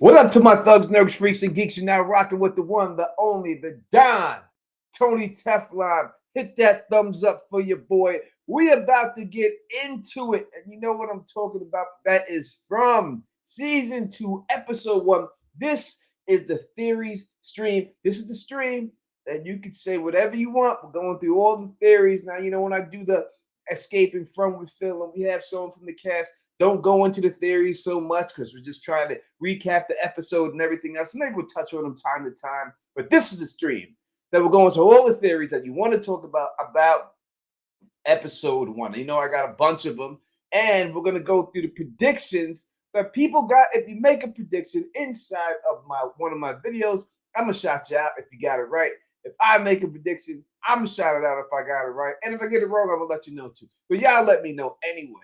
What up to my thugs, nerds, freaks, and geeks? You're now rocking with the one, the only, the Don, Tony Teflon. Hit that thumbs up for your boy. We about to get into it. And you know what I'm talking about? That is from season 2, episode 1. This is the theories stream. This is the stream that you can say whatever you want. We're going through all the theories. Now, you know, when I do the escaping from with Phil, and we have someone from the cast. Don't go into the theories so much because we're just trying to recap the episode and everything else. Maybe we'll touch on them time to time. But this is a stream that we're going to all the theories that you want to talk about episode 1. You know, I got a bunch of them. And we're going to go through the predictions that people got. If you make a prediction inside of one of my videos, I'm going to shout you out if you got it right. If I make a prediction, I'm going to shout it out if I got it right. And if I get it wrong, I'm going to let you know too. But y'all let me know anyway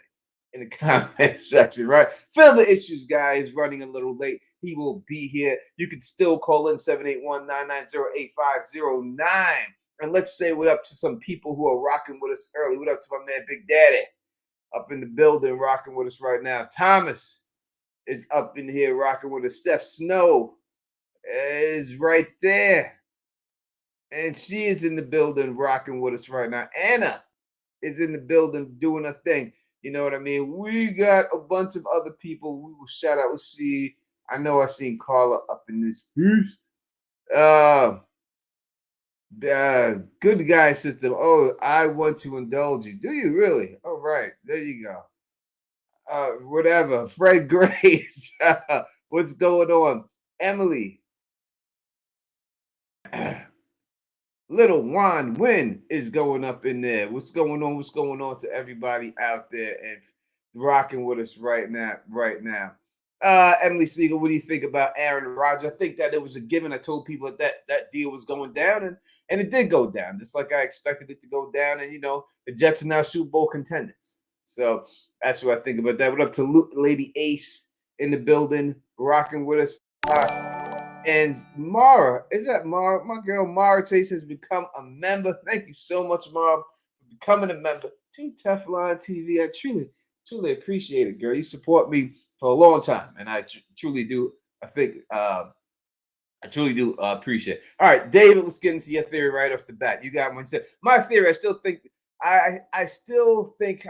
in the comment section, right? Feel the issues, guys. Running a little late. He will be here. You can still call in 781-990-8509. And let's say what up to some people who are rocking with us early. What up to my man Big Daddy up in the building rocking with us right now. Thomas is up in here rocking with us. Steph Snow is right there. And she is in the building rocking with us right now. Anna is in the building doing her thing. You know what I mean? We got a bunch of other people. We will shout out. Let's see. I know I seen Carla up in this piece. Good guy system. Oh, I want to indulge you. Do you really? All right. There you go. Whatever. Fred Grace. What's going on? Emily. Little Juan Win is going up in there. What's going on? What's going on to everybody out there and rocking with us right now? Emily Siegel, what do you think about Aaron Rodgers? I think that it was a given. I told people that deal was going down, and it did go down, just like I expected it to go down. And you know, the Jets are now Super Bowl contenders. So that's what I think about that. What up to Lady Ace in the building, rocking with us. And Mara, is that Mara? My girl Mara Chase has become a member. Thank you so much, Mara, for becoming a member to Teflon TV. I truly appreciate it, girl. You support me for a long time, and I truly do. I think I truly do appreciate it. All right, David, let's get into your theory right off the bat. You got one. My theory, I still think I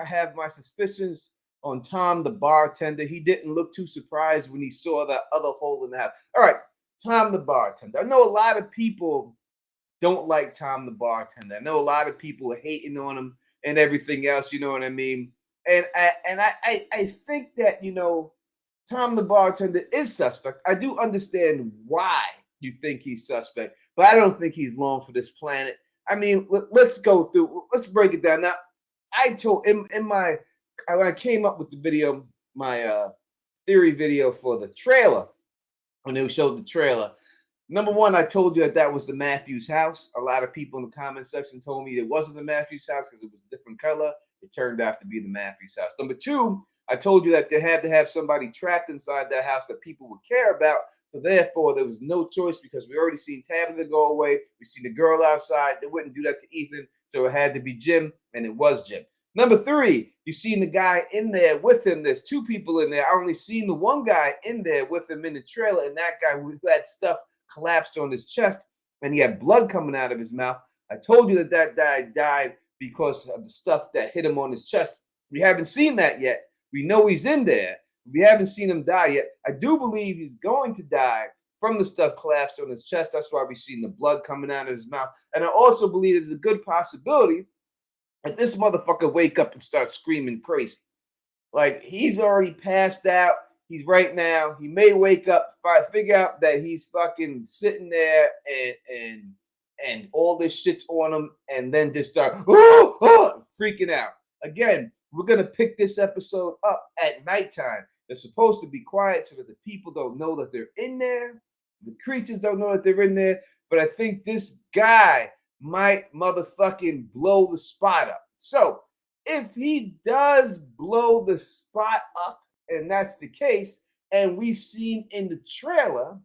have my suspicions on Tom, the bartender. He didn't look too surprised when he saw that other hole in the house. All right. Tom the bartender. I know a lot of people don't like Tom the bartender. I know a lot of people are hating on him and everything else. You know what I mean? And I think that, you know, Tom the bartender is suspect. I do understand why you think he's suspect, but I don't think he's long for this planet. I mean, let's go through. Let's break it down. Now, I told when I came up with the video, my theory video for the trailer. When they showed the trailer, number one, I told you that was the Matthews house. A lot of people in the comment section told me it wasn't the Matthews house because it was a different color. It turned out to be the Matthews house. Number two, I told you that they had to have somebody trapped inside that house that people would care about. So therefore, there was no choice because we already seen Tabitha go away. We seen the girl outside. They wouldn't do that to Ethan. So it had to be Jim, and it was Jim. Number three, you seen the guy in there with him. There's two people in there. I only seen the one guy in there with him in the trailer, and that guy who had stuff collapsed on his chest, and he had blood coming out of his mouth. I told you that guy died because of the stuff that hit him on his chest. We haven't seen that yet. We know he's in there. We haven't seen him die yet. I do believe he's going to die from the stuff collapsed on his chest. That's why we've seen the blood coming out of his mouth. And I also believe there's a good possibility that this motherfucker wake up and start screaming crazy. Like, he's already passed out. He's right now. He may wake up, figure out that he's fucking sitting there and all this shit's on him, and then just start freaking out. Again, we're going to pick this episode up at nighttime. They're supposed to be quiet so that the people don't know that they're in there. The creatures don't know that they're in there. But I think this guy might motherfucking blow the spot up. So if he does blow the spot up, and that's the case, and we've seen in the trailer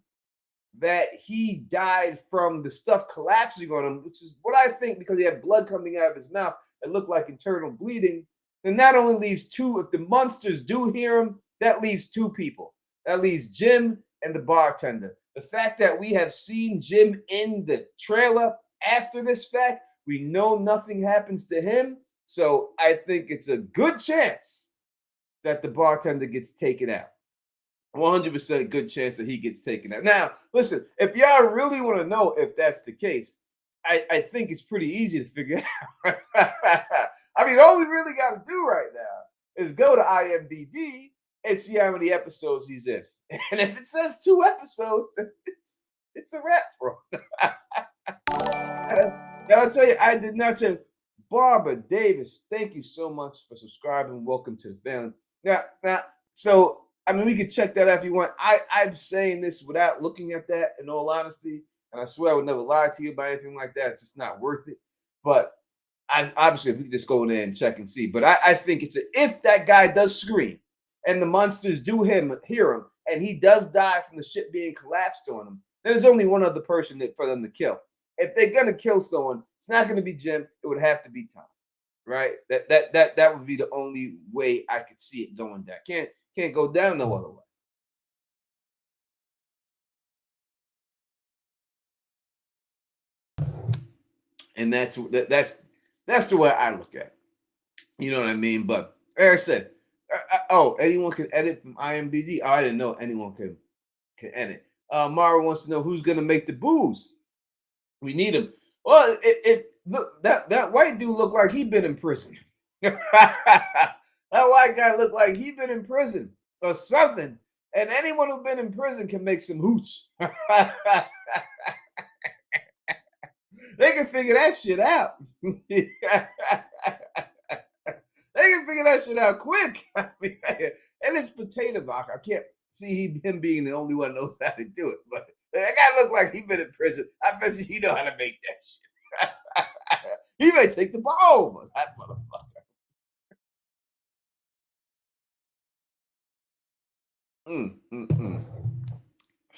that he died from the stuff collapsing on him, which is what I think, because he had blood coming out of his mouth that looked like internal bleeding, then that only leaves two. If the monsters do hear him, that leaves two people. That leaves Jim and the bartender. The fact that we have seen Jim in the trailer after this fact, we know nothing happens to him. So I think it's a good chance that the bartender gets taken out. 100% good chance that he gets taken out. Now, listen, if y'all really want to know if that's the case, I think it's pretty easy to figure out. I mean, all we really got to do right now is go to IMDb and see how many episodes he's in. And if it says 2 episodes, it's a wrap for him. I'll tell you, I did not say, Barbara Davis, thank you so much for subscribing. Welcome to the family. Now, so I mean, we could check that out if you want. I'm saying this without looking at that, in all honesty, and I swear I would never lie to you about anything like that. It's just not worth it. But obviously, we can just go in there and check and see. But I think if that guy does scream and the monsters do hear him, and he does die from the ship being collapsed on him, then there's only one other person for them to kill. If they're gonna kill someone, it's not gonna be Jim. It would have to be Tom, right? That would be the only way I could see it going down. Can't go down no other way. And that's the way I look at it. You know what I mean? But like I said, anyone can edit from IMDb. Oh, I didn't know anyone can edit. Mara wants to know who's gonna make the booze. We need him. Well, look, that white dude looked like he'd been in prison. That white guy looked like he'd been in prison or something. And anyone who's been in prison can make some hooch. They can figure that shit out. They can figure that shit out quick. I mean, and it's potato vodka. I can't see him being the only one who knows how to do it. But that guy looked like he's been in prison. I bet you he know how to make that shit. He may take the ball over, that motherfucker.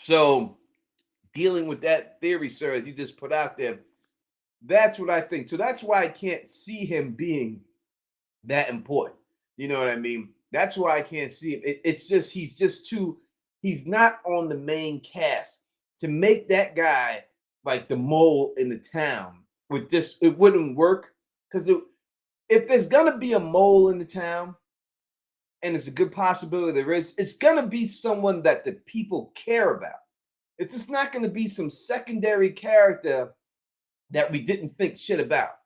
So, dealing with that theory, sir, that you just put out there, that's what I think. So that's why I can't see him being that important. You know what I mean? That's why I can't see him. It's just he's not on the main cast. To make that guy like the mole in the town with this, it wouldn't work. Because if there's gonna be a mole in the town, and it's a good possibility there is, it's gonna be someone that the people care about. It's just not gonna be some secondary character that we didn't think shit about.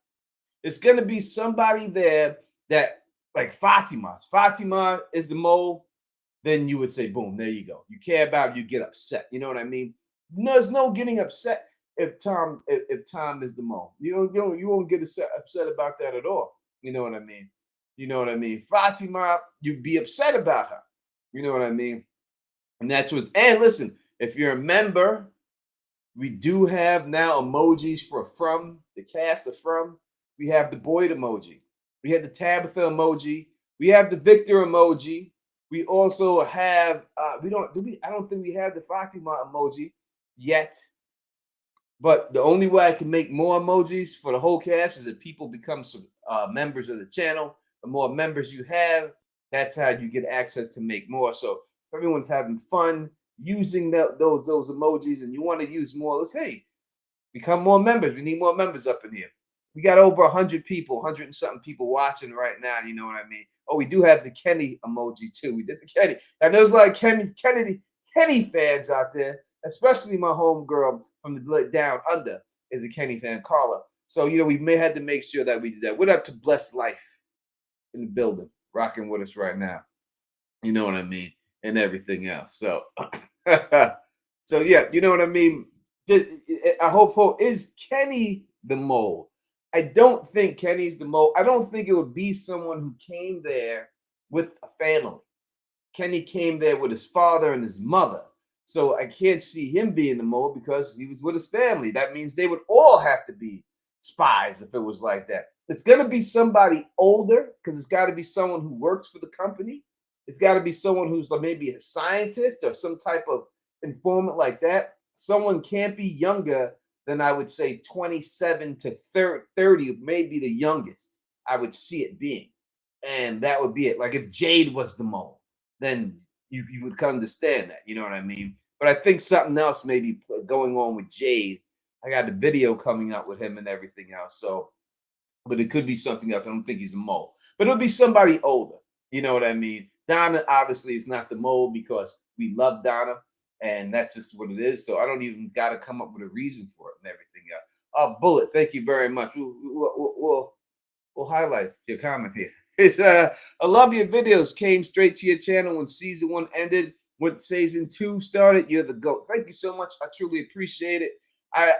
It's gonna be somebody there that, like Fatima. Fatima is the mole. Then you would say, boom, there you go. You care about it, you get upset. You know what I mean? There's no getting upset if Tom is the mole. You won't get upset about that at all. You know what I mean? You know what I mean? Fatima, you'd be upset about her. You know what I mean? And that's what's, and listen, if you're a member, we do have now emojis from the cast of From. We have the Boyd emoji. We have the Tabitha emoji. We have the Victor emoji. We also have I don't think we have the Fatima emoji yet. But the only way I can make more emojis for the whole cast is if people become some members of the channel. The more members you have, that's how you get access to make more. So if everyone's having fun using those emojis and you want to use more, let's become more members. We need more members up in here. We got over 100 people, 100 and something people watching right now. You know what I mean? Oh, we do have the Kenny emoji too. We did the Kenny. And there's a lot of Kenny fans out there, especially my homegirl from the down under is a Kenny fan, Carla. So, we may have to make sure that we did that. What up to Blessed Life in the building, rocking with us right now. You know what I mean? And everything else. So, so yeah, you know what I mean? I hope, is Kenny the mole? I don't think Kenny's the mole. I don't think it would be someone who came there with a family. Kenny came there with his father and his mother. So I can't see him being the mole because he was with his family. That means they would all have to be spies if it was like that. It's going to be somebody older because it's got to be someone who works for the company. It's got to be someone who's maybe a scientist or some type of informant like that. Someone can't be younger than I would say 27 to 30, maybe the youngest I would see it being. And that would be it. Like if Jade was the mole, then you would understand that. You know what I mean? But I think something else may be going on with Jade. I got the video coming up with him and everything else. So, but it could be something else. I don't think he's a mole, but it'll be somebody older. You know what I mean? Donna obviously is not the mole because we love Donna, and that's just what it is. So I don't even got to come up with a reason for it and everything else. Bullet, thank you very much. We'll highlight your comment here. I love your videos. Came straight to your channel when season 1 ended. When season 2 started, you're the GOAT. Thank you so much. I truly appreciate it. I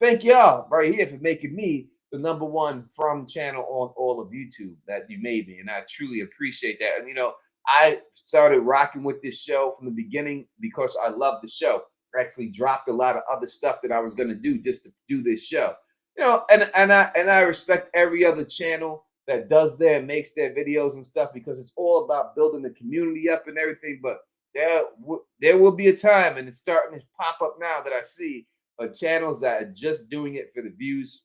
thank y'all right here for making me the #1 from channel on all of YouTube that you made me, and I truly appreciate that. And I started rocking with this show from the beginning because I love the show. I actually dropped a lot of other stuff that I was going to do just to do this show. And I respect every other channel that does their makes their videos and stuff because it's all about building the community up and everything. But there will be a time, and it's starting to pop up now that I see channels that are just doing it for the views,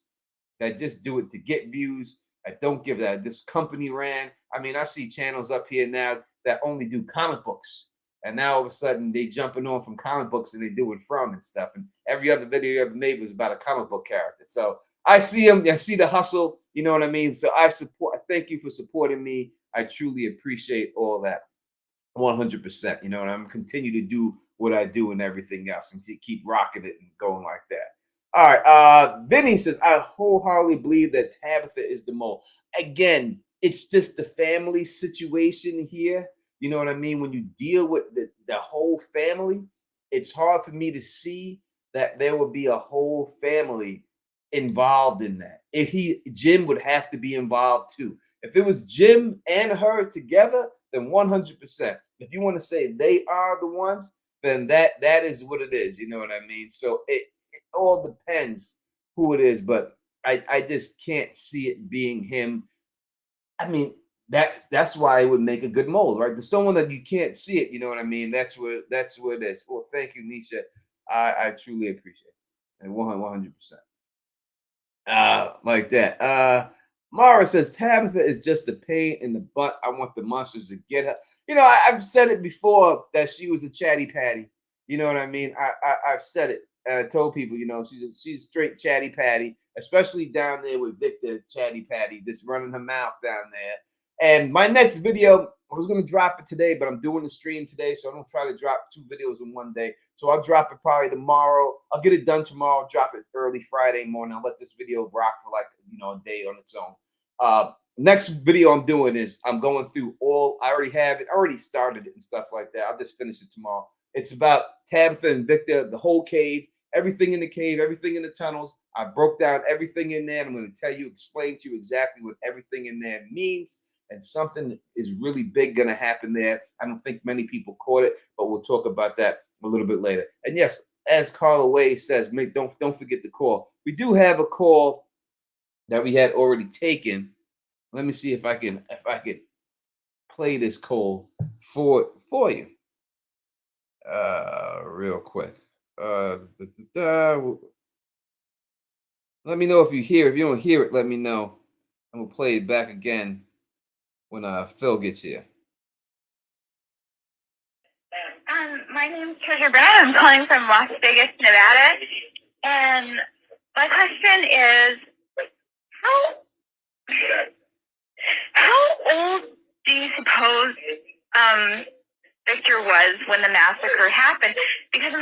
that just do it to get views. I don't give that. This company ran. I mean, I see channels up here now that only do comic books. And now all of a sudden they jumping on from comic books and they do it from and stuff. And every other video you ever made was about a comic book character. So I see them. I see the hustle. You know what I mean? So I thank you for supporting me. I truly appreciate all that. 100%. And I'm continue to do what I do and everything else and to keep rocking it and going like that. All right. Vinny says, I wholeheartedly believe that Tabitha is the mole. Again, it's just the family situation here. You know what I mean? When you deal with the whole family, it's hard for me to see that there would be a whole family involved in that. Jim would have to be involved too. If it was Jim and her together, then 100%. If you want to say they are the ones, then that is what it is. You know what I mean? So it all depends who it is, but I just can't see it being him. I mean, that's why it would make a good mole, right? There's someone that you can't see it. You know what I mean? That's what it is. Well, thank you, Nisha. I truly appreciate it, and 100%. Like that. Mara says Tabitha is just a pain in the butt. I want the monsters to get her. I've said it before that she was a chatty patty. You know what I mean? I've said it, and I told people, she's a straight chatty patty, especially down there with Victor, chatty patty, just running her mouth down there. And my next video, I was gonna drop it today, but I'm doing the stream today, so I don't try to drop 2 videos in one day. So I'll drop it probably tomorrow. I'll get it done tomorrow. Drop it early Friday morning. I'll let this video rock for like a day on its own. Next video I'm doing is I'm going through all. I already have it. I already started it and stuff like that. I'll just finish it tomorrow. It's about Tabitha and Victor, the whole cave, everything in the cave, everything in the tunnels. I broke down everything in there. I'm going to explain to you exactly what everything in there means. And something is really big going to happen there. I don't think many people caught it, but we'll talk about that a little bit later. And yes, as Carla Way says, don't forget the call. We do have a call that we had already taken. Let me see if I could play this call for you real quick. Let me know if you hear. If you don't hear it, let me know. I'm gonna play it back again when Phil gets here. My name's Treasure Brown. I'm calling from Las Vegas, Nevada. And my question is, how old do you suppose Victor was when the massacre happened? Because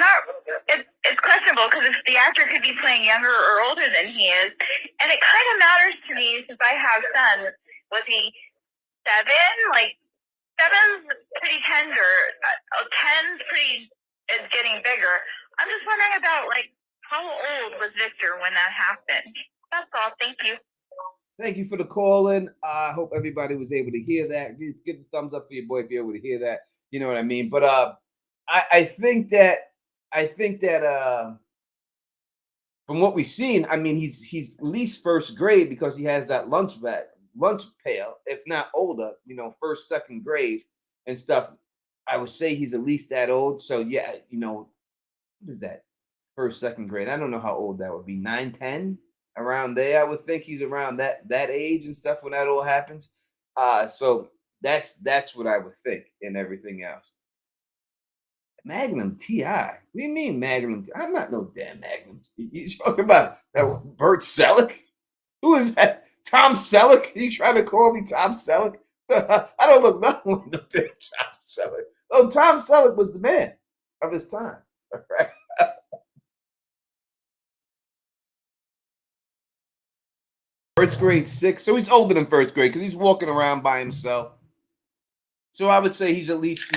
it's questionable, because if the actor could be playing younger or older than he is, and it kind of matters to me since I have sons. Was he 7? Like, 7's pretty tender. 10's is getting bigger. I'm just wondering about, like, how old was Victor when that happened? That's all. Thank you. Thank you for the call in. I hope everybody was able to hear that. Give the thumbs up for your boy if you're able to hear that. You know what I mean? But I think that from what we've seen, I mean, he's at least first grade because he has that lunch pail, if not older, first, second grade and stuff. I would say he's at least that old. So yeah, what is that? First, second grade. I don't know how old that would be. 9, 10, around there. I would think he's around that age and stuff when that all happens. So that's what I would think and everything else. Magnum T.I. What do you mean Magnum? I'm not no damn Magnum. You talking about that Bert Selleck? Who is that? Tom Selleck? You trying to call me Tom Selleck? I don't look nothing like no damn Tom Selleck. Oh, Tom Selleck was the man of his time. All right. First grade six. So he's older than first grade because he's walking around by himself. So I would say he's at least,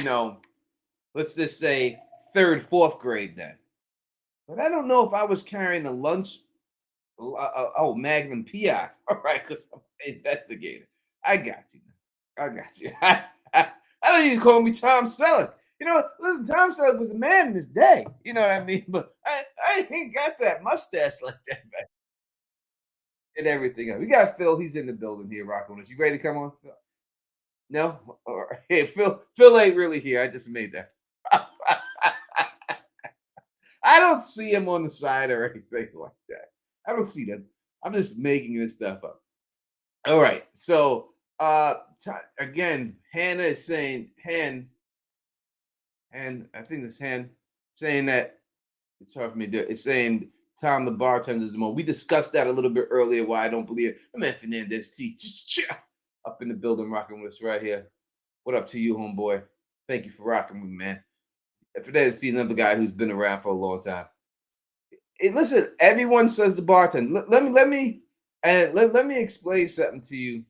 let's just say third, fourth grade then. But I don't know if I was carrying a lunch. Magnum PI. All right, because I'm an investigator. I got you. I got you. I don't even call me Tom Selleck. Listen, Tom Selleck was a man in his day. You know what I mean? But I ain't got that mustache like that back and everything else. We got Phil. He's in the building here, rocking with us. You ready to come on? No? All right. Hey, Phil ain't really here. I just made that. I don't see him on the side or anything like that. I don't see them. I'm just making this stuff up. All right. So again, Hannah is saying I think it's Han saying that it's hard for me to. It's saying Tom the bartender is the most. We discussed that a little bit earlier. Why I don't believe it. My man Fernandez T up in the building, rocking with us right here. What up to you, homeboy? Thank you for rocking with me, man. Fernandez T, another guy who's been around for a long time. Listen, everyone says the bartender. Let me explain something to you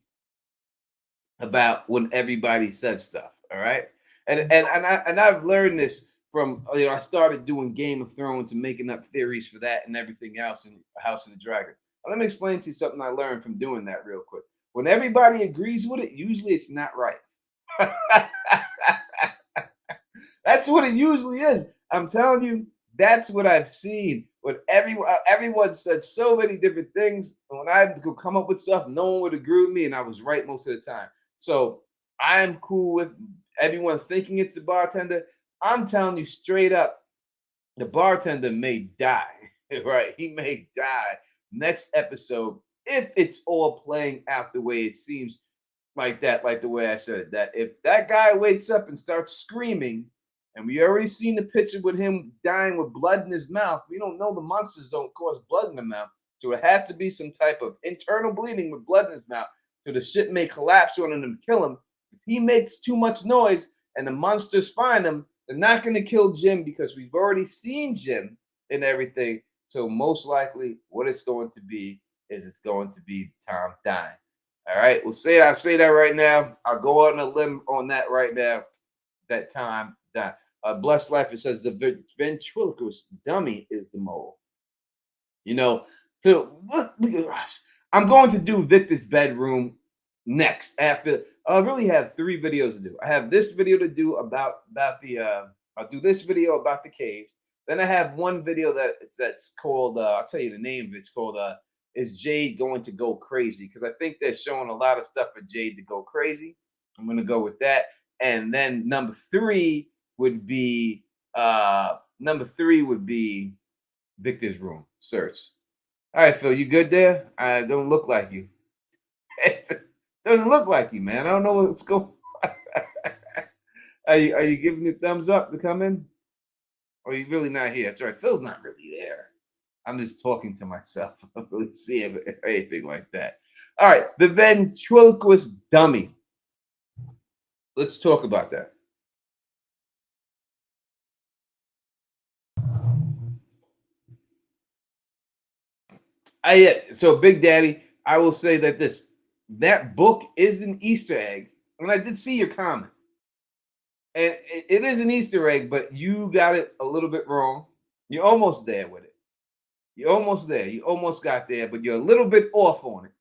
about when everybody says stuff. All right, and I've learned this from I started doing Game of Thrones and making up theories for that and everything else in House of the Dragon. Let me explain to you something I learned from doing that real quick. When everybody agrees with it, usually it's not right. That's what it usually is. I'm telling you, that's what I've seen. When everyone said so many different things, when I could come up with stuff, no one would agree with me, and I was right most of the time. So I'm cool with everyone thinking it's the bartender. I'm telling you straight up, the bartender may die. Right? He may die next episode if it's all playing out the way it seems like that, like the way I said it. That if that guy wakes up and starts screaming, and we already seen the picture with him dying with blood in his mouth. We don't know the monsters don't cause blood in the mouth. So it has to be some type of internal bleeding with blood in his mouth. So the shit may collapse on him and kill him. If he makes too much noise and the monsters find him, they're not going to kill Jim because we've already seen Jim and everything. So most likely what it's going to be is it's going to be Tom dying. All right. I'll say that right now. I'll go on a limb on that right now. That Tom died. Blessed Life, it says the ventriloquist dummy is the mole. So I'm going to do Victor's bedroom next. After I really have 3 videos to do. I have this video to do about the. I'll do this video about the caves. Then I have one video that's called. I'll tell you the name of it. It's called. Is Jade going to go crazy? Because I think they're showing a lot of stuff for Jade to go crazy. I'm going to go with that. And then number 3 would be Victor's room search. All right, Phil, you good there? I don't look like you. It doesn't look like you, man. I don't know what's going on. Are you giving me a thumbs up to come in? Or are you really not here? That's right. Phil's not really there. I'm just talking to myself. I don't really see anything like that. All right, the ventriloquist dummy. Let's talk about that. So Big Daddy, I will say that book is an Easter egg, and I did see your comment, and it is an Easter egg, but you got it a little bit wrong. You're almost there with it. You're almost there. You almost got there, but you're a little bit off on it,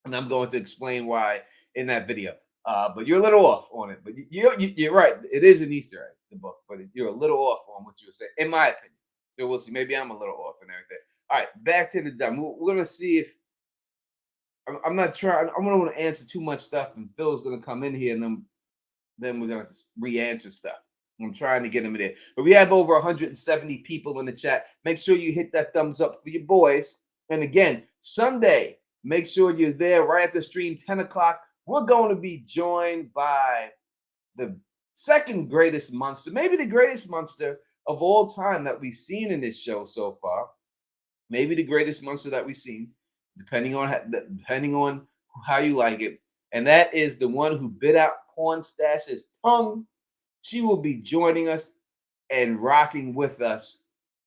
and I'm going to explain why in that video. But you're a little off on it. But you're right. It is an Easter egg, the book, but you're a little off on what you were saying, in my opinion. So we'll see. Maybe I'm a little off and everything. All right, back to the dumb. We're gonna see if I'm not trying. I'm gonna want to answer too much stuff, and Phil's gonna come in here, and then we're gonna re-answer stuff. I'm trying to get him in there, but we have over 170 people in the chat. Make sure you hit that thumbs up for your boys. And again, Sunday, make sure you're there right at the stream, 10 o'clock. We're going to be joined by the second greatest monster, maybe the greatest monster of all time that we've seen in this show so far. Maybe the greatest monster that we've seen, depending on how you like it. And that is the one who bit out Porn Stash's tongue. She will be joining us and rocking with us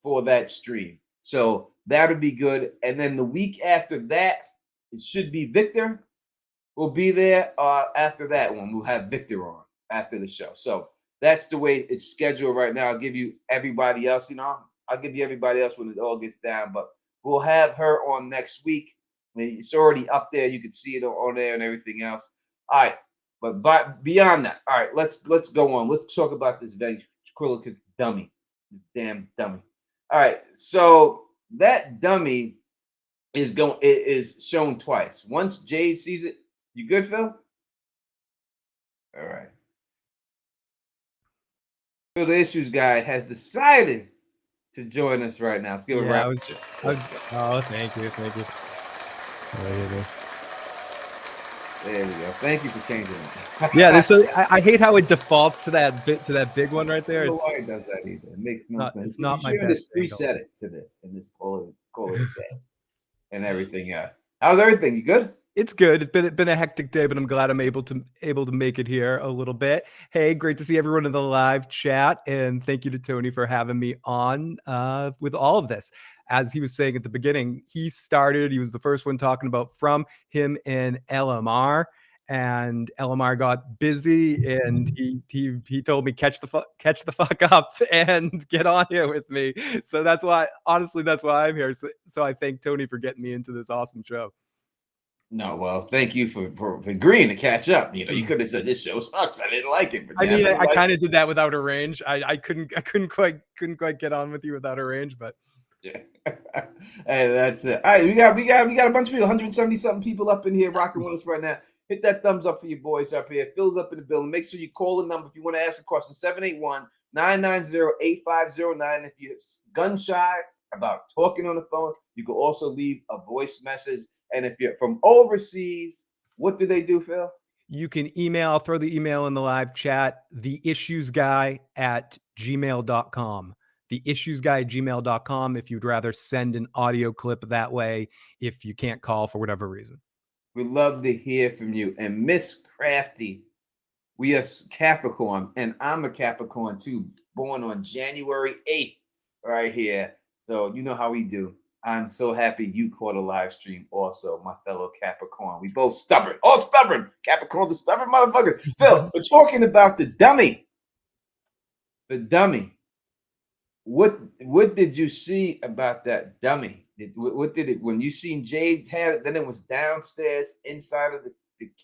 for that stream. So that'll be good. And then the week after that, it should be Victor will be there. After that one, we'll have Victor on after the show. So that's the way it's scheduled right now. I'll give you everybody else, I'll give you everybody else when it all gets down, but we'll have her on next week. It's already up there. You can see it on there and everything else. All right. But beyond that, all right, let's go on. Let's talk about this ventriloquist dummy. This damn dummy. All right. So that dummy is shown twice. Once Jade sees it. You good, Phil? All right. Phil, the issues guy, has decided to join us right now. Let's give it right. Oh, thank you. There we go. Thank you for changing it. Yeah, I hate how it defaults to that big one right there. I don't know why it does that either. It makes no sense. It's not my best. Preset it to this and just call it a day and everything. Yeah. How's everything? You good? It's good. It's been a hectic day, but I'm glad I'm able to make it here a little bit. Hey, great to see everyone in the live chat, and thank you to Tony for having me on with all of this. As he was saying at the beginning, he was the first one talking about from him and LMR, and LMR got busy, and he told me catch the fuck up and get on here with me. So that's why I'm here. So I thank Tony for getting me into this awesome show. No, well, thank you for agreeing to catch up. You could have said this show sucks. I didn't like it. But I kind of did that without a range. I couldn't quite get on with you without a range, but yeah. Hey, that's it. All right, we got a bunch of people, 170 something people up in here rocking with us right now. Hit that thumbs up for your boys up here. Phil's up in the building. Make sure you call the number if you want to ask a question. 781-990-8509. If you're gun shy about talking on the phone, you can also leave a voice message. And if you're from overseas, what do they do, Phil? You can email, throw the email in the live chat, theissuesguy@gmail.com. Theissuesguy@gmail.com if you'd rather send an audio clip that way if you can't call for whatever reason. We'd love to hear from you. And Miss Crafty, we are Capricorn, and I'm a Capricorn too, born on January 8th right here. So you know how we do. I'm so happy you caught a live stream also, my fellow Capricorn. We both stubborn. All stubborn. Capricorn's a stubborn motherfucker. Phil, we're talking about the dummy. The dummy. What did you see about that dummy? What did it, when you seen Jade had it, then it was downstairs inside of the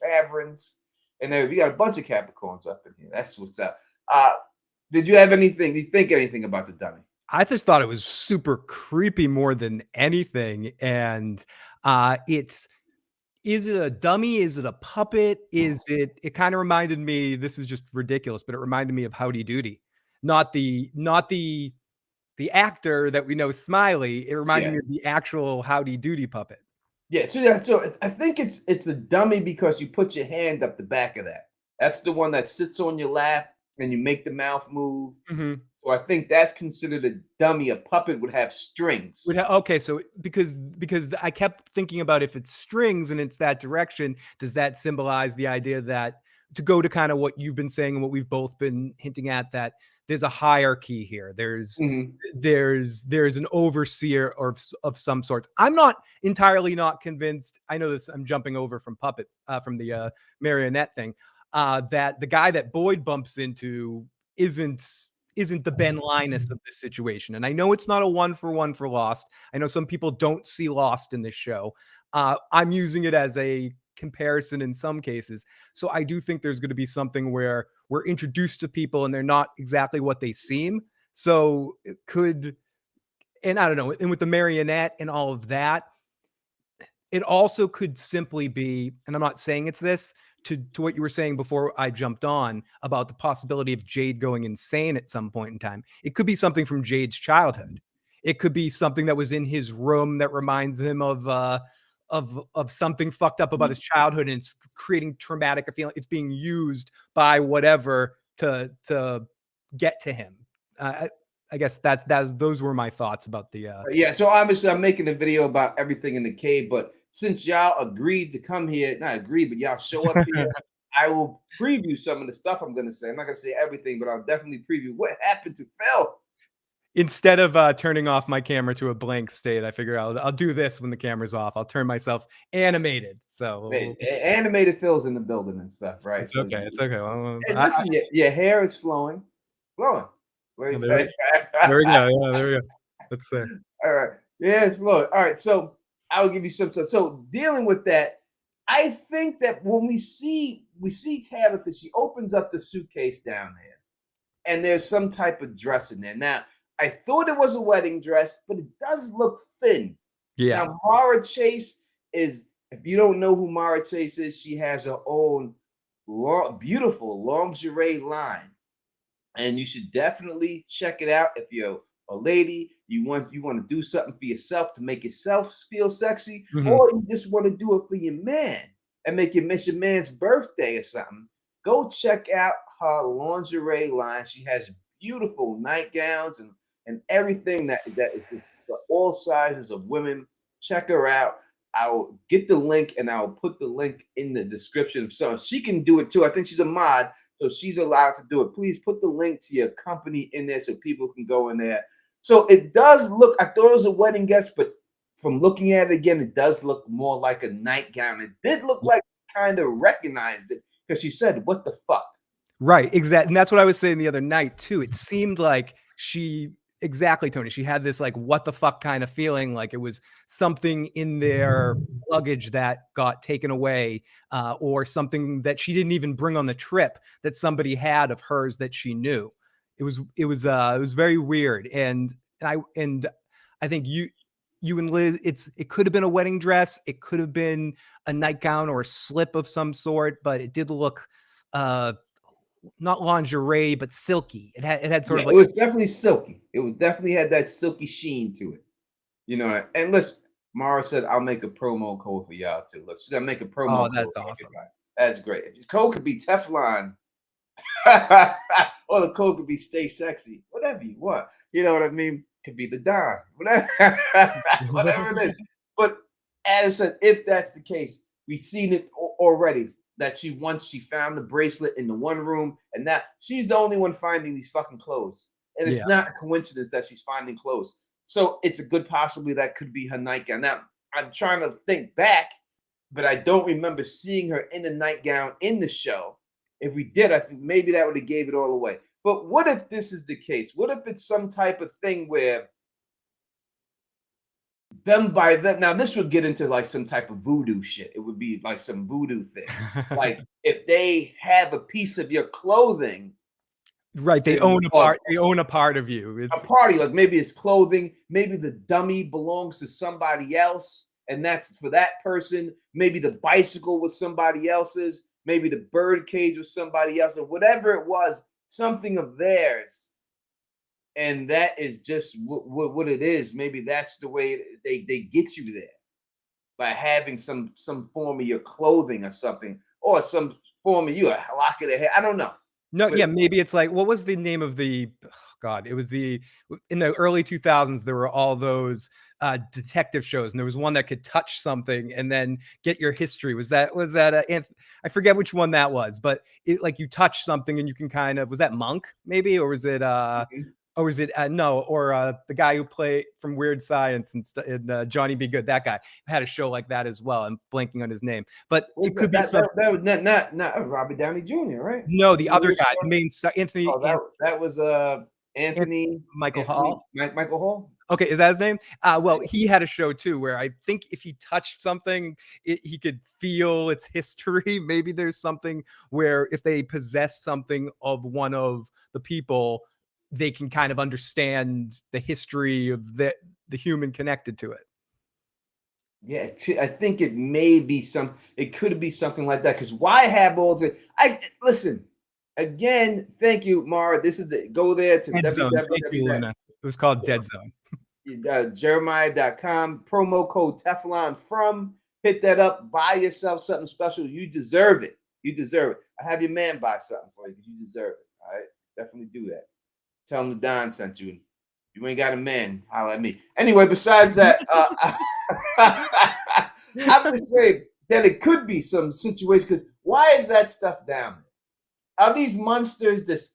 caverns. And then we got a bunch of Capricorns up in here. That's what's up. Did you think anything about the dummy? I just thought it was super creepy more than anything. And is it a dummy? Is it a puppet? It kind of reminded me, this is just ridiculous, but it reminded me of Howdy Doody. Not the actor that we know, Smiley. It reminded me of the actual Howdy Doody puppet. Yeah, so I think it's a dummy because you put your hand up the back of that. That's the one that sits on your lap and you make the mouth move. Mm-hmm. So I think that's considered a dummy. A puppet would have strings. Okay, so because I kept thinking about, if it's strings and it's that direction, does that symbolize the idea that, to go to kind of what you've been saying and what we've both been hinting at, that there's a hierarchy here. There's an overseer of some sorts. I'm not entirely not convinced. I know this. I'm jumping over from puppet from the marionette thing. That the guy that Boyd bumps into isn't the Ben Linus of this situation. And I know it's not a 1-for-1 for Lost. I know some people don't see Lost in this show. I'm using it as a comparison in some cases. So I do think there's going to be something where we're introduced to people and they're not exactly what they seem. So it could, and I don't know, and with the marionette and all of that, it also could simply be, and I'm not saying it's this, to what you were saying before I jumped on about the possibility of Jade going insane at some point in time. It could be something from Jade's childhood. It could be something that was in his room that reminds him of something fucked up about his childhood, and it's creating traumatic a feeling. It's being used by whatever to get to him. I guess those were my thoughts about the Yeah, so obviously I'm making a video about everything in the cave, but since y'all agreed to come here, not agreed, but y'all show up here, I will preview some of the stuff I'm gonna say. I'm not gonna say everything, but I'll definitely preview what happened to Phil. instead of turning off my camera to a blank state, I figure I'll do this when the camera's off. I'll turn myself animated. So Animated Phil's in the building and stuff, right? it's So, okay. It's okay. Well, hey, listen, your hair is flowing, flowing. What do you there, say? there we go. Yeah, there we go. Let's say. All right. Yeah, it's flowing. All right. So I'll give you some. So dealing with that, I think that when we see Tabitha, she opens up the suitcase down there, and there's some type of dress in there. Now, I thought it was a wedding dress, but it does look thin. Yeah. Now, Mara Chase is, if you don't know who Mara Chase is, she has her own beautiful lingerie line. And you should definitely check it out if you're a lady, you want to do something for yourself to make yourself feel sexy, or you just want to do it for your man and make it miss your man's birthday or something. Go check out her lingerie line. She has beautiful nightgowns and everything that is for all sizes of women. Check her out. I'll get the link and I'll put the link in the description so she can do it too. I think she's a mod, so she's allowed to do it. Please put the link to your company in there so people can go in there. So it does look, I thought it was a wedding guest, but from looking at it again, it does look more like a nightgown. It did look like kind of recognized it because she said, "What the fuck?" Right, exactly. And that's what I was saying the other night too. It seemed like exactly, Tony. She had this like what the fuck kind of feeling, like it was something in their luggage that got taken away, or something that she didn't even bring on the trip that somebody had of hers that she knew. It was very weird, and I think you and Liz, it could have been a wedding dress, it could have been a nightgown or a slip of some sort, but it did look not lingerie, but silky. It had sort of like it was definitely silky. It was definitely had that silky sheen to it. You know, and listen, Mara said I'll make a promo code for y'all too. Look, she's gonna make a promo code. That's awesome. That's great. If your code could be Teflon, or the code could be stay sexy, whatever you want. You know what I mean? Could be the Don, whatever, whatever it is. But as I said, if that's the case, we've seen it already. That she found the bracelet in the one room, and that she's the only one finding these fucking clothes. And it's not a coincidence that she's finding clothes. So it's a good possibility that could be her nightgown. Now, I'm trying to think back, but I don't remember seeing her in the nightgown in the show. If we did, I think maybe that would have gave it all away. But what if this is the case? What if it's some type of thing where now this would get into like some type of voodoo shit. It would be like some voodoo thing. Like if they have a piece of your clothing, right? They own a part. They own a part of you. It's a party. Like maybe it's clothing. Maybe the dummy belongs to somebody else, and that's for that person. Maybe the bicycle was somebody else's. Maybe the bird cage was somebody else, or whatever it was, something of theirs. And that is just what it is. Maybe that's the way they get you there, by having some form of your clothing or something, or some form of you, a lock of the hair. I don't know. No, yeah, maybe it's like, what was the name of the God? It was in the early 2000s, there were all those detective shows, and there was one that could touch something and then get your history. Was that I forget which one that was, but it like you touch something and you can kind of, was that Monk maybe, or was it or is it no, or the guy who played from Weird Science and Johnny Be Good? That guy had a show like that as well. I'm blanking on his name, but it could be something. That was not Robert Downey Jr., right? No, the other guy, the main Anthony. Oh, that was Anthony Michael Hall. Michael Hall. Okay, is that his name? Well, he had a show too where I think if he touched something, he could feel its history. Maybe there's something where if they possess something of one of the people, they can kind of understand the history of the human connected to it. Yeah, I think it may be it could be something like that. Because why have all the? Listen again. Thank you, Mara. This is go there to Dead Zone. Thank you, Luna. It was called Dead Zone. Jeremiah.com, promo code Teflon from. Hit that up. Buy yourself something special. You deserve it. You deserve it. I have your man buy something for you because you deserve it. All right, definitely do that. Tell him the Don sent you. You ain't got a man, holla at me. Anyway, besides that, I'm just saying that it could be some situation because why is that stuff down there? Are these monsters just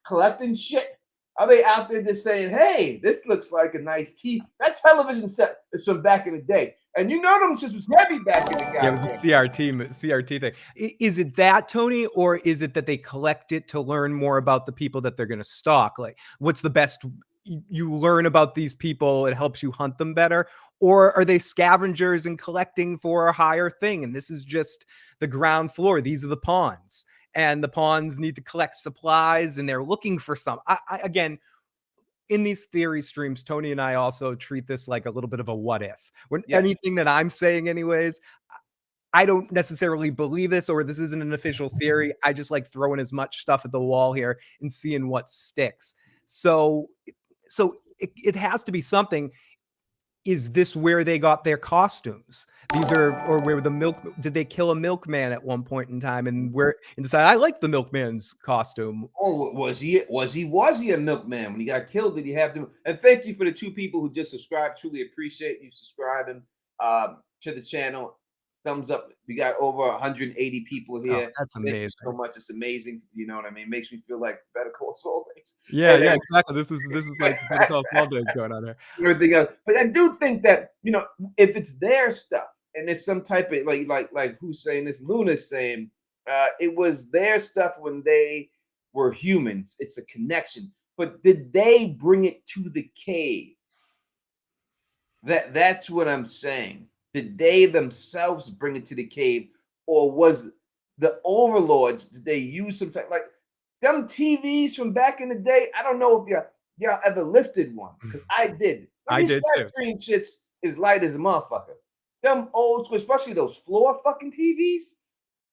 collecting shit? Are they out there just saying, "Hey, this looks like a nice TV"? That television set is from back in the day, and you know them shit was heavy back in the Yeah, it was goddamn. a CRT thing. Is it that, Tony, or is it that they collect it to learn more about the people that they're going to stalk? Like, what's the best? You learn about these people, it helps you hunt them better, or are they scavengers and collecting for a higher thing? And this is just the ground floor. These are the pawns, and the pawns need to collect supplies, and they're looking for some. Again, in these theory streams, Tony and I also treat this like a little bit of a what if. When Yes. anything that I'm saying, anyways, I don't necessarily believe this, or this isn't an official theory. I just like throwing as much stuff at the wall here and seeing what sticks. So it has to be something. Is this where they got their costumes? These are, or where the milk, did they kill a milkman at one point in time and decide, I like the milkman's costume? Oh, was he a milkman when he got killed? Did he have to? And thank you for the 2 people who just subscribed. Truly appreciate you subscribing to the channel. Thumbs up. We got over 180 people here. Oh, that's Thank you amazing. so much. It's amazing. You know what I mean? Makes me feel like Better Call Saul days. Yeah, And yeah, exactly. This is like Better Call Saul days going on here. everything else. But I do think that, you know, if it's their stuff and it's some type of like who's saying this? Luna's saying it was their stuff when they were humans. It's a connection. But did they bring it to the cave? That's what I'm saying. Did they themselves bring it to the cave, or was the overlords? Did they use some type like them TVs from back in the day? I don't know if y'all ever lifted one because I did. I did too. Flat screen shits is light as a motherfucker. Them old school, especially those floor fucking TVs.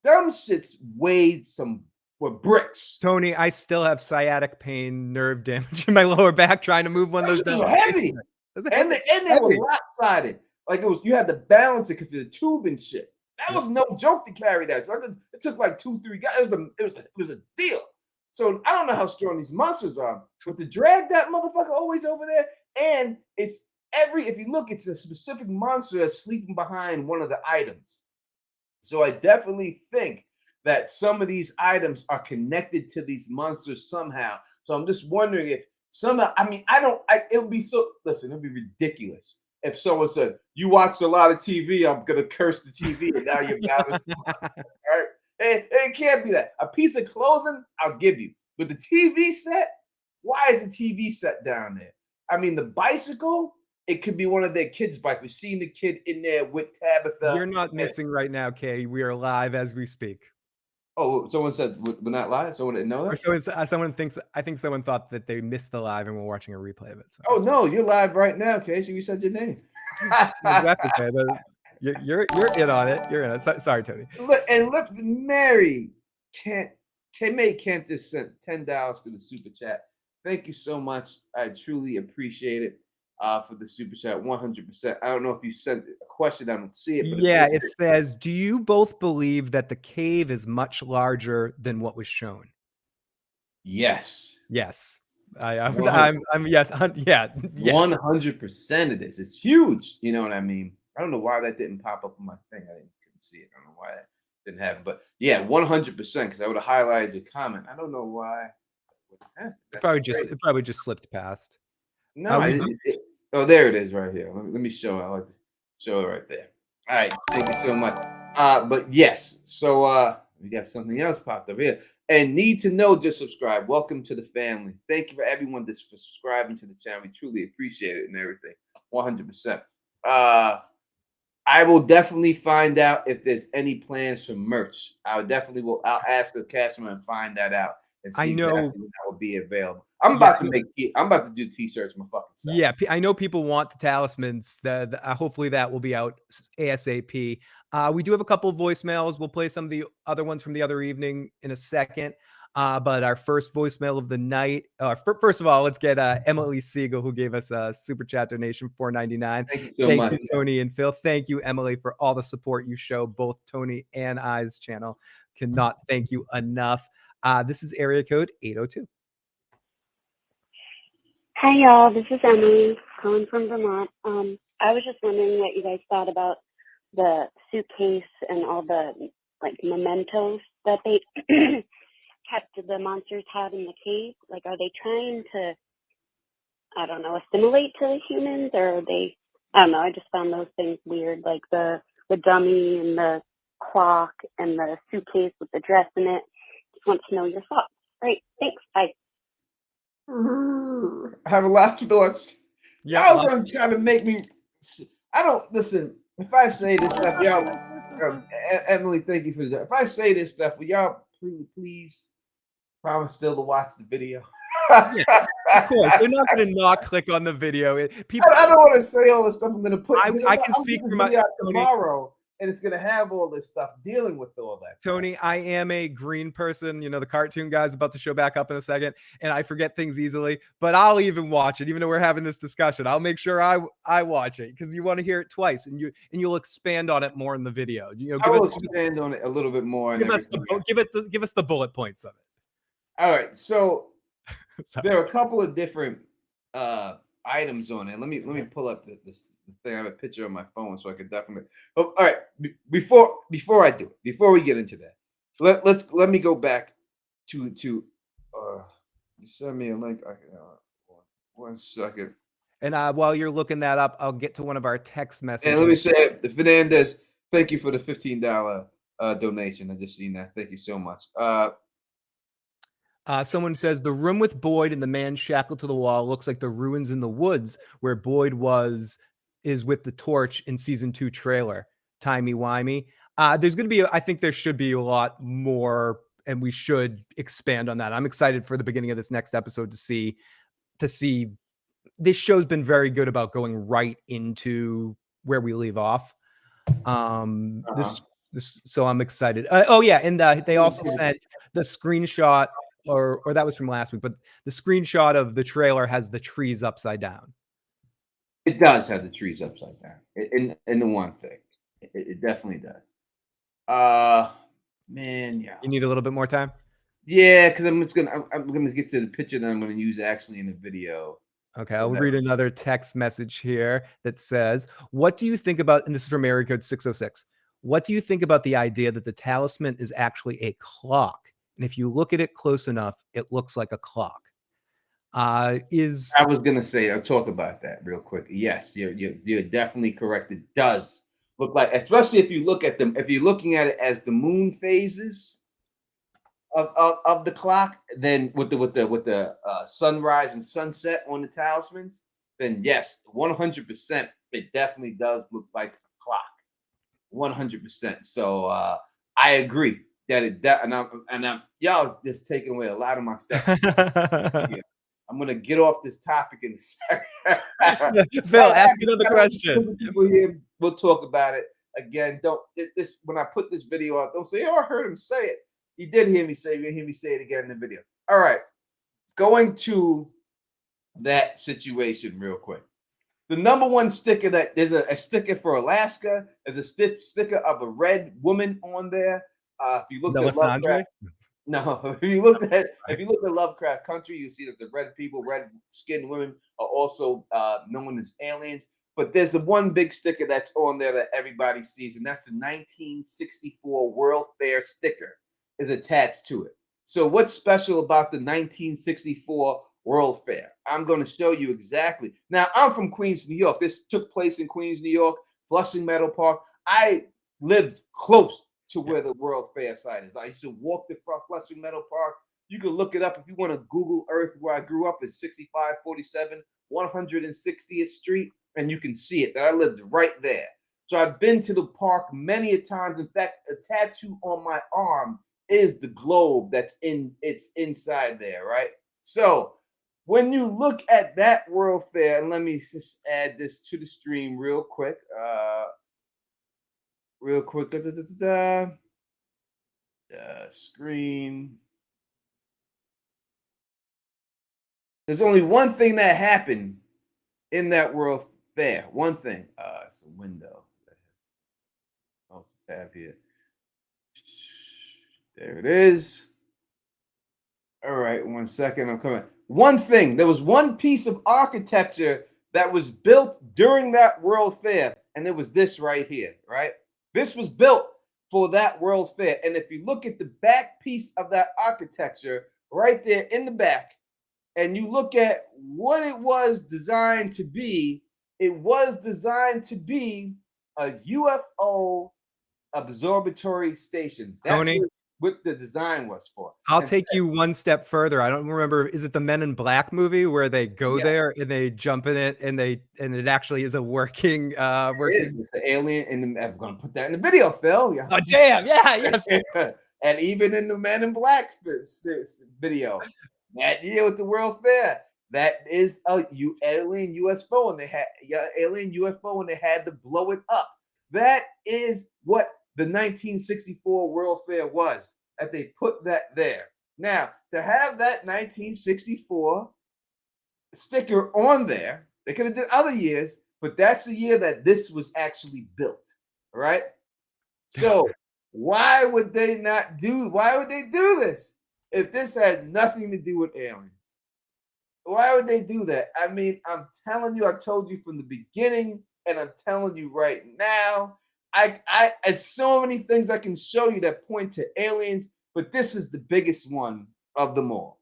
Them shits weighed some were bricks. Tony, I still have sciatic pain, nerve damage in my lower back trying to move one of those Those down. were heavy. And they were lopsided. Like you had to balance it because of the tube and shit. That was no joke to carry that. So it took like 2-3 guys. It was a deal. So I don't know how strong these monsters are, but to drag that motherfucker always over there, and it's if you look, it's a specific monster that's sleeping behind one of the items. So I definitely think that some of these items are connected to these monsters somehow. So I'm just wondering if somehow, it would be ridiculous if someone said, "You watch a lot of TV, I'm gonna curse the TV," and now you're balanced. All right, it can't be that. A piece of clothing, I'll give you, but the TV set, why is the TV set down there? I mean, the bicycle, it could be one of their kids' bike. We've seen the kid in there with Tabitha. You're not missing right now, Kay. We are live as we speak. Oh, someone said we're not live. Someone didn't know that. Or so someone thinks. I think someone thought that they missed the live and were watching a replay of it. So. Oh no, you're live right now, Casey. You said your name. Exactly, Kay. You're in on it. You're in it. Sorry, Tony. Look, Mary Kent just sent $10 to the super chat. Thank you so much. I truly appreciate it. For the super chat, 100%. I don't know if you sent a question. I don't see it. But yeah, it says, "Do you both believe that the cave is much larger than what was shown?" Yes. Yes. I'm yes. Yeah. Yes. 100% of this. It's huge. You know what I mean? I don't know why that didn't pop up on my thing. I couldn't see it. I don't know why that didn't happen. But yeah, 100%. Because I would have highlighted your comment. I don't know why. It probably just slipped past. No, oh, there it is right here. Let me show it. I like to show it right there. All right, thank you so much. But yes, so we got something else popped up here. And need to know, just subscribe. Welcome to the family. Thank you for everyone for subscribing to the channel. We truly appreciate it and everything. 100%. I will definitely find out if there's any plans for merch. I'll ask the customer and find that out. And see exactly when that will be available. I'm about to do t-shirts my fucking self. Yeah, I know people want the talismans. Hopefully that will be out ASAP. We do have a couple of voicemails. We'll play some of the other ones from the other evening in a second. But our first voicemail of the night. First of all, let's get Emily Siegel, who gave us a super chat donation, $4.99. Thank you so much. Thank you, Tony and Phil. Thank you, Emily, for all the support you show both Tony and I's channel. Cannot thank you enough. This is area code 802. Hi, y'all. This is Emily calling from Vermont. I was just wondering what you guys thought about the suitcase and all the like mementos that they kept the monsters have in the cave. Like, are they trying to, I don't know, assimilate to the humans, or are they? I don't know. I just found those things weird, like the dummy and the clock and the suitcase with the dress in it. Just want to know your thoughts. Great. Thanks. Bye. I have a lot of thoughts. Yeah. Y'all gonna try to make me. I don't listen. If I say this stuff, y'all. Emily, thank you for that. If I say this stuff, will y'all please promise still to watch the video? Yeah, of course, they're not going to not click on the video. People, I don't want to say all this stuff. I'm gonna put. I can I'm speak putting for the my video out Tony. tomorrow, and it's gonna have all this stuff dealing with all that. Tony, I am a green person. You know, the cartoon guy's about to show back up in a second, and I forget things easily. But I'll even watch it, even though we're having this discussion. I'll make sure I watch it because you want to hear it twice, and you'll expand on it more in the video. You know, I will expand on it a little bit more. Give us the bullet points of it. All right, so there are a couple of different items on it. Let me pull up this thing. I have a picture on my phone, so I could definitely. Oh, all right, before I do it, before we get into that, let me go back to you send me a link. One second. And while you're looking that up, I'll get to one of our text messages. And let me say, the Fernandez, thank you for the $15 donation. I just seen that. Thank you so much. Someone says the room with Boyd and the man shackled to the wall looks like the ruins in the woods where Boyd is with the torch in season 2 trailer. Timey-wimey. There's going to be, I think there should be a lot more, and we should expand on that. I'm excited for the beginning of this next episode to see this show's been very good about going right into where we leave off. So I'm excited. Oh yeah, and they also sent the screenshot, or that was from last week, but the screenshot of the trailer has the trees upside down. It does have the trees upside down. In the one thing, it definitely does. Man, yeah. You need a little bit more time. Yeah, because I'm gonna get to the picture that I'm gonna use actually in the video. Okay, I'll read another text message here that says, "What do you think about?" And this is from area code 606. What do you think about the idea that the talisman is actually a clock? And if you look at it close enough, it looks like a clock. I was gonna say, I'll talk about that real quick. Yes, you're definitely correct. It does look like, especially if you look at them, if you're looking at it as the moon phases of the clock, then with the sunrise and sunset on the talismans, then yes, 100%, it definitely does look like a clock. 100%. So I agree that and y'all just taking away a lot of my stuff. Yeah. I'm gonna get off this topic in a second. Phil, ask another question. People here, we'll talk about it again. Don't this when I put this video out. Don't say, "Oh, I heard him say it." He did hear me say it. You hear me say it again in the video. All right, going to that situation real quick. The number one sticker that there's a sticker for Alaska. There's a sticker of a red woman on there. If you look at Lovecraft, no, if you look at Lovecraft Country, you see that the red people, red skinned women, are also known as aliens. But there's the one big sticker that's on there that everybody sees, and that's the 1964 World Fair sticker is attached to it. So what's special about the 1964 World Fair? I'm going to show you exactly. Now, I'm from Queens, New York. This took place in Queens, New York, Flushing Meadow Park. I lived close to where the World Fair site is. I used to walk the Flushing Meadow Park. You can look it up if you want to Google Earth where I grew up. It's 6547 160th Street, and you can see it, that I lived right there. So I've been to the park many a times. In fact, a tattoo on my arm is the globe it's inside there, right? So when you look at that World Fair, and let me just add this to the stream real quick. Screen. There's only one thing that happened in that World Fair. One thing. It's a window. Oh, tab here. There it is. All right, 1 second. I'm coming. one thing. There was one piece of architecture that was built during that World Fair, and it was this right here, right? This was built for that World Fair. And if you look at the back piece of that architecture right there in the back, and you look at what it was designed to be, it was designed to be a UFO observatory station. That's Tony, what the design was for. I'll And take you one step further. I don't remember. Is it the Men in Black movie where they go yeah, there and they jump in it and it actually is a working it working? is. It's the alien, and I'm gonna put that in the video, Phil. Yeah. Oh damn! Yeah, yes. And even in the Men in Black video, that year with the World Fair, that is a alien UFO, and they had alien UFO, and they had to blow it up. That is what the 1964 World Fair was. That they put that there. Now, to have that 1964 sticker on there, they could have did other years, but that's the year that this was actually built. All right. So why would they do this if this had nothing to do with aliens? Why would they do that? I mean, I'm telling you, I told you from the beginning, and I'm telling you right now. I so many things I can show you that point to aliens, but this is the biggest one of them all.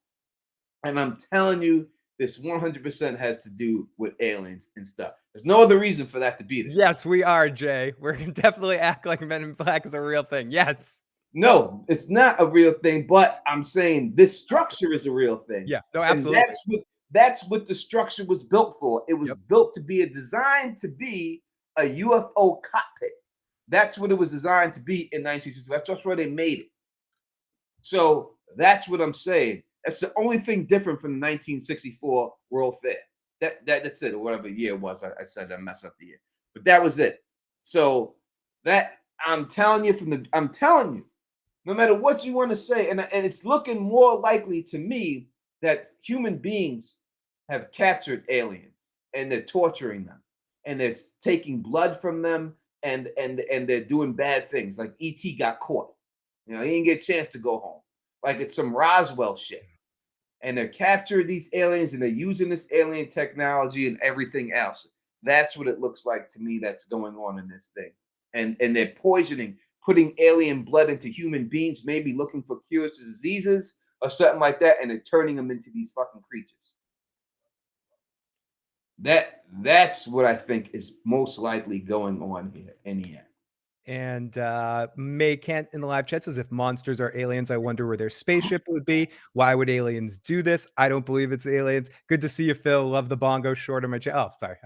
And I'm telling you, this 100% has to do with aliens and stuff. There's no other reason for that to be there. Yes, we are, Jay. We're gonna definitely act like Men in Black is a real thing. Yes. No, it's not a real thing, but I'm saying this structure is a real thing. Yeah. No, And absolutely. that's what the structure was built for. It was built to be designed to be a UFO cockpit. That's what it was designed to be in 1965. That's why they made it. So that's what I'm saying. That's the only thing different from the 1964 World Fair. That's it, or whatever year it was. I said I messed up the year, but that was it. So that I'm telling you, no matter what you want to say, and it's looking more likely to me that human beings have captured aliens and they're torturing them and they're taking blood from them and they're doing bad things. Like E.T. got caught. You know, he didn't get a chance to go home. Like it's some Roswell shit. And they're capturing these aliens and they're using this alien technology and everything else. That's what it looks like to me that's going on in this thing. And they're putting alien blood into human beings, maybe looking for cures to diseases or something like that, and they're turning them into these fucking creatures. That's what I think is most likely going on here in the end. And May Kent in the live chat says, if monsters are aliens, I wonder where their spaceship would be. Why would aliens do this? I don't believe it's aliens. Good to see you, Phil. Love the bongo short on my channel. Oh, sorry.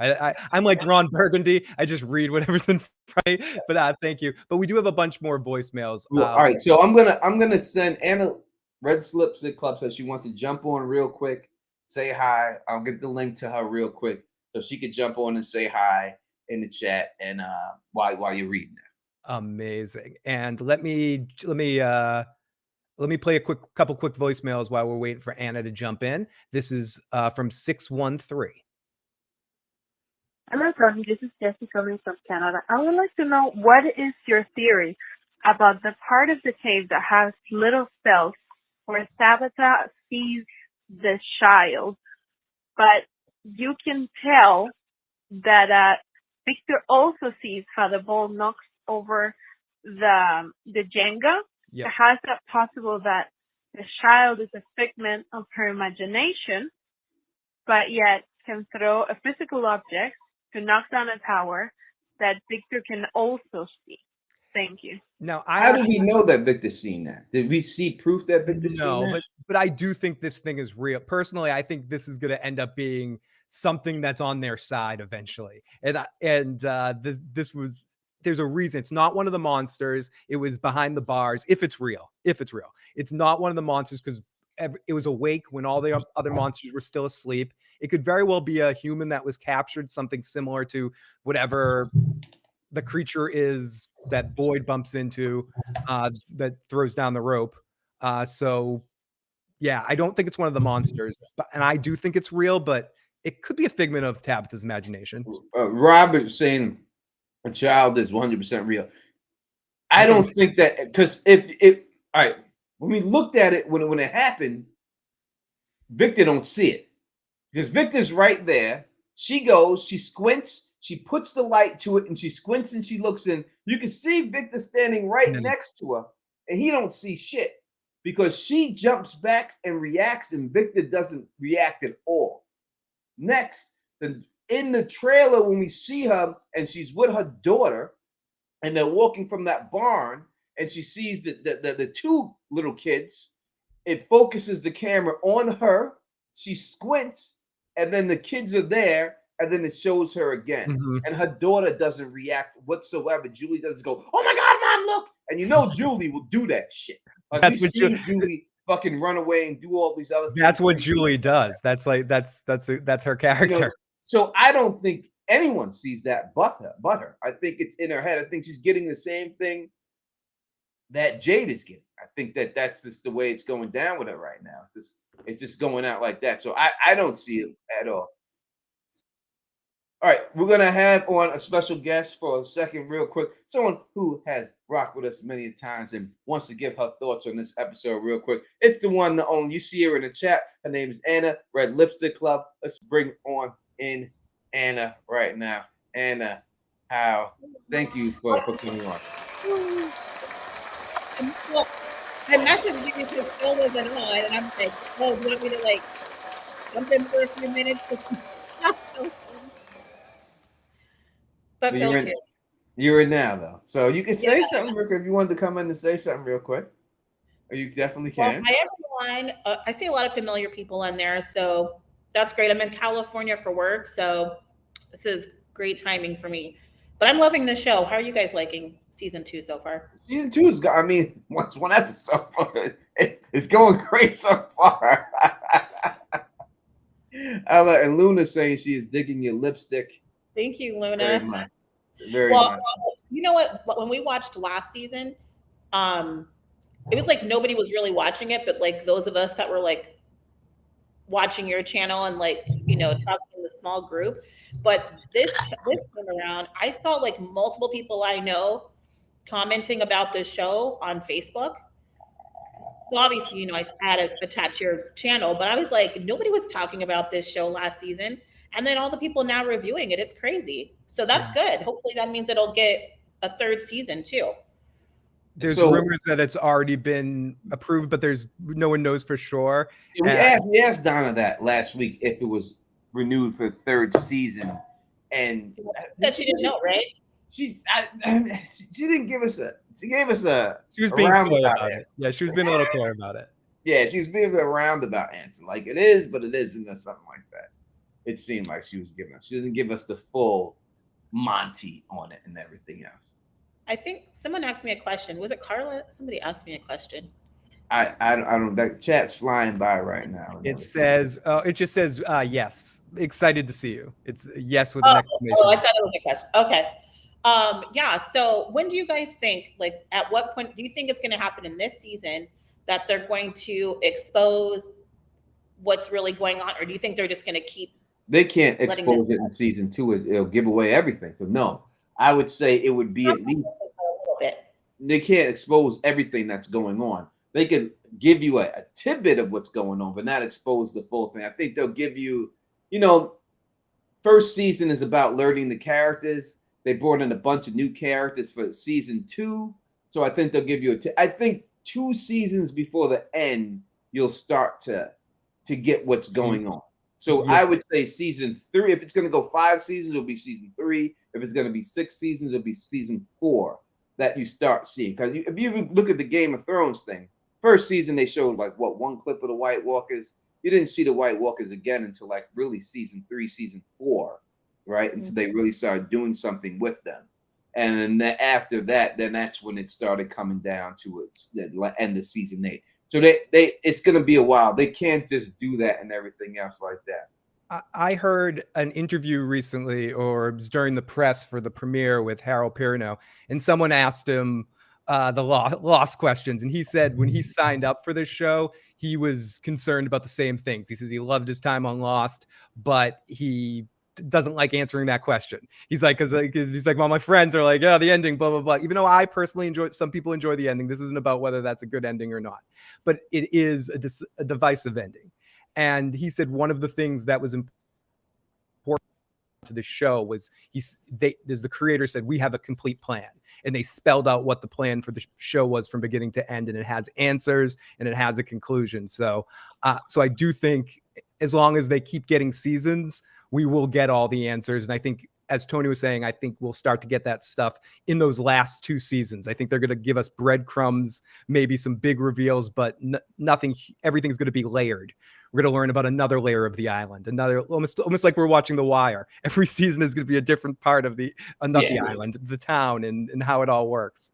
I'm like Ron Burgundy. I just read whatever's in front. But thank you. But we do have a bunch more voicemails. Well, all right. So I'm gonna send Anna Red Slips at Club says she wants to jump on real quick, say hi. I'll get the link to her real quick so she could jump on and say hi in the chat and while you're reading that. Amazing. And let me play a couple quick voicemails while we're waiting for Anna to jump in. This is from 613. Hello, Tony. This is Jessie coming from Canada. I would like to know, what is your theory about the part of the cave that has little cells where Tabitha sees the child, but you can tell that Victor also sees how the ball knocks over the Jenga? Yep. How is that possible that the child is a figment of her imagination, but yet can throw a physical object to knock down a tower that Victor can also see? Thank you. Now, how do we know that Victor's seen that? Did we see proof that Victor's seen that? but I do think this thing is real. Personally, I think this is going to end up being something that's on their side eventually. There's a reason. It's not one of the monsters. It was behind the bars. If it's real, it's not one of the monsters because it was awake when all the other monsters were still asleep. It could very well be a human that was captured, something similar to whatever the creature is that Boyd bumps into that throws down the rope. So yeah, I don't think it's one of the monsters, and I do think it's real, but it could be a figment of Tabitha's imagination. Robert saying a child is 100% real. I don't think that, because if all right, when we looked at it when it happened, Victor don't see it because Victor's right there. She goes, she squints, she puts the light to it, and she squints and she looks in. You can see Victor standing right next to her, and he don't see shit because she jumps back and reacts, and Victor doesn't react at all. Next, in the trailer, when we see her and she's with her daughter, and they're walking from that barn, and she sees the two little kids, it focuses the camera on her. She squints, and then the kids are there, and then it shows her again. And her daughter doesn't react whatsoever. Julie doesn't go, "Oh my God, Mom, look!" And you know Julie will do that shit. Like That's we've what seen Julie fucking run away and do all these other things. That's what Julie does. That's her character. You know, so I don't think anyone sees that but her. I think it's in her head. I think she's getting the same thing that Jade is getting. I think that's just the way it's going down with her right now. It's just going out like that. So I don't see it at all. All right, we're gonna have on a special guest for a second, real quick. Someone who has rocked with us many times and wants to give her thoughts on this episode real quick. It's the one, the only. You see her in the chat. Her name is Anna, Red Lipstick Club. Let's bring on in Anna right now. Anna, how? Thank you for coming on. Well, I messaged you because Phil wasn't on, and I'm like, oh, do you want me to like jump in for a few minutes? But Phil's here. You're in now, though. So you can say something real quick if you wanted to come in and say something real quick. Or you definitely can. Well, hi, everyone. I see a lot of familiar people on there, so that's great. I'm in California for work, so this is great timing for me. But I'm loving the show. How are you guys liking season 2 so far? Season 2 is, I mean, what's one episode? It's going great so far. And Luna's saying she is digging your lipstick. Thank you, Luna. Very much. Very much. You know what? When we watched last season, it was like nobody was really watching it, but like those of us that were like watching your channel and like, you know, talking in a small group. But this time around, I saw like multiple people I know commenting about this show on Facebook. So obviously, you know, I had to attach your channel, but I was like, nobody was talking about this show last season. And then all the people now reviewing it, it's crazy. So that's good. Hopefully that means it'll get a 3rd season too. There's rumors that it's already been approved, but no one knows for sure. We asked Donna that last week if it was renewed for the 3rd season. And that she didn't know, right? She didn't give us she was being clear about it. Yeah, she was being a little clear about it. Yeah, she was being a roundabout answer. Like it is, but it isn't, or something like that. It seemed like she was giving us. She didn't give us the full Monty on it and everything else. I think someone asked me a question. Was it Carla? Somebody asked me a question. I don't. That chat's flying by right now. It says. It just says yes. Excited to see you. It's yes with an exclamation. Oh, I thought it was a question. Okay. Yeah. So when do you guys think? Like, at what point do you think it's going to happen in this season that they're going to expose what's really going on, or do you think they're just going to keep? They can't expose it in season 2. It'll give away everything. So no, I would say it would be at least a little bit. They can't expose everything that's going on. They could give you a tidbit of what's going on, but not expose the full thing. I think they'll give you, you know, first season is about learning the characters. They brought in a bunch of new characters for season 2. So I think they'll give you I think 2 seasons before the end, you'll start to get what's going on. So I would say season 3, if it's going to go 5 seasons, it'll be season 3. If it's going to be 6 seasons, it'll be season 4 that you start seeing. Because if you look at the Game of Thrones thing, first season they showed like one clip of the White Walkers. You didn't see the White Walkers again until like really season 3, season 4, right? Until they really started doing something with them. And then after that, then that's when it started coming down to the end of season 8. So it's going to be a while. They can't just do that and everything else like that. I heard an interview recently, or it was during the press for the premiere with Harold Perrineau, and someone asked him the Lost questions, and he said when he signed up for this show, he was concerned about the same things. He says he loved his time on Lost, but he doesn't like answering that question. He's like, well, my friends are like, the ending, blah, blah, blah. Even though I personally some people enjoy the ending. This isn't about whether that's a good ending or not, but it is a divisive ending. And he said one of the things that was important to the show was as the creator said, we have a complete plan, and they spelled out what the plan for the show was from beginning to end, and it has answers and it has a conclusion. So I do think as long as they keep getting seasons, we will get all the answers. And I think, as Tony was saying, I think we'll start to get that stuff in those last 2 seasons. I think they're going to give us breadcrumbs, maybe some big reveals, but nothing. Everything's going to be layered. We're going to learn about another layer of the island, another almost like we're watching The Wire. Every season is going to be a different part of the island, the town, and how it all works.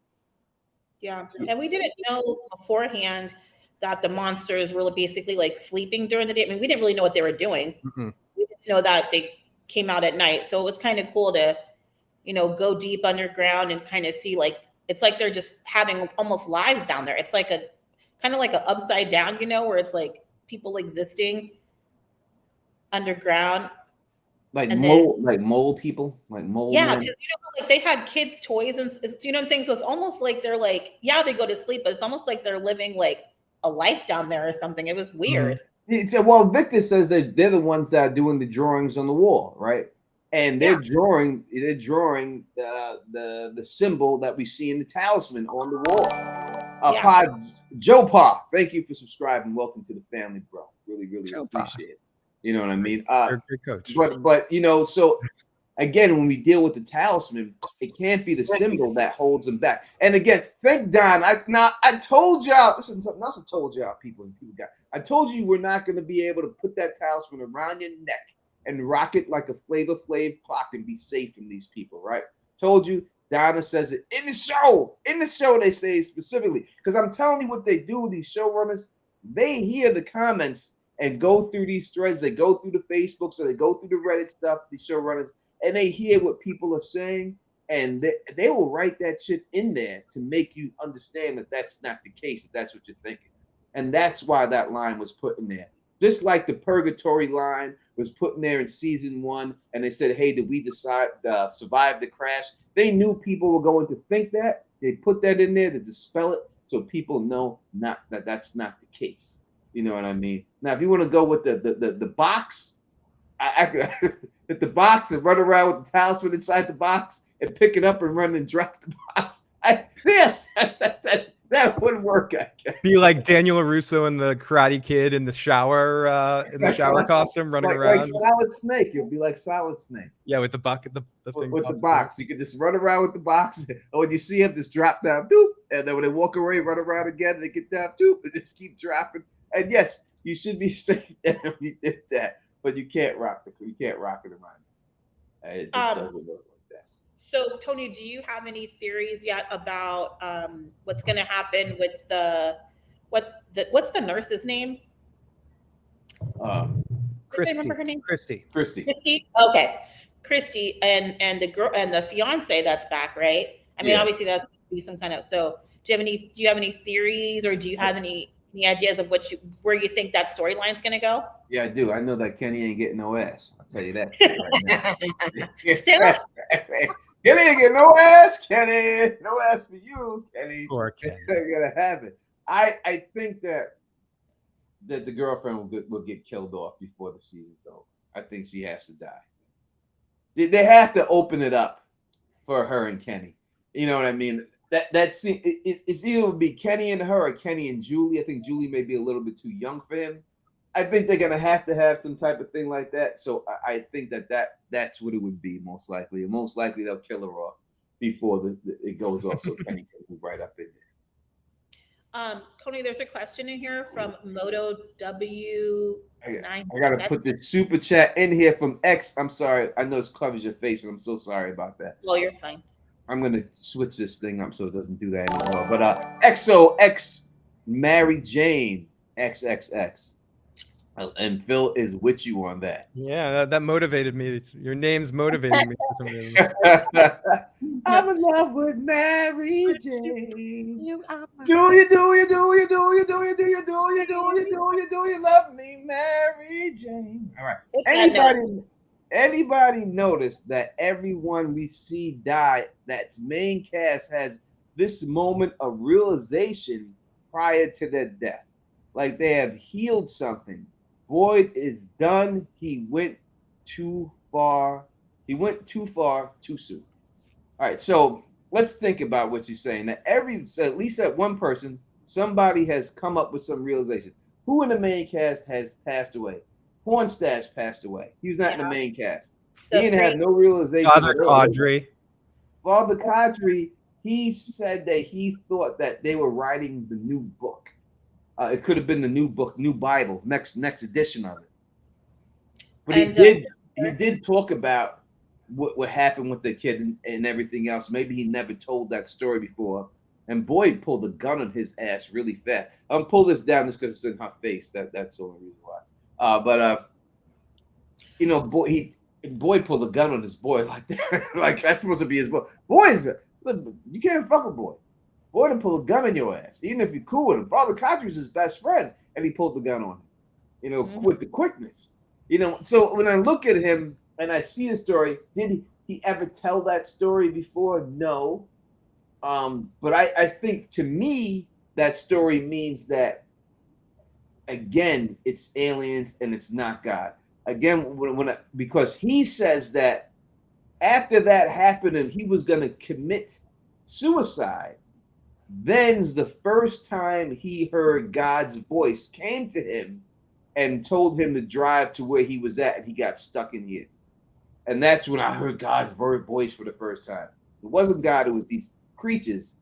Yeah, and we didn't know beforehand that the monsters were basically like sleeping during the day. I mean, we didn't really know what they were doing. Mm-hmm. We didn't know that they came out at night, so it was kind of cool to, go deep underground and kind of see, like, it's like they're just having almost lives down there. It's like a kind of like an upside down, where it's like people existing underground, like mole people, like mole. Yeah, because like they had kids' toys and what I'm saying. So it's almost like they're like, yeah, they go to sleep, but it's almost like they're living like a life down there or something. It was weird. Well, Victor says that they're the ones that are doing the drawings on the wall, right? And they're drawing the symbol that we see in the talisman on the wall. Joe Pa, thank you for subscribing. Welcome to the family, bro. Really, really appreciate it. You know what I mean? Good coach. But so again, when we deal with the talisman, it can't be the symbol that holds them back. And again, thank Don. I told y'all. Listen, something else I told y'all, people got. I told you we're not going to be able to put that talisman around your neck and rock it like a Flavor Flav clock and be safe from these people, right? Told you. Donna says it in the show. In the show, they say specifically, because I'm telling you what they do. These showrunners, they hear the comments and go through these threads. They go through the Facebook, so they go through the Reddit stuff. These showrunners, and they hear what people are saying, and they will write that shit in there to make you understand that that's not the case. If that's what you're thinking, and that's why that line was put in there. Just like the purgatory line was put in there in season 1, and they said, "Hey, did we decide survive the crash?" They knew people were going to think that. They put that in there to dispel it, so people know that's not the case. You know what I mean? Now, if you want to go with the box, I hit the box and run around with the talisman inside the box and pick it up and run and drop the box. That would work. I guess. Be like Daniel LaRusso in the Karate Kid in the shower costume, running around. Like Solid Snake. You'll be like Solid Snake. Yeah, with the bucket, the thing with the box. You can just run around with the box. And when you see him, just drop down, doop, and then when they walk away, run around again, they get down, doop, and just keep dropping. And yes, you should be safe if you did that, but you can't rock it around. It just doesn't work like that. So, Tony, do you have any theories yet about what's going to happen with what's the nurse's name? Christy. Remember her name? Christy. Okay, Christy and the girl and the fiance that's back, right? I mean, obviously that's be some kind of. So, do you have any theories, or do you have any ideas of where you think that storyline's going to go? Yeah, I do. I know that Kenny ain't getting no ass. I'll tell you that right now. Still. Kenny ain't getting no ass, Kenny. No ass for you, Kenny. Poor Kenny. They're gonna have it. I think that the girlfriend will get killed off before the season's over. I think she has to die. They have to open it up for her and Kenny. You know what I mean? It's either would be Kenny and her or Kenny and Julie. I think Julie may be a little bit too young for him. I think they're gonna have to have some type of thing like that. So I think that's what it would be most likely. And most likely they'll kill her off before it goes off, so Kenny can move right up in there. Coney, there's a question in here from Moto W9. I gotta put the super chat in here from X. I'm sorry, I know it covers your face, and I'm so sorry about that. Well, you're fine. I'm gonna switch this thing up so it doesn't do that anymore. But XOX Mary Jane XXX. And Phil is with you on that. Yeah, that motivated me. Your name's motivating me for some reason. I'm in love with Mary Jane. Do you love me, Mary Jane? All right. Anybody notice that everyone we see die, that's main cast, has this moment of realization prior to their death? Like they have healed something Boyd is done. He went too far. He went too far too soon. All right, so let's think about what you're saying. That at least that one person, somebody has come up with some realization. Who in the main cast has passed away? Pornstash passed away. He was not in the main cast. So He didn't have no realization. Father Caudry. Father Caudry, he said that he thought that they were writing the new book. It could have been the new book, new Bible, next edition of it. But he did talk about what happened with the kid and everything else. Maybe he never told that story before. And Boyd pulled a gun on his ass really fast. I'm pull this down just because it's in her face. That's the only reason why. You know, Boyd pulled a gun on his boy like that. Like that's supposed to be his boy. Boyd's you can't fuck with Boyd. Boyd to pull a gun on your ass, even if you're cool with him. Father Caudry's his best friend, and he pulled the gun on him. You know, with the quickness. You know, so when I look at him and I see the story, did he ever tell that story before? No. But I think to me that story means that again it's aliens and it's not God. Again, because he says that after that happened and he was going to commit suicide, then's the first time he heard God's voice came to him and told him to drive to where he was at, and he got stuck in here. And that's when I heard God's voice for the first time. It wasn't God, it was these creatures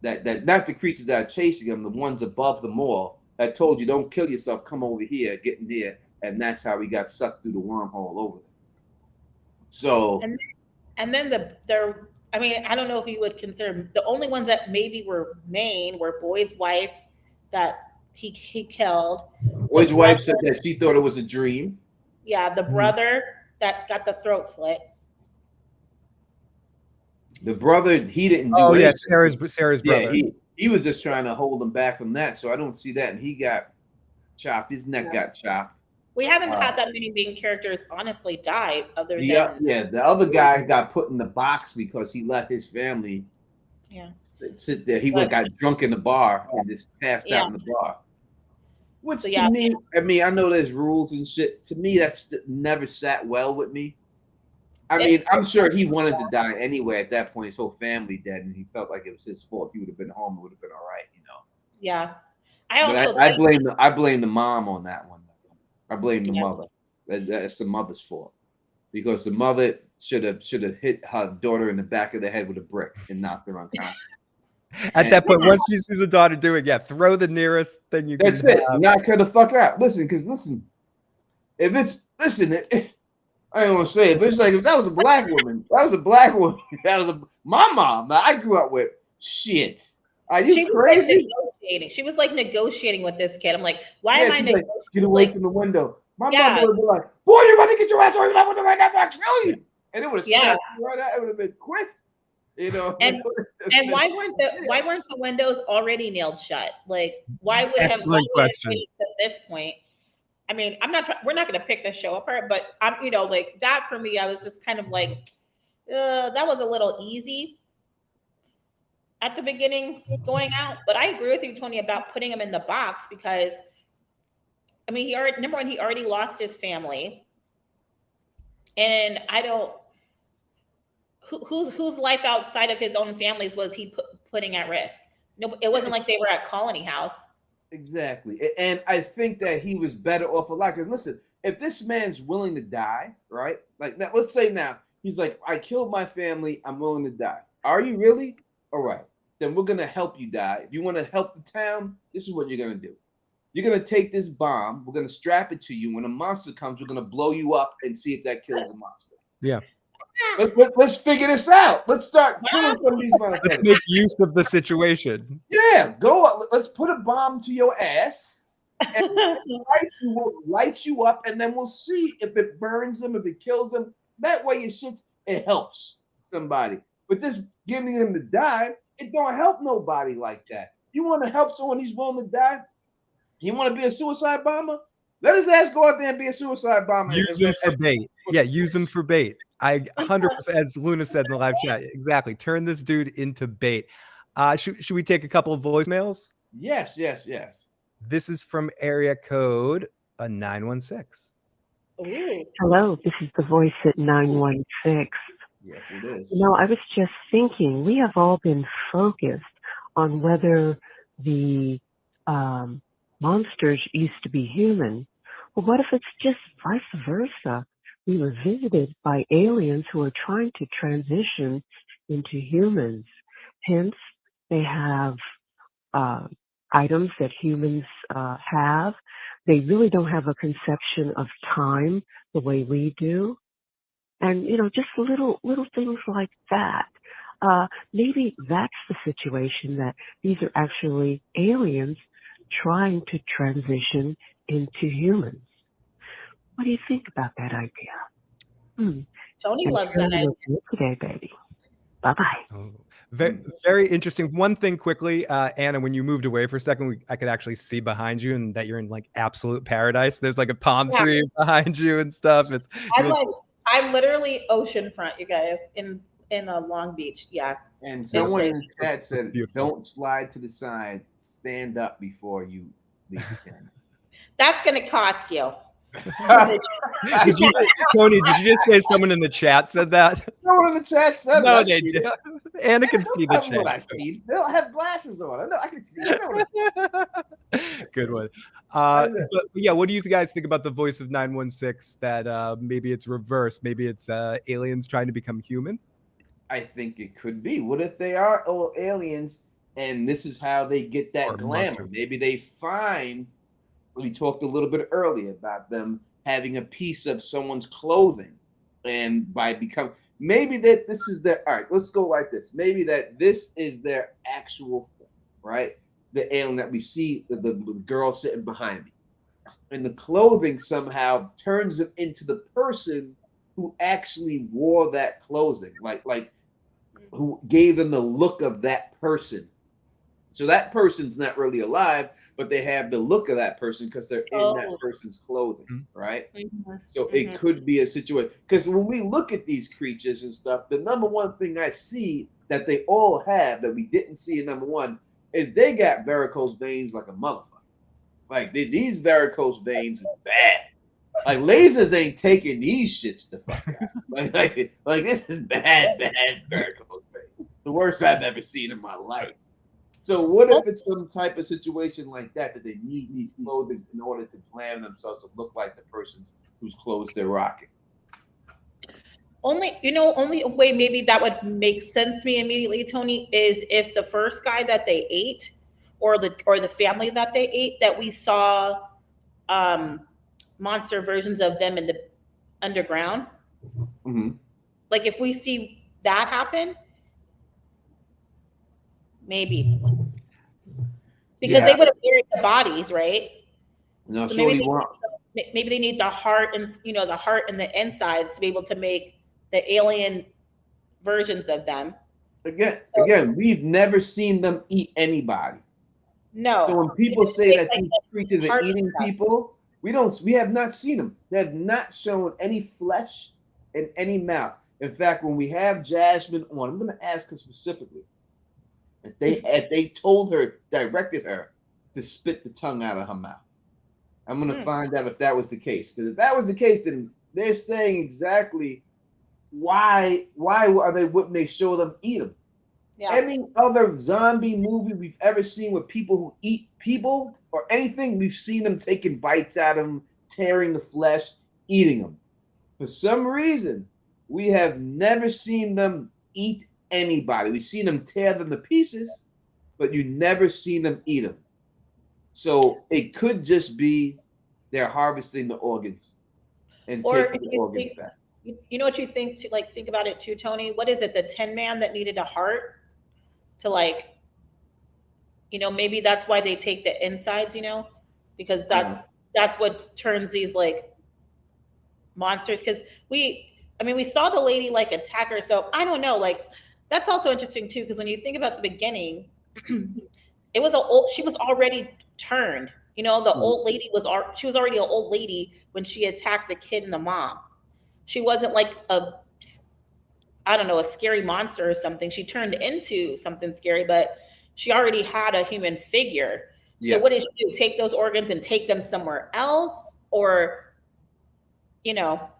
that not the creatures that are chasing him, the ones above them all that told you don't kill yourself, come over here, get in here. And that's how he got sucked through the wormhole over there. So and then I mean, I don't know who you would consider the only ones that maybe were Maine were Boyd's wife that he killed. Boyd's wife said that she thought it was a dream. Yeah, the brother that's got the throat slit. The brother, he didn't do anything. Yeah, Sarah's brother. Yeah, he was just trying to hold him back from that. So I don't see that. And he got chopped. His neck got chopped. We haven't had that many main characters honestly die other than the other guy got put in the box because he let his family sit there. He got drunk in the bar and just passed out in the bar. Which to me, I mean, I know there's rules and shit. To me, that's never sat well with me. I mean, I'm sure he wanted to die anyway at that point. His whole family dead, and he felt like it was his fault. If he would have been home, it would have been all right, you know. Yeah. I blame the mom on that one. I blame the mother. That's the mother's fault, because the mother should have hit her daughter in the back of the head with a brick and knocked her unconscious. At that point, once you see the daughter do it, throw the nearest thing you can. That's it. Knock her the fuck out. Listen, if it's I don't want to say it, but it's like if that was a black woman, that was my mom that I grew up with. Shit. Are you crazy? She was like negotiating with this kid. I'm like, why am I negotiating? Like, get away from the window. My mom would be like, boy, you're going to get your ass over there right now, I'll kill you. And it would have snapped right out. It would have been quick. You know. And why weren't the windows already nailed shut? Like, why would excellent question at this point? I mean, we're not going to pick the show apart, but I'm, you know, like that for me, I was just kind of like, that was a little easy at the beginning going out. But I agree with you, Tony, about putting him in the box because, I mean, number one, he already lost his family. And I don't, whose life outside of his own family's was he putting at risk? No, it wasn't like they were at Colony House. Exactly. And I think that he was better off alive. Because listen, if this man's willing to die, right? Like, let's say now, he's like, I killed my family, I'm willing to die. Are you really? All right. Then we're going to help you die. If you want to help the town, this is what you're going to do. You're going to take this bomb. We're going to strap it to you. When a monster comes, we're going to blow you up and see if that kills the monster. Yeah. Let's figure this out. Let's start killing some of these motherfuckers. Let's make use of the situation. Yeah, go up. Let's put a bomb to your ass. And we'll light you up, and then we'll see if it burns them, if it kills them. That way, it helps somebody. But this getting him to die, it don't help nobody like that. You want to help someone who's willing to die? You want to be a suicide bomber? Let his ass go out there and be a suicide bomber. Use him for bait. Yeah, use him for bait. I 100%, as Luna said in the live chat, exactly. Turn this dude into bait. Should we take a couple of voicemails? Yes. This is from area code a 916. Ooh. Hello, this is the voice at 916. Yes, it is. You know, I was just thinking, we have all been focused on whether the monsters used to be human. Well, what if it's just vice versa? We were visited by aliens who are trying to transition into humans. Hence, they have items that humans have. They really don't have a conception of time the way we do. And, you know, just little things like that. Maybe that's the situation, that these are actually aliens trying to transition into humans. What do you think about that idea? Tony And loves share that it idea. with me today, baby. Bye-bye. Oh, very interesting. One thing quickly, Anna, when you moved away for a second, I could actually see behind you and that you're in like absolute paradise. There's like a palm Yeah. tree behind you and stuff. I'm literally oceanfront, you guys, in Long Beach. Yeah. And someone great. in the chat said, beautiful. "Don't slide to the side. Stand up before you leave the camera." That's going to cost you. Tony, did you just say someone in the chat said that? Someone in the chat said, No, "I they see did. it." Anna can see the That's what I chat. see. They'll have glasses on. I know. I can see. I know. Good one. But yeah, what do you guys think about the voice of 916? That maybe it's reversed. Maybe it's aliens trying to become human. I think it could be. What if they are all aliens and this is how they get that Or glamour? monsters. Maybe they find, we talked a little bit earlier about them having a piece of someone's clothing, and by become, maybe that this is their, all right, let's go like this. Maybe that this is their actual thing, right? The alien that we see, the girl sitting behind me. And the clothing somehow turns them into the person who actually wore that clothing, like who gave them the look of that person. So that person's not really alive, but they have the look of that person because they're in that person's clothing, right? So it could be a situation, because when we look at these creatures and stuff, the number one thing I see that they all have that we didn't see in number one is they got varicose veins like a motherfucker. Like these varicose veins is bad. Like lasers ain't taking these shits the fuck out. Like this is bad varicose veins. The worst I've ever seen in my life. So what if it's some type of situation like that they need these clothing in order to glam themselves to look like the person's whose clothes they're rocking? Only a way maybe that would make sense to me immediately, Tony, is if the first guy that they ate, or the family that they ate, that we saw monster versions of them in the underground. Mm-hmm. Like if we see that happen, maybe. Because they would have buried the bodies, right? No, so maybe they need the heart and the heart and the insides to be able to make the alien versions of them. Again, we've never seen them eat anybody. No. So when people say that these creatures are eating people, we have not seen them. They have not shown any flesh in any mouth. In fact, when we have Jasmine on, I'm going to ask her specifically if they directed her to spit the tongue out of her mouth. I'm going to find out if that was the case. Because if that was the case, then they're saying exactly why wouldn't they show them eat them? Yeah. Any other zombie movie we've ever seen with people who eat people or anything, we've seen them taking bites out of them, tearing the flesh, eating them. For some reason, we have never seen them eat anybody. We've seen them tear them to pieces, but you never seen them eat them. So it could just be they're harvesting the organs and taking the organs back. You know what you think about it too, Tony? What is it? The Tin Man that needed a heart to maybe that's why they take the insides, because that's what turns these monsters. Because we saw the lady attack her. So I don't know, that's also interesting too. Because when you think about the beginning, it was she was already turned. The old lady was already an old lady when she attacked the kid and the mom. She wasn't a scary monster or something. She turned into something scary, but she already had a human figure. Yeah. So what did she do? Take those organs and take them somewhere else? or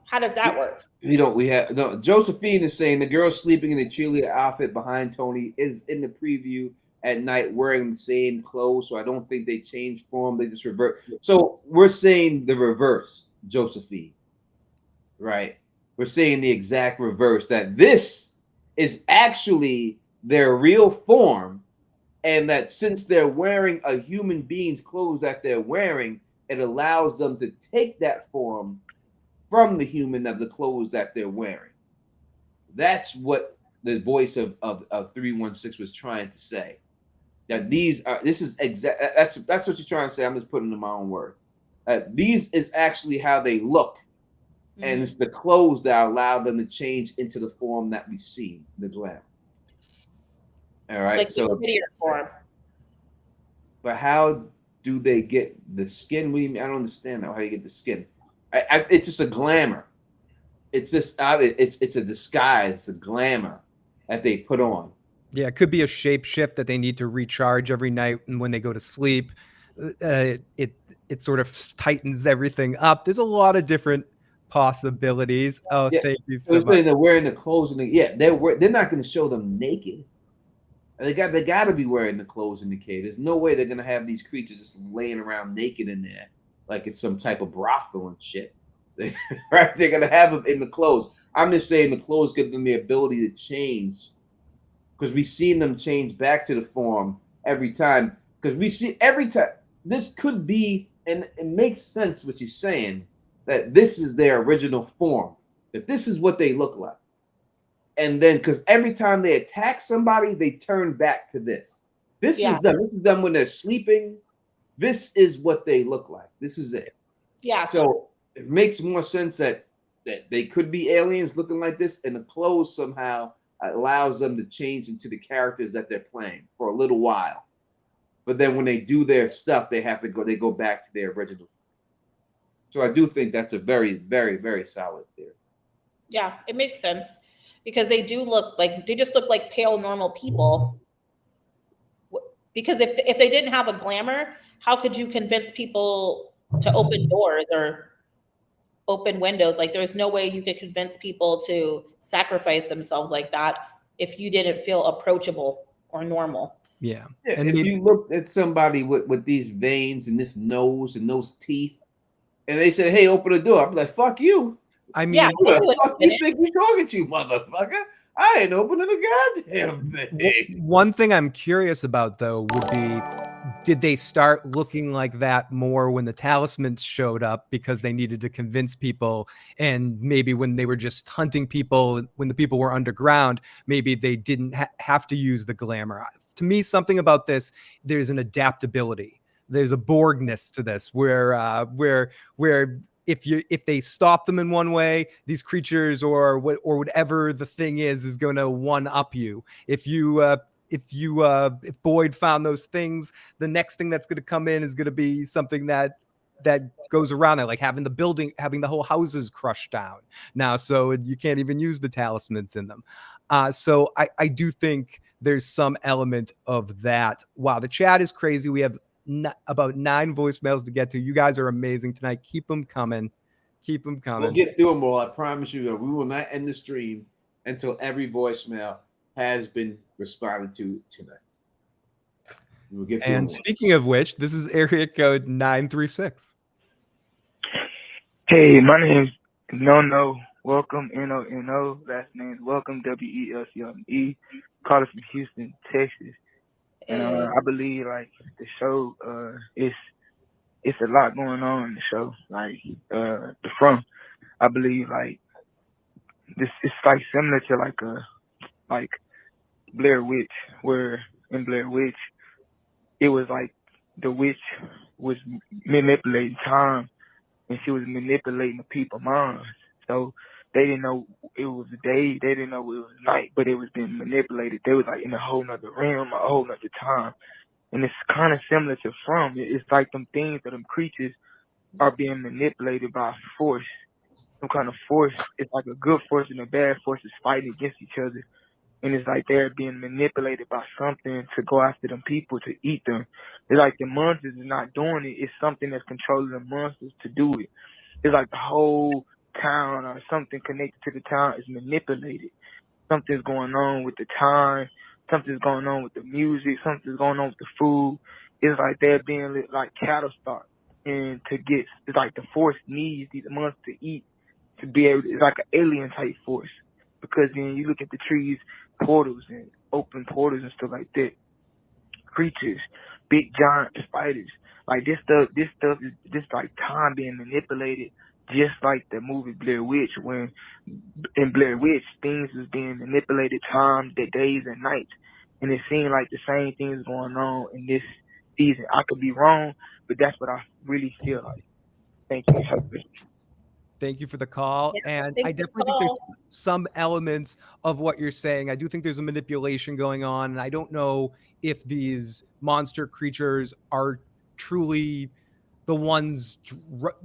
how does that work? We have no. Josephine is saying the girl sleeping in the cheerleader outfit behind Tony is in the preview at night wearing the same clothes. So I don't think they changed form. They just revert. So we're saying the reverse, Josephine. Right? We're saying the exact reverse. That this is actually their real form, and that since they're wearing a human being's clothes that they're wearing, it allows them to take that form from the human of the clothes that they're wearing. That's what the voice of 316 was trying to say. That this is exact. That's what you're trying to say. I'm just putting it in my own words. These is actually how they look, and it's the clothes that allow them to change into the form that we see, the glamour. All right, like so the prettier form. But how do they get the skin? What do you mean? I don't understand how you get the skin. It's just a glamour. It's just it's a disguise. It's a glamour that they put on. Yeah, it could be a shape shift that they need to recharge every night, and when they go to sleep, it sort of tightens everything up. There's a lot of different possibilities. Oh, Yeah, thank you it so was much. saying they're wearing the clothes, and they're not going to show them naked. They got to be wearing the clothes in the cave. There's no way they're going to have these creatures just laying around naked in there like it's some type of brothel and shit. Right? They're going to have them in the clothes. I'm just saying the clothes give them the ability to change, because we've seen them change back to the form every time. Because we see every time this could be, and it makes sense what you're saying, that this is their original form, that this is what they look like. And then, because every time they attack somebody, they turn back to this. This is them. This is them when they're sleeping. This is what they look like. This is it. Yeah. So it makes more sense that they could be aliens looking like this, and the clothes somehow allows them to change into the characters that they're playing for a little while. But then when they do their stuff, they go back to their original. So I do think that's a very, very, very solid theory. Yeah, it makes sense because they just look like pale normal people. Because if they didn't have a glamour, how could you convince people to open doors or open windows? Like there's no way you could convince people to sacrifice themselves like that if you didn't feel approachable or normal. Yeah. And if you look at somebody with these veins and this nose and those teeth, and they said, "Hey, open the door," I'm like, "Fuck you." I mean, who the fuck you think you're talking to, motherfucker? I ain't opening the goddamn thing. One thing I'm curious about, though, would be, did they start looking like that more when the talismans showed up because they needed to convince people? And maybe when they were just hunting people, when the people were underground, maybe they didn't have to use the glamour. To me, something about this, there's an adaptability. There's a Borgness to this, where if they stop them in one way, these creatures or whatever the thing is going to one up you. If Boyd found those things, the next thing that's going to come in is going to be something that goes around there, like having the whole houses crushed down now, so you can't even use the talismans in them. So I do think there's some element of that. Wow, the chat is crazy. We have about 9 voicemails to get to. You guys are amazing tonight. Keep them coming. We'll get through them all. I promise you that we will not end the stream until every voicemail has been responded to tonight. We'll get through them all. Speaking of which, this is area code 936. Hey, my name's No. Welcome, N-O-N-O. Last name is Welcome, W-E-L-C-O-M-E. Calling from Houston, Texas. And I believe like the show, it's a lot going on in the show. Like I believe like this, it's like similar to like Blair Witch, where in Blair Witch, it was like the witch was manipulating time, and she was manipulating the people's minds. So they didn't know it was a day, they didn't know it was night, but it was being manipulated. They was like in a whole nother realm, a whole nother time. And it's kind of similar to From. It's like them things that them creatures are being manipulated by force. Some kind of force. It's like a good force and a bad force is fighting against each other. and it's like they're being manipulated by something to go after them people to eat them. It's like the monsters is not doing it. It's something that's controlling the monsters to do it. It's like the whole town or something connected to the town is manipulated. Something's going on with the time. Something's going on with the music. Something's going on with the food. It's like they're being like cattle stock, and it's like the force needs these monsters to eat to be able. It's like an alien type force, because then you look at the trees, portals and open portals and stuff like that. Creatures, big giant spiders. Like this stuff is just like time being manipulated, just like the movie Blair Witch. When in Blair Witch, things was being manipulated, time, the days and nights, and it seemed like the same things going on in this season. I could be wrong, but that's what I really feel like. Thank you. Thank you for the call. Yeah, and thanks I for the definitely think there's call. some elements of what you're saying. I do think there's a manipulation going on. And I don't know if these monster creatures are truly the ones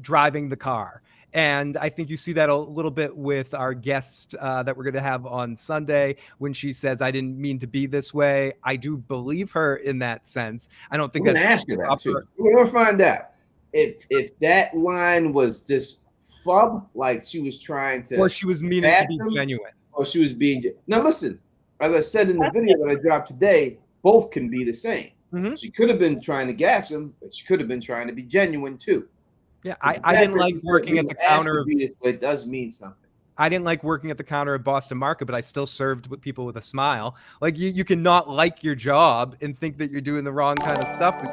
driving the car. And I think you see that a little bit with our guest that we're going to have on Sunday when she says, I didn't mean to be this way. I do believe her in that sense. I don't think We're that's gonna ask you that too. We're gonna find out if that line was just fub, like she was trying to, or she was meaning to be genuine, or she was being. Now listen, as I said in the video that I dropped today, both can be the same. Mm-hmm. She could have been trying to gas him, but she could have been trying to be genuine too. Yeah, I didn't like working at the counter. It does mean something. I didn't like working at the counter at Boston Market, but I still served with people with a smile. Like you can not like your job and think that you're doing the wrong kind of stuff, but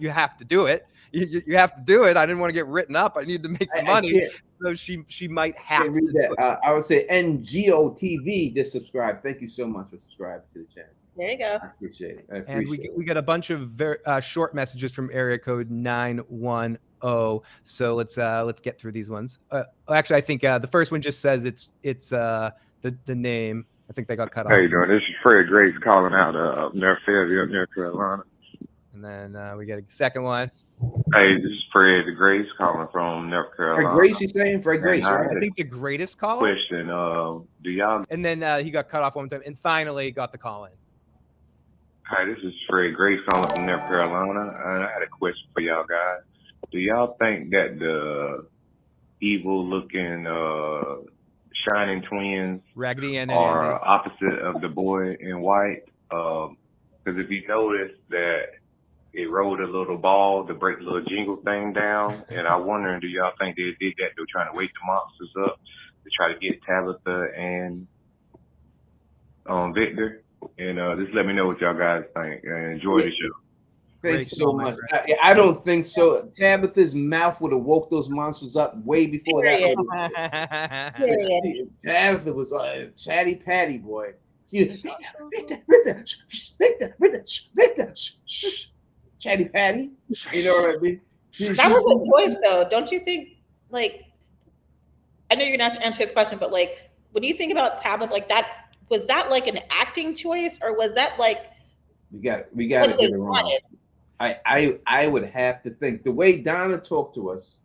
you have to do it. You have to do it. I didn't want to get written up. I need to make the money. So she might have to. That. I would say NGOTV just subscribe. Thank you so much for subscribing to the channel. There you go. I appreciate it. And we got a bunch of very short messages from area code 910. So let's get through these ones. Actually, I think the first one just says it's the name. I think they got cut off. How you doing? This is Fred Grace calling out of North Fayetteville, North Carolina. And then we got a second one. Hey, this is Fred Grace calling from North Carolina. Fred Grace, he's saying Fred Grace. Right? I think the greatest caller. Question: do y'all? And then he got cut off one time, and finally got the call in. Hi, this is Fred Grace calling from North Carolina, and I had a question for y'all guys. Do y'all think that the evil-looking shining twins Raggedy Ann and are Andy opposite of the boy in white? Because if you notice that it rolled a little ball to break the little jingle thing down, and I'm wondering, do y'all think they did that? They were trying to wake the monsters up to try to get Tabitha and Victor? And just let me know what y'all guys think. And enjoy the show. Thank you so much. I don't think so. Tabitha's mouth would have woke those monsters up way before that. Tabitha was chatty patty boy. Victor, chatty patty. You know what I mean? That was a choice, though. Don't you think? Like, I know you're not answering this question, but like, when you think about Tabitha, like that. Was that like an acting choice, or was that like we got to get it wrong? I would have to think the way Donna talked to us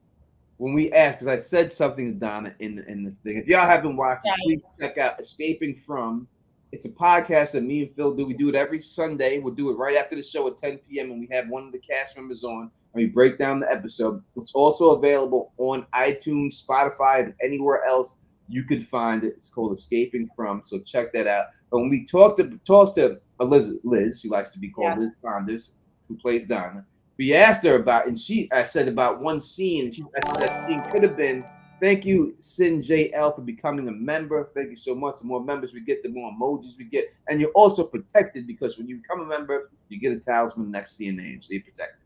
when we asked, because I said something to Donna in the thing. If y'all haven't watched it, please check out Escaping From. It's a podcast that me and Phil do. We do it every Sunday. We'll do it right after the show at 10 p.m. and we have one of the cast members on and we break down the episode. It's also available on iTunes, Spotify, and anywhere else you could find it. It's called Escaping From. So check that out. But when we talked to Liz, she likes to be called Liz Saunders, who plays Donna. We asked her about, and I said about one scene, and I said that scene could have been. Thank you, Sin JL, for becoming a member. Thank you so much. The more members we get, the more emojis we get, and you're also protected because when you become a member, you get a talisman next to your name, so you're protected.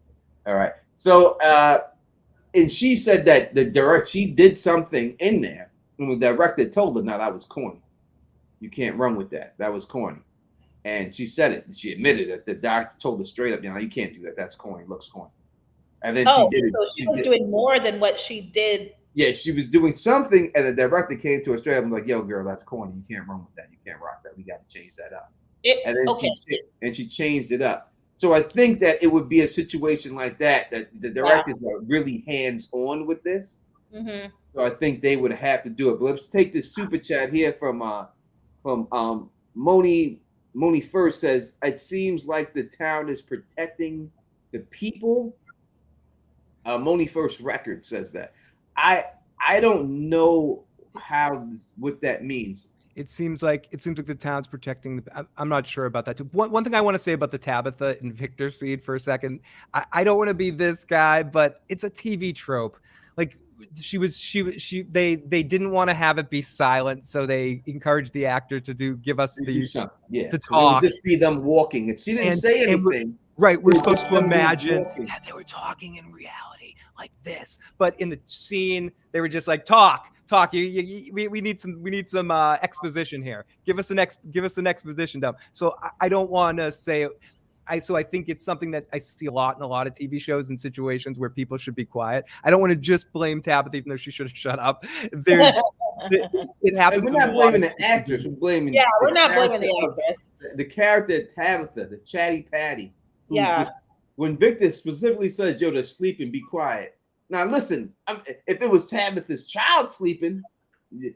All right. So, and she said that she did something in there. And the director told her, "No, that was corny. You can't run with that. That was corny." And she said it. She admitted it. The doctor told her straight up, "You can't do that. That's corny. It looks corny." And then she did it. So she was doing more than what she did. Yeah, she was doing something, and the director came to her straight up and was like, "Yo, girl, that's corny. You can't run with that. You can't rock that. We got to change that up." She changed it up. So I think that it would be a situation like that the directors are really hands-on with this. Mm-hmm. So I think they would have to do it. But let's take this super chat here from Moni first says it seems like the town is protecting the people. Moni First Record says that. I don't know what that means. It seems like the town's protecting I'm not sure about that too. One thing I want to say about the Tabitha and Victor scene for a second. I don't want to be this guy, but it's a TV trope. Like they didn't want to have it be silent, so they encouraged the actor to give us to talk. It would just be them walking. If she didn't say anything, right, we're supposed to imagine that they were talking in reality like this, but in the scene they were just like talk. We need some exposition here. Give us an exposition dump. So I don't want to say. I think it's something that I see a lot in a lot of TV shows and situations where people should be quiet. I don't want to just blame Tabitha, even though she should have shut up. It happens. We're not blaming the actress. We're blaming. Yeah, we're not blaming the actress. The character Tabitha, the chatty patty. Yeah. When Victor specifically says, "Yo, they're sleeping. Be quiet." Now listen. If it was Tabitha's child sleeping,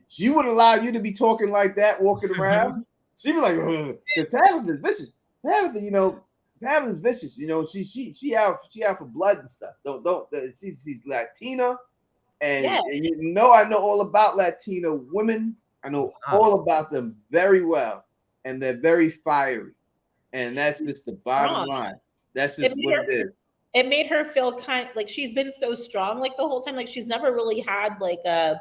she wouldn't allow you to be talking like that, walking around. She'd be like, "Because Tabitha's vicious. Tabitha, Tabitha's vicious. She out for blood and stuff. Don't. She's Latina, and I know all about Latina women. I know all about them very well, and they're very fiery, and that's just the bottom line. That's just what it is. It made her feel like she's been so strong like the whole time. Like she's never really had like a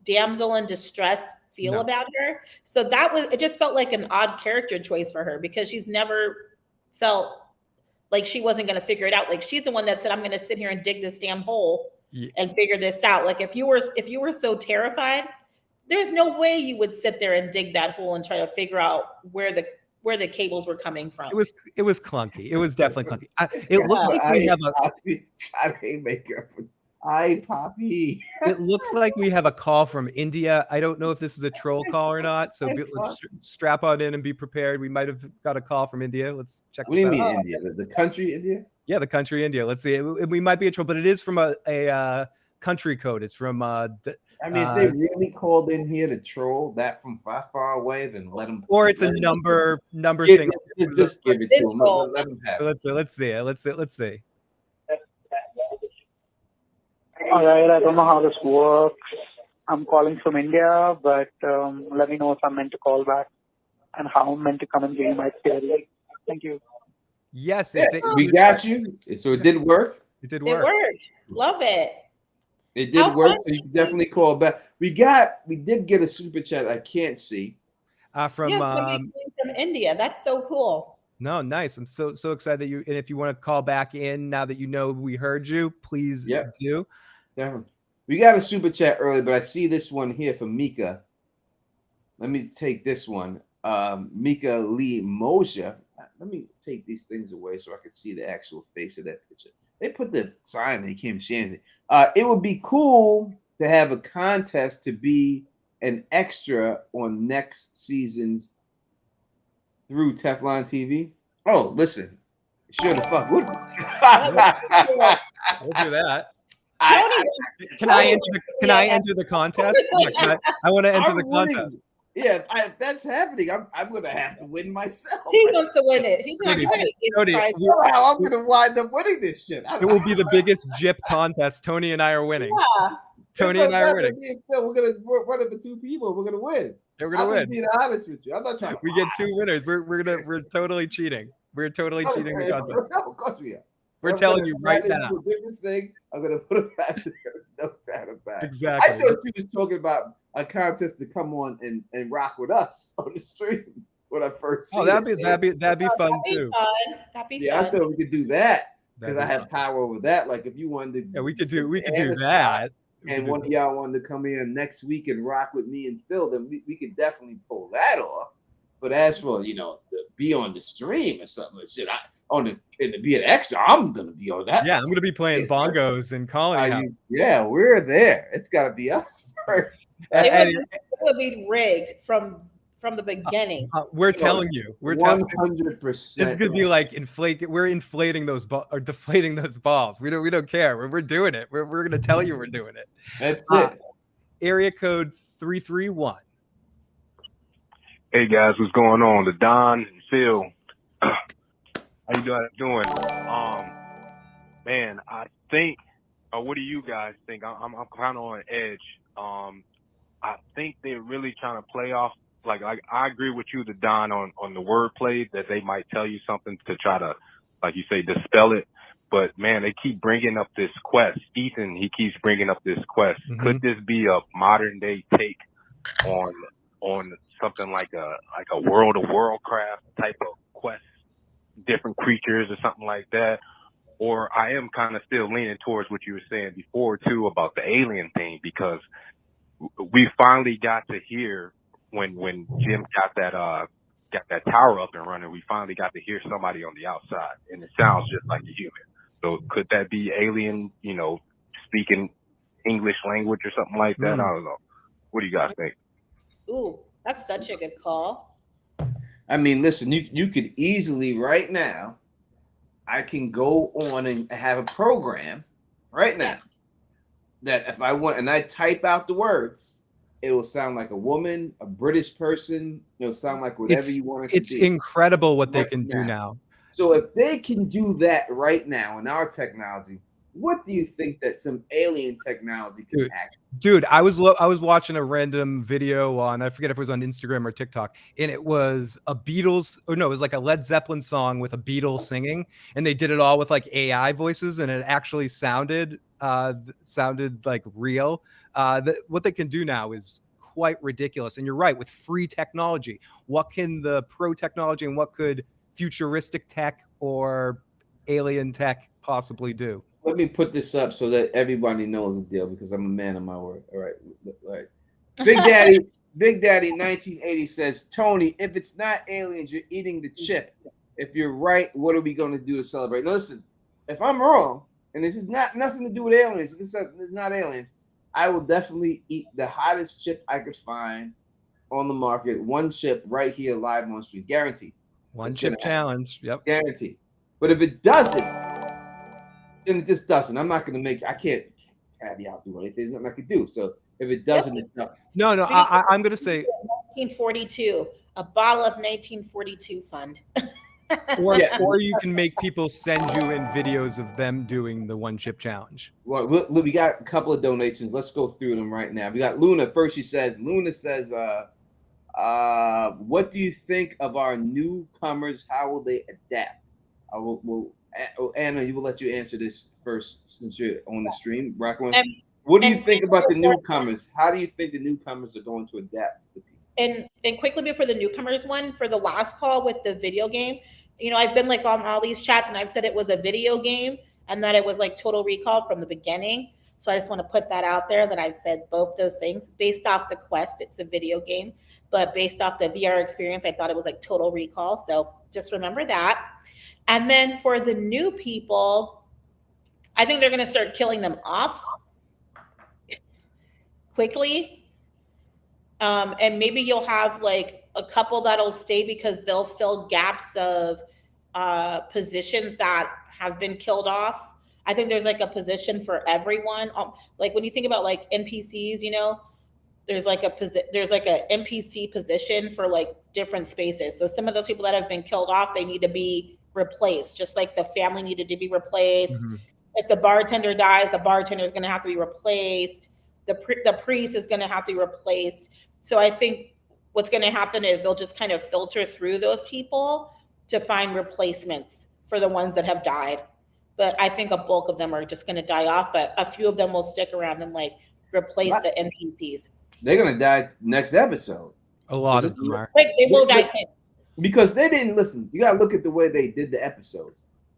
damsel in distress feel about her. So it just felt like an odd character choice for her because she's never felt like she wasn't going to figure it out. Like she's the one that said, I'm going to sit here and dig this damn hole and figure this out. Like if you were so terrified, there's no way you would sit there and dig that hole and try to figure out where the cables were coming from. It was clunky. It was definitely clunky. It looks like we have Poppy. It looks like we have a call from India. I don't know if this is a troll call or not. So let's strap on in and be prepared. We might have got a call from India. Let's check. What do you mean India? The country India? Yeah, the country India. Let's see. We might be a troll, but it is from a country code. It's from. If they really called in here to troll that from far away, then let them. Or it's a number thing. Just give it to them. Let them have it. Let's see. All right, I don't know how this works. I'm calling from India, but let me know if I'm meant to call back and how I'm meant to come and give my theory. Thank you. Yes, we got you. So it did work. It did work. It worked. Love it. It did work. So you can definitely call back. We did get a super chat. I can't see. From India. That's so cool. No, nice. I'm so excited that and if you want to call back in now that you know we heard you, please do. Yeah. We got a super chat early, but I see this one here from Mika. Let me take this one. Mika Lee Moja. Let me take these things away so I can see the actual face of that picture. They put the sign, they can't see anything. It would be cool to have a contest to be an extra on next season's through Teflon TV. Oh, listen. Sure the fuck would. We'll do that. Can I enter the contest? I want to enter the contest. Yeah, if that's happening, I'm going to have to win myself. He wants to win it. He's not how I'm going to wind up winning this shit. It will be the biggest JIP contest. Tony and I are winning. Yeah. Tony and I are winning. We're going to run it for two people. We're going to win. Yeah, we're going to win. Being honest with you, I'm not trying. We get two winners. We're totally cheating. We're totally cheating the contest. Of course we are. We're telling you right now. A different thing. I'm gonna put it back to there's no doubt about it. Exactly. I thought she was talking about a contest to come on and rock with us on the stream when I first. Oh, that'd be fun too. That'd be fun. I thought we could do that because I have power over that. Like if you wanted to. Yeah, we could do that. And one of y'all wanted to come in next week and rock with me and Phil, then we could definitely pull that off. But as for to be on the stream or something, shit, and to be an extra, I'm gonna be on that. Yeah, I'm gonna be playing bongos in Colony House. Yeah, we're there. It's gotta be us first. It would be rigged from the beginning. We're telling you, we're 100%. This is gonna be like We're inflating those or deflating those balls. We don't care. We're doing it. We're gonna tell you we're doing it. That's it. Area code 331. Hey guys, what's going on? The Don and Phil. How you guys doing? Man, I think, or what do you guys think? I'm kind of on edge. I think they're really trying to play off. Like I agree with you, the Don, on the wordplay that they might tell you something to try to, like you say, dispel it. But man, they keep bringing up this quest. Ethan, he keeps bringing up this quest. Mm-hmm. Could this be a modern day take on something like a World of Warcraft type of quest, different creatures or something like that? Or I am kind of still leaning towards what you were saying before too about the alien thing, because we finally got to hear when Jim got that tower up and running, we finally got to hear somebody on the outside, and it sounds just like a human. So could that be alien, speaking English language or something like that? I don't know. What do you guys think? Ooh, that's such a good call. I mean, listen, you could easily right now, I can go on and have a program right now that if I want, and I type out the words, it will sound like a woman, a British person. It'll sound like whatever you want it to be. It's incredible what they can do now. So if they can do that right now in our technology, what do you think that some alien technology can act? Dude, I was watching a random video on, I forget if it was on Instagram or TikTok, and it was a Beatles, or no, it was like a Led Zeppelin song with a Beatles singing, and they did it all with like AI voices, and it actually sounded like real. What they can do now is quite ridiculous. And you're right, with free technology, what can the pro technology and what could futuristic tech or alien tech possibly do? Let me put this up so that everybody knows the deal, because I'm a man of my word. All right. Big Daddy 1980 says, Tony, if it's not aliens, you're eating the chip. If you're right, what are we going to do to celebrate? Now, listen, if I'm wrong, and this is nothing to do with aliens, it's not aliens, I will definitely eat the hottest chip I could find on the market. One chip right here live on street. Guaranteed. One chip challenge. Yep. Guaranteed. But if it doesn't, then it just doesn't. I'm not going to I can't Tabby out do anything. There's nothing I could do. So if it doesn't, it's not. No, I'm going to say 1942, a bottle of 1942 fund. Or you can make people send you in videos of them doing the one chip challenge. Well, look, we got a couple of donations. Let's go through them right now. We got Luna. First, Luna says, what do you think of our newcomers? How will they adapt? Anna, you will let you answer this first since you're on the stream. What do you think about the newcomers? How do you think the newcomers are going to adapt to the people? And quickly before the newcomers one, for the last call with the video game, I've been like on all these chats and I've said it was a video game and that it was like Total Recall from the beginning. So I just want to put that out there that I've said both those things. Based off the Quest, it's a video game, but based off the VR experience, I thought it was like Total Recall. So just remember that. And then for the new people, I think they're going to start killing them off quickly. And maybe you'll have like a couple that'll stay because they'll fill gaps of positions that have been killed off. I think there's like a position for everyone. Like when you think about like NPCs, there's like a NPC position for like different spaces. So some of those people that have been killed off, they need to be replaced, just like the family needed to be replaced. Mm-hmm. If the bartender dies, the bartender is going to have to be replaced. The priest is going to have to be replaced. So I think what's going to happen is they'll just kind of filter through those people to find replacements for the ones that have died. But I think a bulk of them are just going to die off, but a few of them will stick around and like replace the NPCs. They're going to die next episode. A lot of them are. They will die. Because they didn't listen. You got to look at the way they did the episodes.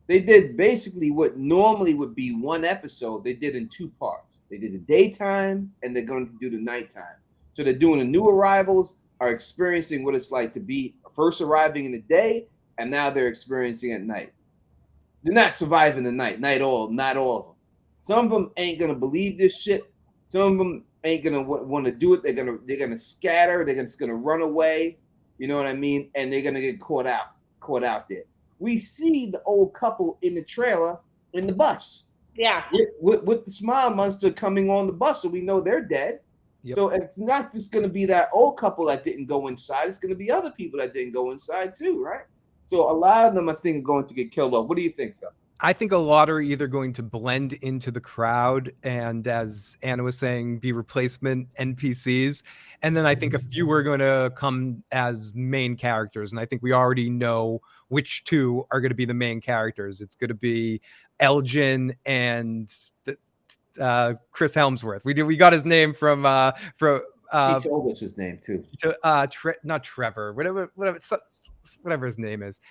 They did basically what normally would be one episode. They did in two parts. They did the daytime and they're going to do the nighttime. So they're doing the new arrivals are experiencing what it's like to be first arriving in the day, and now they're experiencing at night. They're not surviving the night. Not all of them. Some of them ain't gonna believe this shit. Some of them ain't gonna want to do it. They're gonna scatter. They're just gonna run away. You know what I mean? And they're gonna get caught out there. We see the old couple in the trailer in the bus. Yeah. With the smile monster coming on the bus, so we know they're dead. Yep. So it's not just going to be that old couple that didn't go inside. It's going to be other people that didn't go inside too, right? So a lot of them, I think, are going to get killed off. What do you think, Phil? I think a lot are either going to blend into the crowd and, as Anna was saying, be replacement NPCs. And then I think a few are going to come as main characters. And I think we already know which two are going to be the main characters. It's going to be Elgin and Chris Helmsworth. We got his name from She told us his name too. Not Trevor, whatever his name is,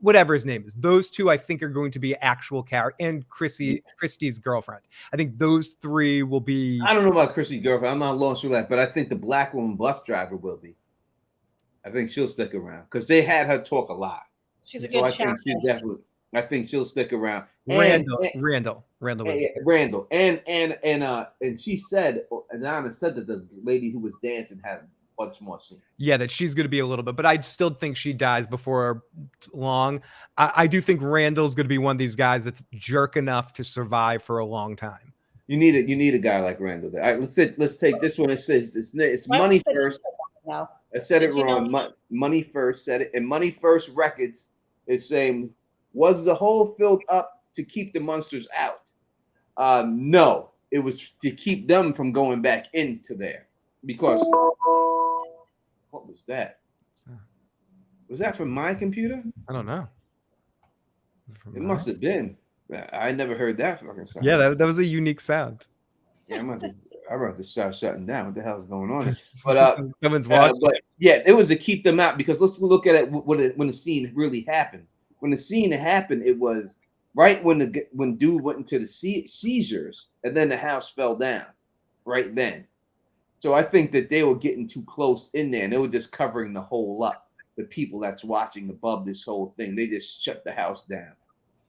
whatever his name is. Those two, I think, are going to be actual character, and Christie's girlfriend. I think those three will be. I don't know about Christie's girlfriend. I'm not lost through that, but I think the black woman bus driver will be. I think she'll stick around because they had her talk a lot. She's a good chapter. I think she'll stick around. Randall and she said, and Anna said that the lady who was dancing had a bunch more scenes. Yeah, that she's going to be a little bit, but I still think she dies before long. I do think Randall's going to be one of these guys that's jerk enough to survive for a long time. You need a guy like Randall. All right, let's take this one. It says it's money first. No. I said it wrong. Money first said it, and Money First Records is saying, was the hole filled up to keep the monsters out? No, it was to keep them from going back into there. Because what was that? Was that from my computer? I don't know. It must have been. I never heard that fucking sound. Yeah, that was a unique sound. Yeah, I'm about to start shutting down. What the hell is going on? But someone's watching. But yeah, it was to keep them out because let's look at it when the scene really happened. When the scene happened, it was right when dude went into the seizures, and then the house fell down. Right then, so I think that they were getting too close in there, and they were just covering the hole up. The people that's watching above this whole thing, they just shut the house down.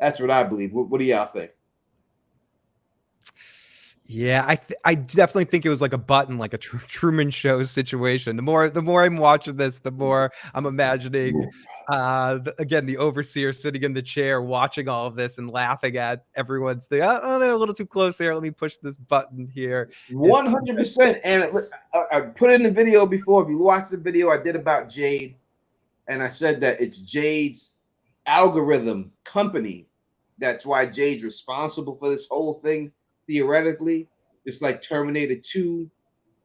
That's what I believe. What do y'all think? Yeah, I definitely think it was like a button, like a Truman Show situation. The more I'm watching this, the more I'm imagining, again, the overseer sitting in the chair watching all of this and laughing at everyone's thing. Oh, they're a little too close here. Let me push this button here. 100%. And I put it in the video before. If you watch the video I did about Jade, and I said that it's Jade's algorithm company. That's why Jade's responsible for this whole thing. Theoretically, it's like Terminator 2,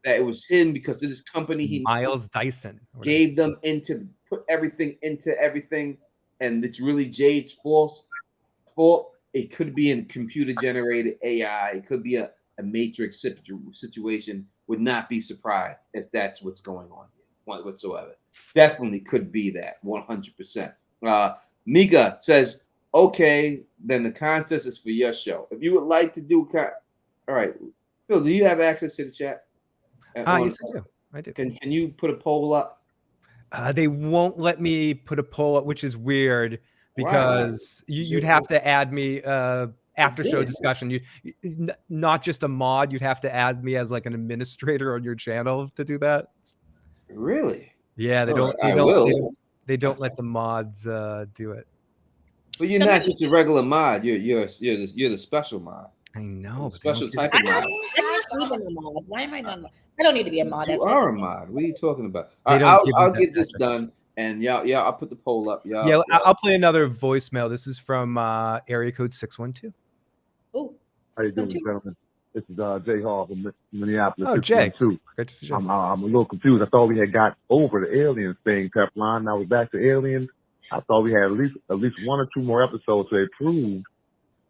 that it was him because of this company. He Miles Dyson gave them put everything into everything, and it's really Jade's fault. It could be a computer generated AI. It could be a Matrix situation. Would not be surprised if that's what's going on here whatsoever. Definitely could be that 100%. Mika says, okay, then the contest is for your show. If you would like to do, all right, Phil, do you have access to the chat? Yes, I do. I do. Can you put a poll up? They won't let me put a poll up, which is weird because you'd have to add me after show discussion. You not just a mod. You'd have to add me as like an administrator on your channel to do that. Really? Yeah, they don't. They don't let the mods do it. But you're not just a regular mod. You're the special mod. I know. Special type of mod. Why am I not? I don't need to be a mod. You are a mod. What are you talking about? I'll get this done, and I'll put the poll up. Yeah, I'll play another voicemail. This is from area code 612. Oh, how you doing, gentlemen? This is Jay Hall from Minneapolis. Oh, Jay. Great to see you. I'm a little confused. I thought we had got over the aliens thing, Teflon. Now we're back to aliens. I thought we had at least one or two more episodes to prove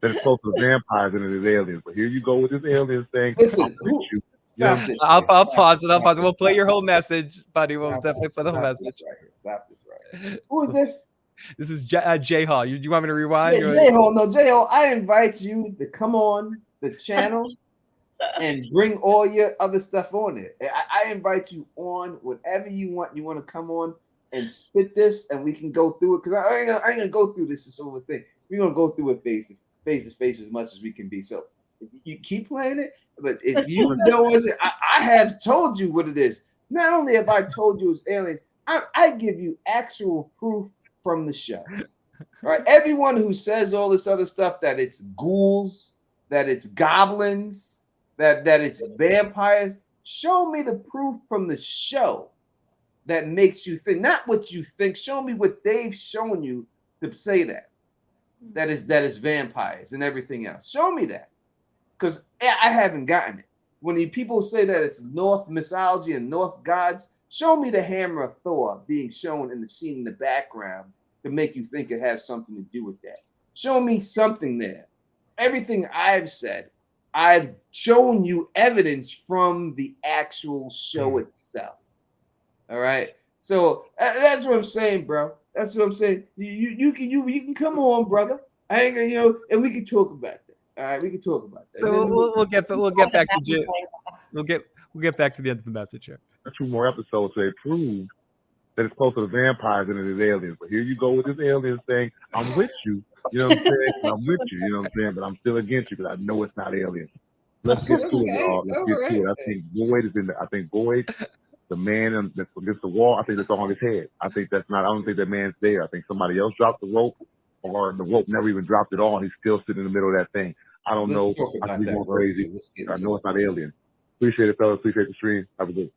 that it's close to vampires and it is aliens. But here you go with this aliens thing. Listen, I'll pause it. We'll play your whole message, buddy. We'll definitely play the whole message. Stop this right. Who is this? This is Jay Hall. Do you want me to rewind? Yeah, Jay Hall. No, Jay Hall. I invite you to come on the channel and bring all your other stuff on it. I invite you on whatever you want. You want to come on and spit this, and we can go through it. Because I ain't gonna go through this whole thing. We're gonna go through it face to face as much as we can be. So you keep playing it, but if you don't want to, I have told you what it is. Not only have I told you it's aliens, I give you actual proof from the show. All right, everyone who says all this other stuff, that it's ghouls, that it's goblins, that it's vampires, Show me the proof from the show that makes you think, not what you think. Show me what they've shown you to say that is vampires and everything else. Show me that, because I haven't gotten it. When people say that it's Norse mythology and Norse gods, show me the hammer of Thor being shown in the scene in the background to make you think it has something to do with that. Show me something there. Everything I've said, I've shown you evidence from the actual show itself. All right. So that's what I'm saying, bro. That's what I'm saying. You can come on, brother. I ain't gonna, and we can talk about that. All right, we can talk about that. So we'll get back to Jay. We'll get back to the end of the message here. 2 more episodes, they prove that it's closer to vampires than it is aliens. But here you go with this alien thing. I'm with you. You know what I'm saying? I'm with you. You know what I'm saying? But I'm still against you because I know it's not aliens. Let's get to it, y'all. Let's get to it. I think Boyd is in there. I think Boyd, the man that's against the wall, I think that's on his head. I don't think that man's there. I think somebody else dropped the rope, or the rope never even dropped at all, and he's still sitting in the middle of that thing. I don't know. I could be going crazy. I know it's not alien. Appreciate it, fellas. Appreciate the stream. Have a good.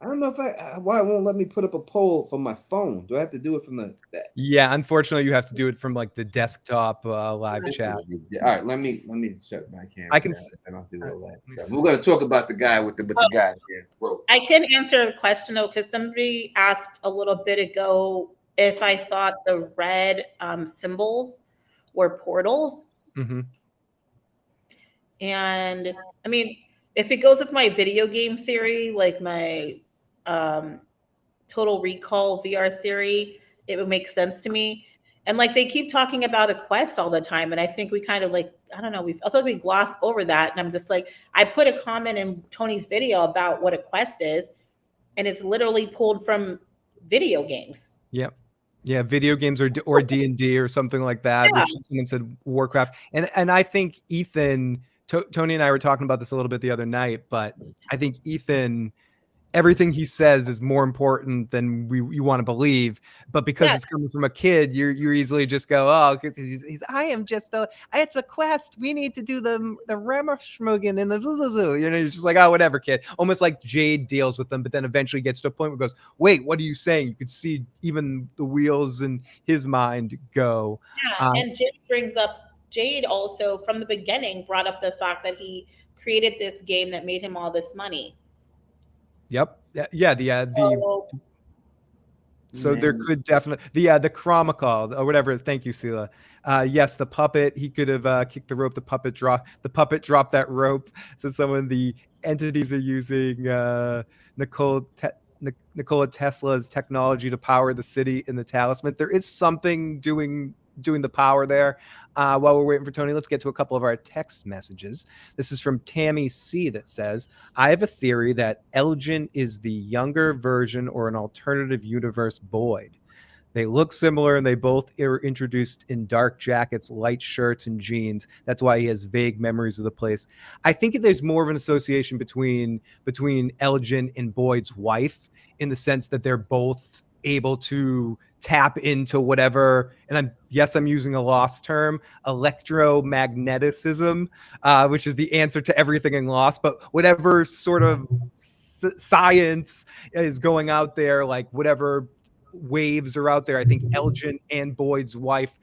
I don't know why it won't let me put up a poll from my phone. Do I have to do it from that? Yeah, unfortunately, you have to do it from like the desktop live chat. All right, let me shut my camera. I can. I don't do all that. So we're gonna talk about the guy with the guy here. Whoa. I can answer the question though, because somebody asked a little bit ago if I thought the red symbols were portals. Mm-hmm. And I mean, if it goes with my video game theory, like my Total Recall VR theory, it would make sense to me. And like they keep talking about a quest all the time, and I think we kind of like, I don't know, I thought we glossed over that. And I'm just like, I put a comment in Tony's video about what a quest is, and it's literally pulled from video games. Yep. Yeah, video games or D&D or something like that. Yeah. Which someone said Warcraft, and I think Ethan. Tony and I were talking about this a little bit the other night, but I think Ethan, everything he says is more important than you want to believe. But because it's coming from a kid, you easily just go, oh, because he's it's a quest. We need to do the Rammerschmugen and the Zuzuzu. You know, you're just like, oh, whatever, kid. Almost like Jade deals with them, but then eventually gets to a point where it goes, wait, what are you saying? You could see even the wheels in his mind go. Yeah, and Jim brings up. Jade also, from the beginning, brought up the fact that he created this game that made him all this money. Yep. Yeah. So there could definitely the Chromicall or whatever. Thank you, Sela. Yes, the puppet. He could have kicked the rope. The puppet dropped that rope. So some of the entities are using Nikola Tesla's technology to power the city in the talisman. There is something doing the power there. While we're waiting for Tony, let's get to a couple of our text messages. This is from Tammy C that says, I have a theory that Elgin is the younger version or an alternative universe Boyd. They look similar and they both are introduced in dark jackets, light shirts, and jeans. That's why he has vague memories of the place. I think there's more of an association between Elgin and Boyd's wife, in the sense that they're both able to tap into whatever, and I'm using a lost term, electromagnetism, which is the answer to everything in Lost, but whatever sort of science is going out there, like whatever waves are out there. I think Elgin and Boyd's wife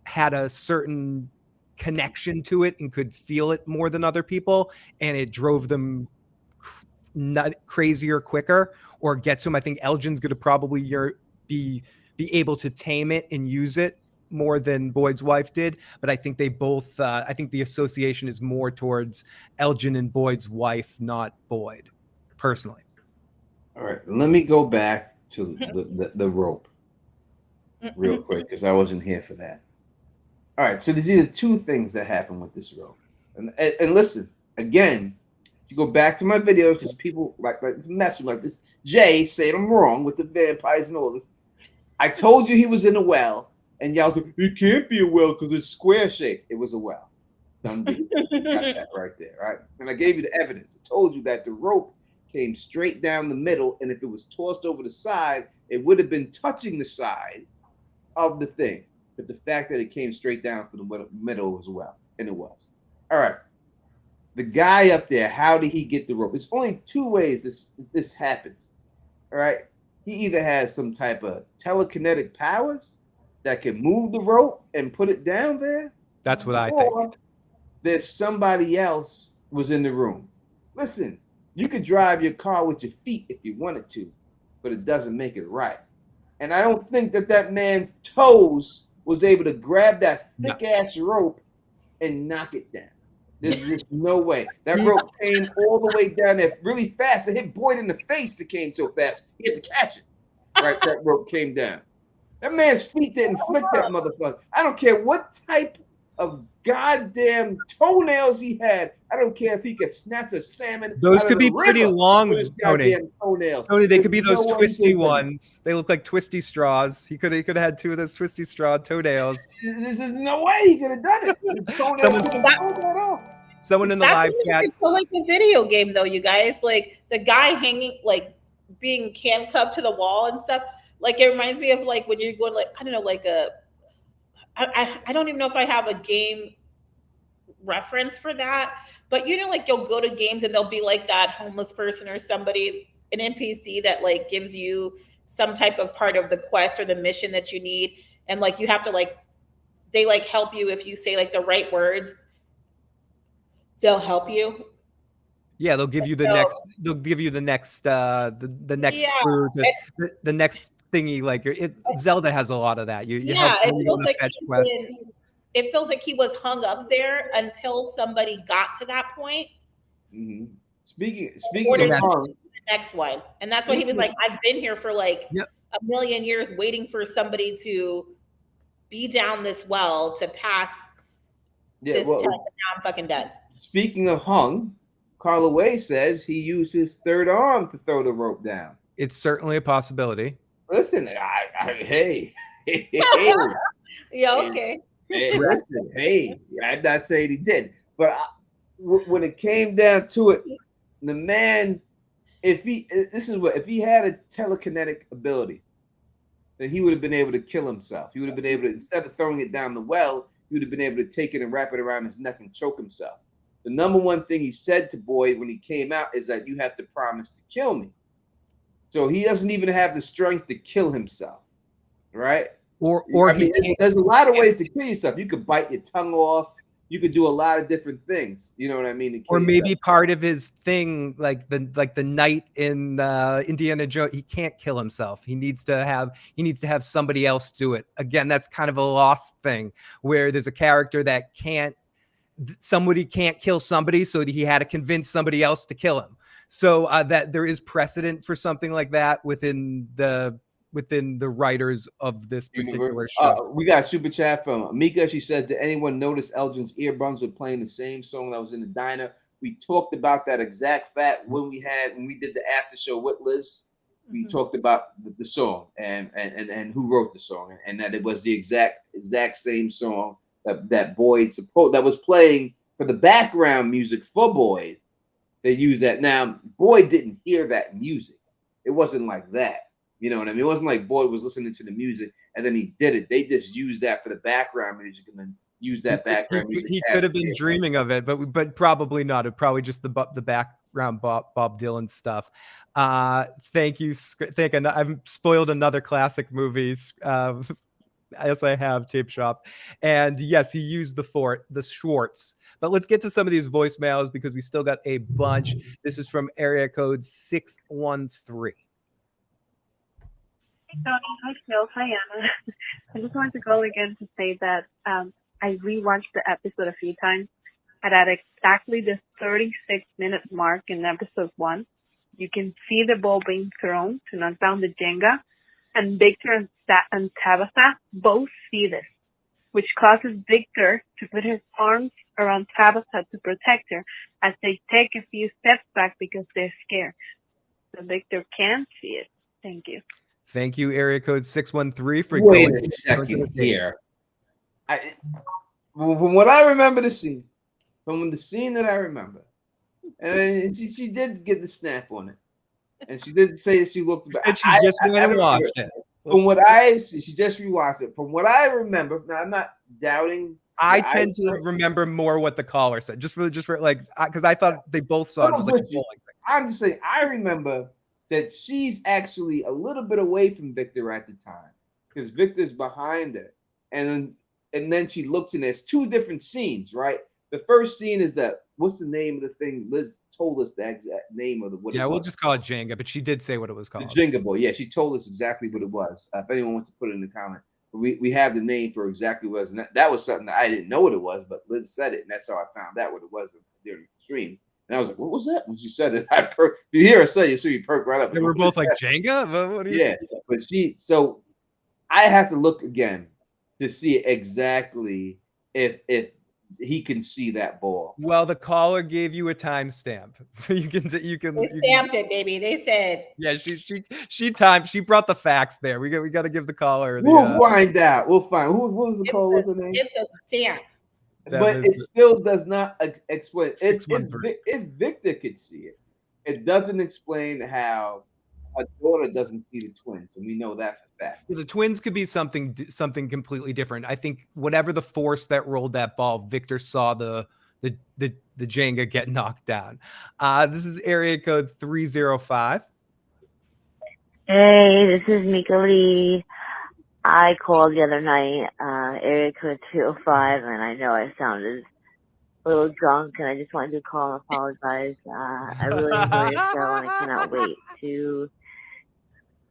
had a certain connection to it and could feel it more than other people, and it drove them not crazier quicker or gets them. I think Elgin's going to probably be able to tame it and use it more than Boyd's wife did, but I think they both. I think the association is more towards Elgin and Boyd's wife, not Boyd, personally. All right, let me go back to the rope real quick because I wasn't here for that. All right, so there's either two things that happen with this rope, and listen again. You go back to my videos because people like mess with like this. Jay saying I'm wrong with the vampires and all this. I told you he was in a well, and y'all said, it can't be a well because it's square shaped. It was a well. Done deal. Got that right there, right? And I gave you the evidence. I told you that the rope came straight down the middle, and if it was tossed over the side, it would have been touching the side of the thing. But the fact that it came straight down from the middle as well, and it was. All right. The guy up there, how did he get the rope? It's only two ways this happens. All right. He either has some type of telekinetic powers that can move the rope and put it down there. That's what I think. Or there's somebody else was in the room. Listen, you could drive your car with your feet if you wanted to, but it doesn't make it right. And I don't think that man's toes was able to grab that thick ass rope and knock it down. There's just no way. That rope came all the way down there really fast. It hit Boyd in the face. It came so fast. He had to catch it. Right, that rope came down. That man's feet didn't flick that motherfucker. I don't care what type of goddamn toenails he had. I don't care if he could snatch a salmon. Those could be pretty long, Tony. Toenails. Tony, they could be There's those no way twisty he could- ones. They look like twisty straws. He could have had two of those twisty straw toenails. There's no way he could have done it. The toenails could've pulled that off. Someone in the That's live what chat. makes it feel like a video game, though, you guys. Like the guy hanging, like being handcuffed to the wall and stuff. Like it reminds me of like when you're going, like I don't know, like I don't even know if I have a game reference for that, but you know, like you'll go to games and there'll be like that homeless person or somebody, an NPC that like gives you some type of part of the quest or the mission that you need, and like you have to like they like help you if you say like the right words. They'll help you. Yeah, they'll give you the next. They'll give you the next. The next food. The next thingy. Like Zelda has a lot of that. You help somebody on a fetch quest. It feels like he was hung up there until somebody got to that point. Mm-hmm. Speaking of the next one, and that's why he was like, "I've been here for like a million years, waiting for somebody to be down this well to pass this test, and now I'm fucking dead." Speaking of hung, Carla Way says he used his third arm to throw the rope down. It's certainly a possibility. Listen, hey. Yeah, okay. Hey, listen, hey, I'm not saying he did, but when it came down to it, the man, if he had a telekinetic ability, then he would have been able to kill himself. He would have been able to, instead of throwing it down the well, he would have been able to take it and wrap it around his neck and choke himself. The number one thing he said to Boyd when he came out is that you have to promise to kill me. So he doesn't even have the strength to kill himself, right? Or there's a lot of ways to kill yourself. You could bite your tongue off. You could do a lot of different things. You know what I mean? Or maybe part of his thing, like the knight in Indiana Jones, he can't kill himself. He needs to have somebody else do it. Again, that's kind of a lost thing where there's a character that somebody can't kill somebody, so he had to convince somebody else to kill him. So that there is precedent for something like that within the writers of this particular show. We got a super chat from Mika. She says, did anyone notice Elgin's earbuds were playing the same song that was in the diner? We talked about that exact fact when we did the after show with Liz. We talked about the song and who wrote the song, and that it was the exact same song that Boyd that was playing for the background music for Boyd. They used that. Now Boyd didn't hear that music. It wasn't like that. You know what I mean? It wasn't like Boyd was listening to the music and then he did it. They just used that for the background music and then used that background music. He could have been dreaming of it, but probably not. It probably just the background Bob Dylan stuff. Thank you. I've spoiled another classic movies. As I have Tape Shop, and yes, he used the Schwartz. But let's get to some of these voicemails because we still got a bunch. This is from area code 613. Hey, Tony. Hi, Phil. Hi, Anna. I just wanted to call again to say that I rewatched the episode a few times, and at exactly the 36-minute mark in episode 1, you can see the ball being thrown to knock down the Jenga, and Victor and Tabitha both see this, which causes Victor to put his arms around Tabitha to protect her as they take a few steps back because they're scared. So Victor can see it. Thank you. Thank you, area code 613 for Wait going a second here. From what I remember the scene, that I remember, and she did get the snap on it, and she did say that she looked back. She just went and watched it. She just rewatched it. From what I remember, now I'm not doubting I tend to remember more what the caller said, just for like, because I thought they both saw it. It was like a bowling thing. I'm just saying, I remember that she's actually a little bit away from Victor at the time because Victor's behind her, and then she looks and there's two different scenes, right? The first scene is that what's the name of the thing? Liz told us the exact name of the what. Yeah, it we'll was. just call it Jenga, but she did say what it was called. The Jenga Boy. Yeah, she told us exactly what it was. If anyone wants to put it in the comment, we have the name for exactly what it was, and that was something that I didn't know what it was, but Liz said it, and that's how I found out what it was during the stream. And I was like, "What was that?" When she said it, you hear her say it, so you perk right up. And we're both like Jenga. What do you yeah, but so I have to look again to see exactly if he can see that ball. Well, the caller gave you a timestamp, so you can. They stamped it, baby. They said. Yeah, she brought the facts there. We got to give the caller. We'll find out. We'll find. What was the caller? What's her name? It's a stamp. But it still does not explain. If Victor could see it, it doesn't explain how a daughter doesn't see the twins, and we know that for fact. The twins could be something completely different. I think whatever the force that rolled that ball, Victor saw the Jenga get knocked down. This is area code 305. Hey, this is Mika Lee. I called the other night, area code 205, and I know I sounded a little drunk, and I just wanted to call and apologize. I really enjoy your show, and I cannot wait to.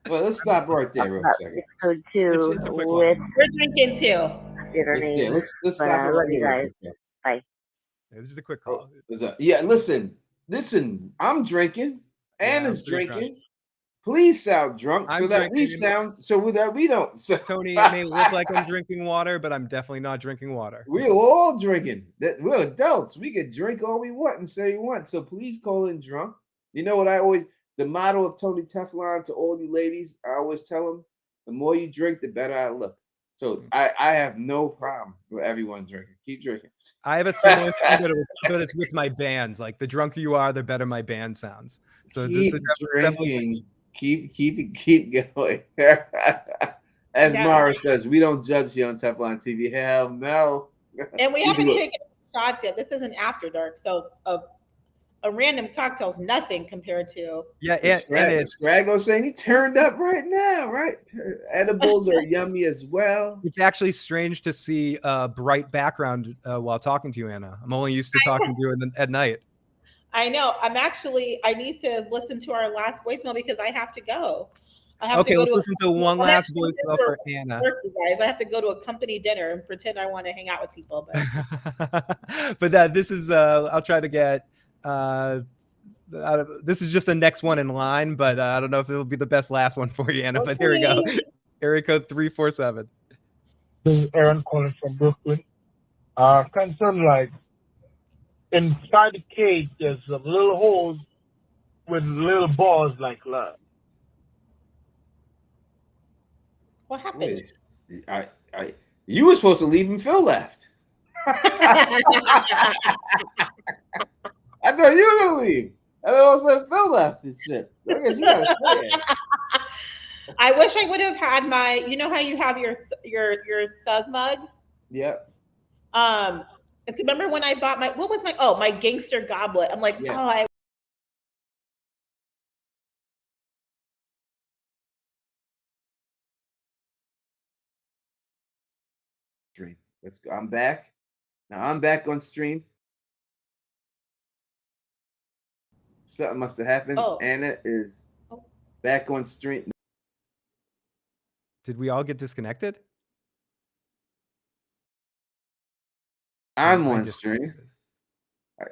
Well, let's stop right there, real second. Code 2 it's a quick with. We're drinking too. Let's stop I right love you here. guys. Bye. This is a quick call. Yeah, listen. I'm drinking. Anna's drinking. Please sound drunk so that we don't. So. Tony, it may look like I'm drinking water, but I'm definitely not drinking water. We're all drinking. We're adults. We can drink all we want and say we want. So please call in drunk. You know what the motto of Tony Teflon to all you ladies, I always tell them, the more you drink, the better I look. So I have no problem with everyone drinking. Keep drinking. I have a similar thing, but it's with my bands. Like the drunker you are, the better my band sounds. So keep drinking. Keep going. As Mara says, we don't judge you on Teflon TV. Hell no. And we haven't taken shots yet. This isn't after dark, so a random cocktail's nothing compared to. Yeah, and Scraggo saying he turned up right now, right? Edibles are yummy as well. It's actually strange to see a bright background while talking to you, Anna. I'm only used to talking to you at night. I know. I need to listen to our last voicemail because I have to go. Okay, let's listen to one last voicemail for Anna. Guys, I have to go to a company dinner and pretend I want to hang out with people. But this is I'll try to get this is just the next one in line, but I don't know if it'll be the best last one for you, Anna. But here we go. Area code 347. This is Aaron calling from Brooklyn. Concern like inside the cage, there's some little holes with little balls like love. What happened? You were supposed to leave and Phil left. I thought you were gonna leave. And then also Phil left and shit. I guess you gotta stay. I wish I would have had my. You know how you have your thug mug? Yep. And so remember when I bought my gangster goblet? I'm like, Stream. Let's go. I'm back. Now I'm back on stream. Something must have happened. Anna is back on stream. Did we all get disconnected? I'm on stream. I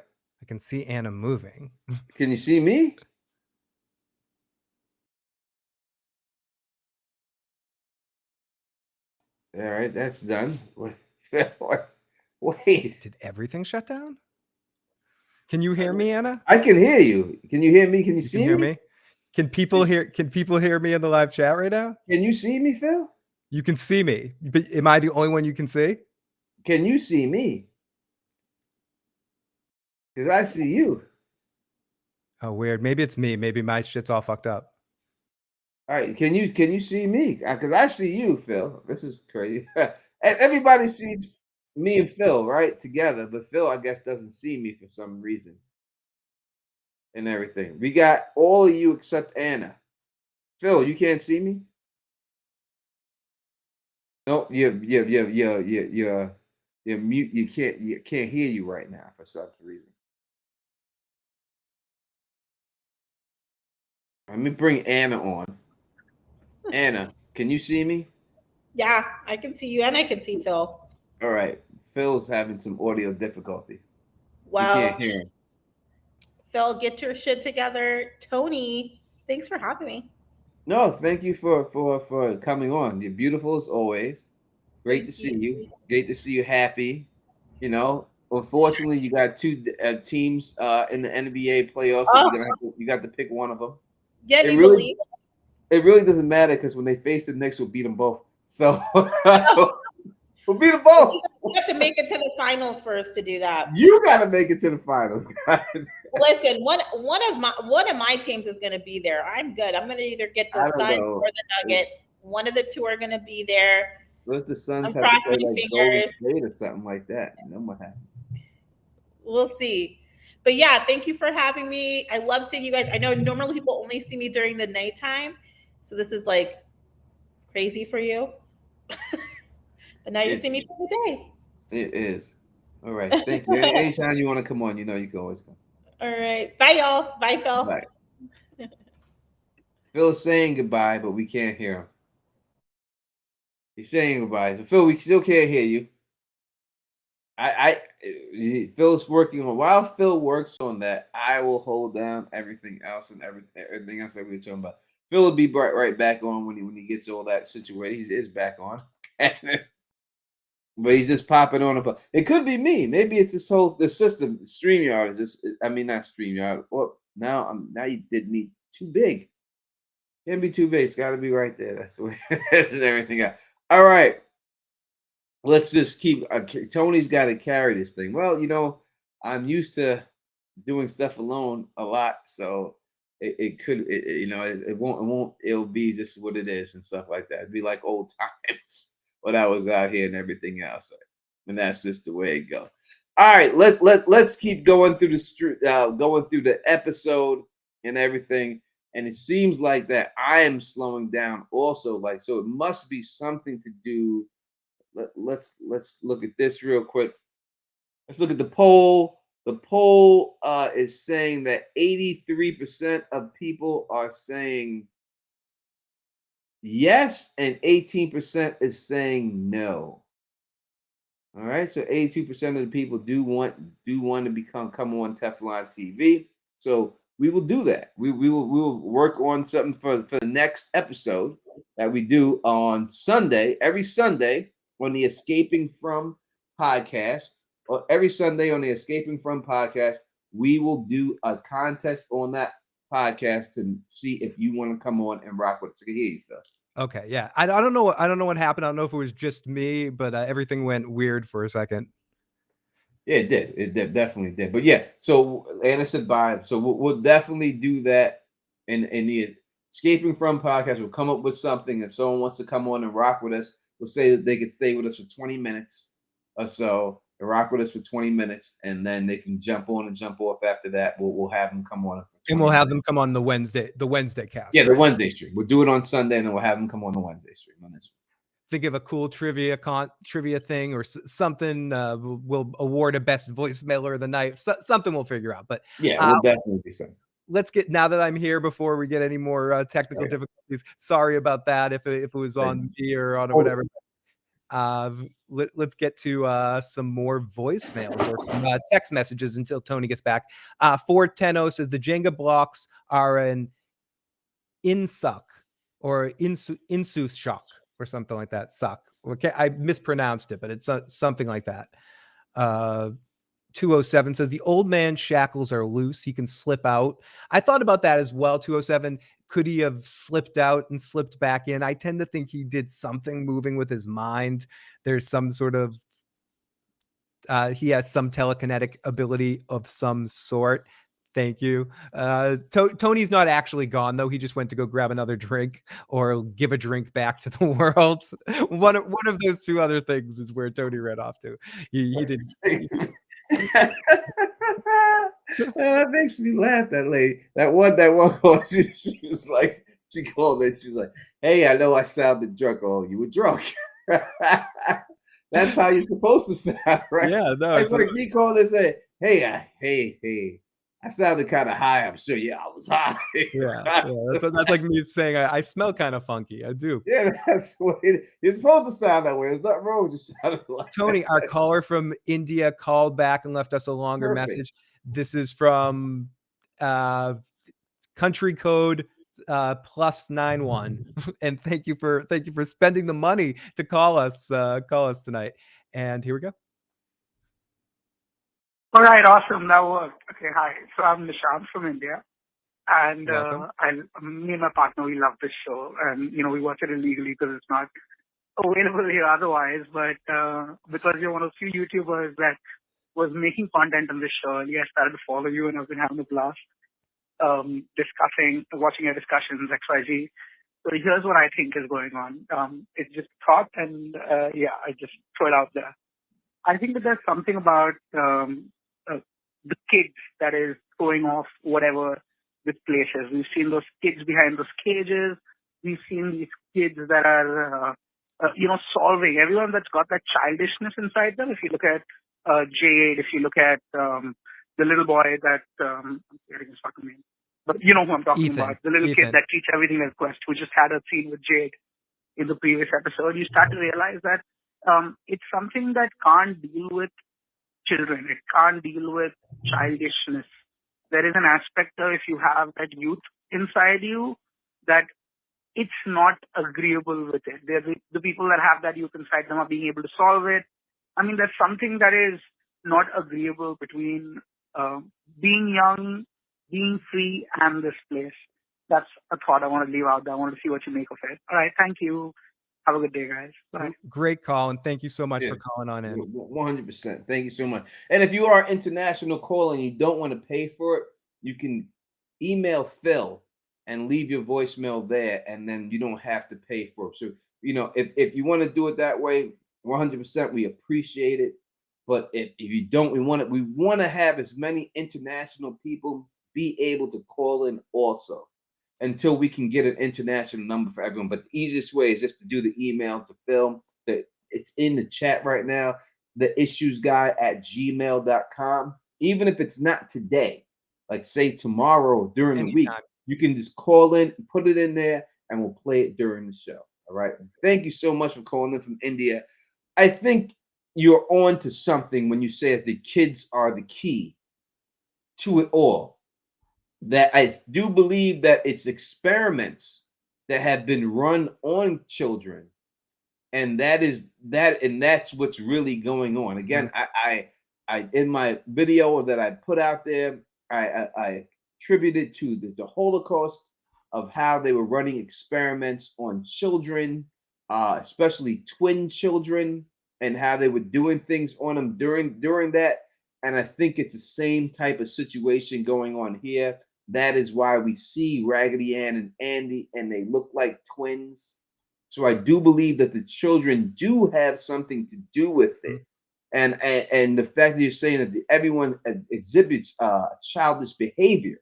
can see Anna moving. Can you see me? All right, that's done. Wait. Did everything shut down? Can you hear me, Anna? I can hear you. Can you hear me? Can you see me? Can people hear me in the live chat right now? Can you see me, Phil? You can see me, but am I the only one you can see? Can you see me? Because I see you. Oh, weird. Maybe it's me. Maybe my shit's all fucked up. All right. Can you see me? Because I see you, Phil. This is crazy. And everybody sees me and Phil, right, together. But Phil, I guess, doesn't see me for some reason and everything. We got all of you except Anna. Phil, you can't see me? Nope, you're mute. You can't hear you right now for some reason. Let me bring Anna on. Anna, can you see me? Yeah, I can see you and I can see Phil. All right. Phil's having some audio difficulties. We Well, can't hear him. Phil, get your shit together. Tony, thanks for having me. No, thank you for coming on. You're beautiful as always. Great to see you. Great to see you happy. You know, unfortunately, you got two teams in the NBA playoffs, so you got to pick one of them. Can you believe it? It really doesn't matter because when they face the Knicks, we'll beat them both. So we'll beat them both. You have to make it to the finals first to do that. You got to make it to the finals. Listen, one of my teams is going to be there. I'm good. I'm going to either get the Suns or the Nuggets. One of the two are going to be there. What if the Suns I'm have to play crossing like Golden fingers. State or something like that? And then what happens? We'll see. But yeah, thank you for having me. I love seeing you guys. I know normally people only see me during the nighttime, so this is like crazy for you. But now you see me through the day. It is. All right. Thank you. Anytime you want to come on, you know you can always come. All right. Bye, y'all. Bye, Phil. Bye. Phil's saying goodbye, but we can't hear him. He's saying goodbye. So Phil, we still can't hear you. Phil's working on. While Phil works on that, I will hold down everything else and everything else that we were talking about. Phil will be right back on when he gets all that situated. He is back on, but he's just popping on. It could be me. Maybe it's the system. StreamYard is just. I mean, not StreamYard. Well, now you did me too big. Can't be too big. It's got to be right there. That's the way. That's everything else. All right. Let's just keep. Tony's got to carry this thing. Well, you know, I'm used to doing stuff alone a lot, so it won't. It'll be just what it is and stuff like that. It'd be like old times when I was out here and everything else, and that's just the way it goes. All right, let's keep going through the episode and everything. And it seems like that I am slowing down also. Like, so it must be something to do. Let's look at this real quick. Let's look at the poll. The poll is saying that 83% of people are saying yes, and 18% is saying no. All right, so 82% of the people do want to come on Teflon TV. So we will do that. We will work on something for the next episode that we do on Sunday, every Sunday on the Escaping From podcast, or every Sunday on the Escaping From podcast, we will do a contest on that podcast to see if you want to come on and rock with us. I can hear you, Phil. Okay, yeah. I don't know. I don't know what happened. I don't know if it was just me, but everything went weird for a second. Yeah, it did. It definitely did. But yeah, so Anna said bye. So we'll definitely do that in the Escaping From podcast. We'll come up with something. If someone wants to come on and rock with us, we'll say that they could stay with us for 20 minutes or so and rock with us for 20 minutes, and then they can jump on and jump off after that. We'll have them come on. And we'll have them come on the Wednesday cast. Yeah, the Wednesday stream. We'll do it on Sunday, and then we'll have them come on the Wednesday stream on this one. Think of a cool trivia thing or something. We'll award a best voicemailer of the night. Something we'll figure out. But yeah, we'll definitely do something. Let's get, now that I'm here, before we get any more technical difficulties. Sorry about that if it was on me or on whatever. Let's get to some more voicemails or some text messages until Tony gets back. 410 says the Jenga blocks are an insuck or insus shock or something like that. Suck. Okay, I mispronounced it, but it's something like that. 207 says the old man's shackles are loose. He can slip out. I thought about that as well. 207. Could he have slipped out and slipped back in? I tend to think he did something moving with his mind. There's some sort of he has some telekinetic ability of some sort Thank you. Tony's not actually gone though. He just went to go grab another drink or give a drink back to the world. One of those two other things is where Tony ran off to. He didn't. That makes me laugh. That lady, that one call, she was like, she called it. She's like, "Hey, I know I sounded drunk. Oh, you were drunk." That's how you're supposed to sound, right? Yeah, no, It's like me calling and say, "Hey, I sounded kind of high. I'm sure. Yeah, I was high." yeah. That's like me saying I smell kind of funky. I do. Yeah, that's what you're supposed to sound that way. There's nothing wrong with you sounding like Tony, that. our caller from India called back and left us a longer Perfect. message. This is from country code +91. And thank you for spending the money to call us tonight. And here we go. All right, awesome. That worked. Okay, hi. So I'm Nishant from India. And Welcome. me and my partner, we love this show. And, we watch it illegally because it's not available here otherwise. But because you're one of the few YouTubers that was making content on this show, I started to follow you and I've been having a blast watching your discussions, XYZ. So here's what I think is going on. It's just thought and I just throw it out there. I think that there's something about the kids that is throwing off whatever this place is. We've seen those kids behind those cages. We've seen these kids that are, solving. Everyone that's got that childishness inside them. If you look at Jade, if you look at the little boy that, I'm forgetting his fucking name, but you know who I'm talking Ethan. about. The little kid that treats everything as quest, who just had a scene with Jade in the previous episode. You start to realize that it's something that can't deal with children. It can't deal with childishness. There is an aspect of, if you have that youth inside you, that it's not agreeable with it. The people that have that youth inside them are being able to solve it. I mean, there's something that is not agreeable between being young, being free, and this place. That's a thought I want to leave out there. I want to see what you make of it. All right, thank you. Have a good day, guys. Bye. Great call, and thank you so much for calling on in. 100%. Thank you so much. And if you are international call and you don't want to pay for it, you can email Phil and leave your voicemail there, and then you don't have to pay for it. So, if you want to do it that way, 100%, we appreciate it. But if you don't, we want to have as many international people be able to call in also, until we can get an international number for everyone. But the easiest way is just to do the email to Phil. It's in the chat right now, theissuesguy@gmail.com. Even if it's not today, like say tomorrow or during the week, you can just call in, put it in there, and we'll play it during the show. All right. Thank you so much for calling in from India. I think you're on to something when you say that the kids are the key to it all. That I do believe that it's experiments that have been run on children, and that's what's really going on. Again, I in my video that I put out there, I attributed to the Holocaust of how they were running experiments on children, especially twin children, and how they were doing things on them during that. And I think it's the same type of situation going on here. That is why we see Raggedy Ann and Andy, and they look like twins. So I do believe that the children do have something to do with it. And the fact that you're saying that everyone exhibits childish behavior,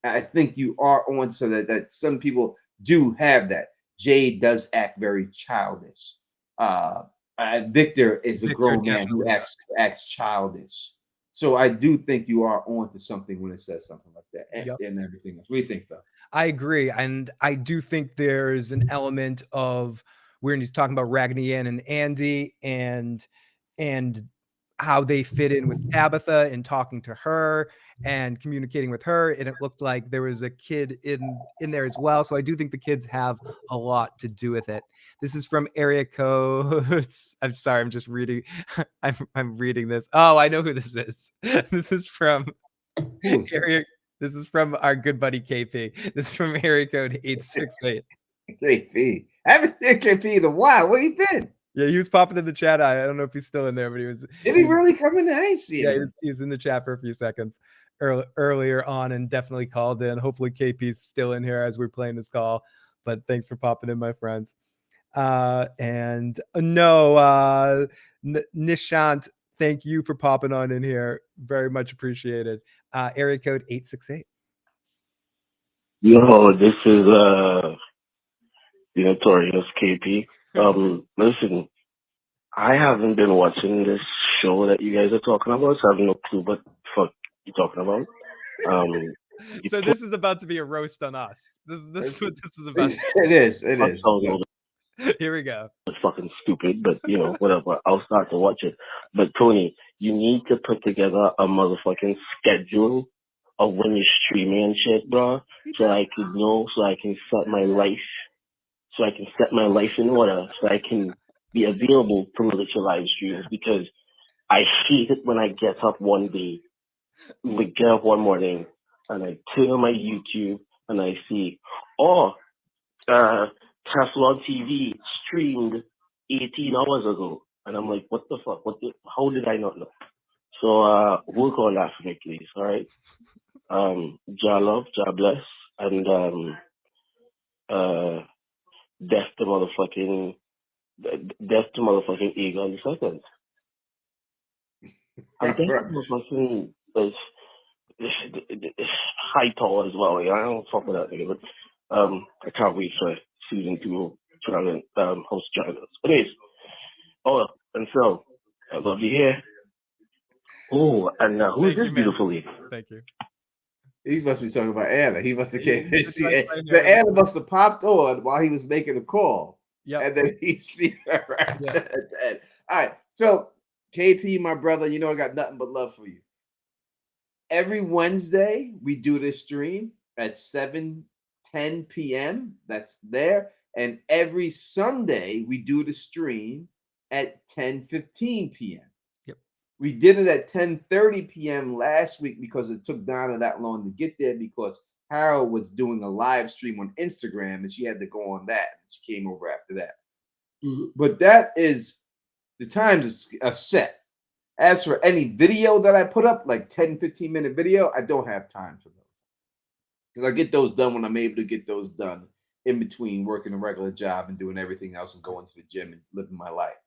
I think you are on so that some people do have that. Jade does act very childish. Victor is a grown man who acts childish. So I do think you are on to something when it says something like that, and everything else. What do you think, Phil? I agree, and I do think there's an element of when he's talking about Raggedy Ann and Andy, and how they fit in with Tabitha and talking to her and communicating with her, and it looked like there was a kid in there as well. So I do think the kids have a lot to do with it. This is from area code. I'm sorry, I'm just reading. I'm reading this. Oh, I know who this is. This is from area. This is from our good buddy KP. This is from area code 868. KP. I haven't seen KP in a while. Where you been? Yeah, he was popping in the chat. I don't know if he's still in there, but he was. Did he really come in? I ain't see Yeah, him. he was in the chat for a few seconds earlier on and definitely called in. Hopefully KP's still in here as we're playing this call. But thanks for popping in, my friends. Nishant, thank you for popping on in here. Very much appreciated. Area code 868. Yo, this is the notorious KP. Listen, I haven't been watching this show that you guys are talking about, so I have no clue what the fuck you're talking about. So this is about to be a roast on us. This is what this is about. It is. Here we go. It's fucking stupid, but whatever. I'll start to watch it. But Tony, you need to put together a motherfucking schedule of when you're streaming and shit, bro, so I can know, so I can set my life in order, so I can be available to look at your live streams, because I hate it when I get up one morning and I turn on my YouTube and I see, Teflon TV streamed 18 hours ago. And I'm like, what the fuck? How did I not know? So work on that for me, please, all right? Jah love, Jah bless, and death to motherfucking Eagle the second. And death to motherfucking high tower as well. Yeah, I don't fuck with that nigga, but I can't wait for season 2 trying to host China's. Anyways, and so I love you here. Oh, and who's this beautiful lady? Thank you. He must be talking about Anna. He must have came. The Anna must have popped on while he was making a call. Yeah. And then he see her at the end. All right. So KP, my brother, I got nothing but love for you. Every Wednesday, we do this stream at 7:10 p.m. That's there. And every Sunday, we do the stream at 10:15 p.m. Yep. We did it at 10:30 p.m. last week because it took Donna that long to get there, because Harold was doing a live stream on Instagram and she had to go on that. She came over after that. But that is, the times are set. As for any video that I put up, like 10, 15-minute video, I don't have time for those. Because I get those done when I'm able to get those done in between working a regular job and doing everything else and going to the gym and living my life.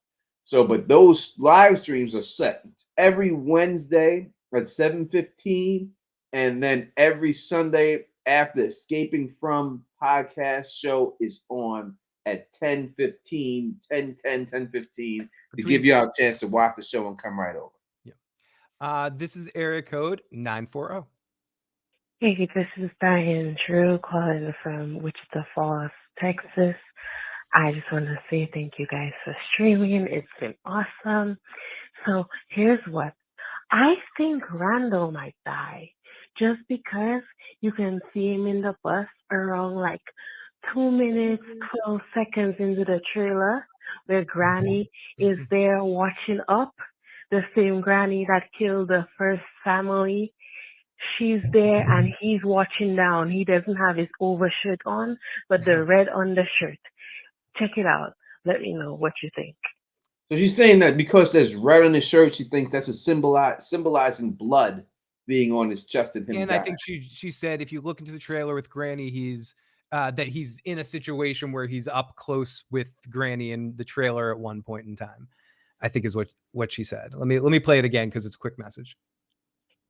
So, but those live streams are set every Wednesday at 7:15, and then every Sunday after Escaping From podcast show is on at 10:15, 10:15 to give y'all a chance to watch the show and come right over. Yeah. This is area code 940. Hey, this is Diane Drew calling from Wichita Falls, Texas. I just want to say thank you guys for streaming. It's been awesome. So here's what. I think Randall might die just because you can see him in the bus around like 2 minutes, 12 seconds into the trailer where Granny is there watching up. The same Granny that killed the first family. She's there and he's watching down. He doesn't have his overshirt on, but the red undershirt. Check it out. Let me know what you think. So she's saying that because there's red on his shirt, she thinks that's a symbolizing blood being on his chest and him. And I think she said if you look into the trailer with Granny, he's in a situation where he's up close with Granny in the trailer at one point in time. I think is what she said. Let me play it again because it's a quick message.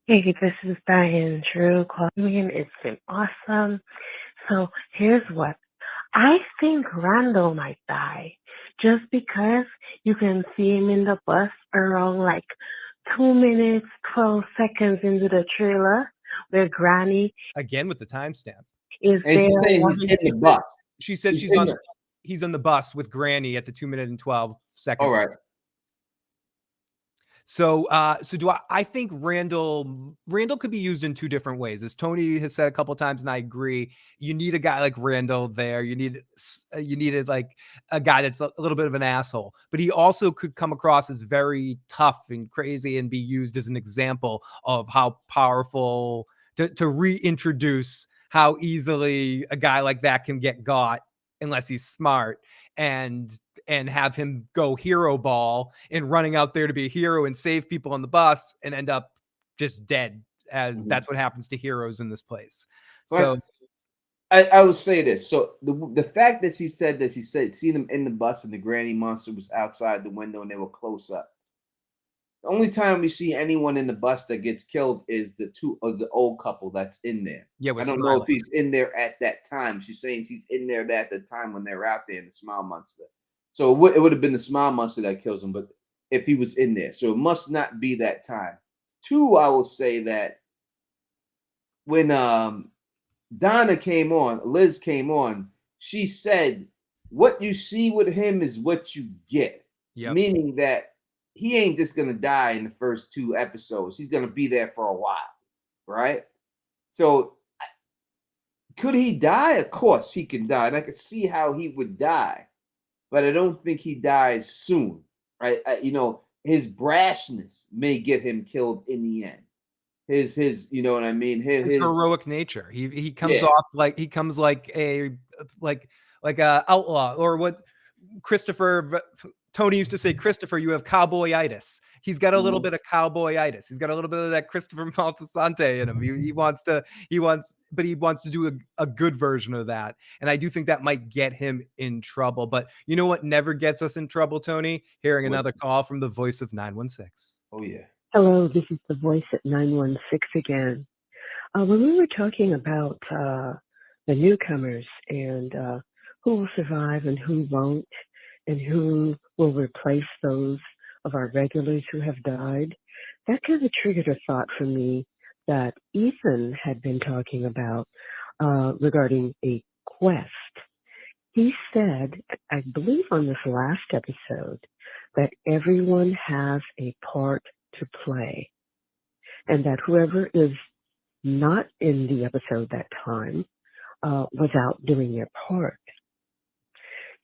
Hey, this is Diane Drew calling in. It's been awesome. So here's what. I think Randall might die just because you can see him in the bus around like 2 minutes, 12 seconds into the trailer where Granny again with the timestamp is and there. She's saying he's in the bus. She said he's on the bus with Granny at the 2 minute and 12 seconds. All right. So I think Randall could be used in two different ways. As Tony has said a couple of times, and I agree, you need a guy like Randall there. You needed like a guy that's a little bit of an asshole, but he also could come across as very tough and crazy and be used as an example of how powerful to reintroduce how easily a guy like that can get got unless he's smart, and have him go hero ball and running out there to be a hero and save people on the bus and end up just dead, as that's what happens to heroes in this place. So I would say this. So the fact that she said seen him in the bus and the granny monster was outside the window and they were close up. The only time we see anyone in the bus that gets killed is the old couple that's in there. Yeah, I don't know if he's in there at that time. She's saying he's in there at the time when they're out there in the smile monster. So it would have been the smile monster that kills him, but if he was in there. So it must not be that time. Two, I will say that when Donna came on, Liz came on, she said, what you see with him is what you get. Yep. Meaning that he ain't just going to die in the first 2 episodes. He's going to be there for a while, right? So could he die? Of course he can die. And I could see how he would die. But I don't think he dies soon, right? His brashness may get him killed in the end. His you know what I mean? His heroic nature. He comes off like a outlaw, or what Tony used to say, Christopher, you have cowboyitis. He's got a little bit of cowboyitis. He's got a little bit of that Christopher Maltasante in him. He wants to do a good version of that. And I do think that might get him in trouble. But you know what never gets us in trouble, Tony? Hearing another call from the voice of 916. Oh, yeah. Hello, this is the voice at 916 again. When we were talking about the newcomers and who will survive and who won't, and who will replace those of our regulars who have died, that kind of triggered a thought for me that Ethan had been talking about regarding a quest. He said, I believe on this last episode, that everyone has a part to play, and that whoever is not in the episode that time was out doing their part.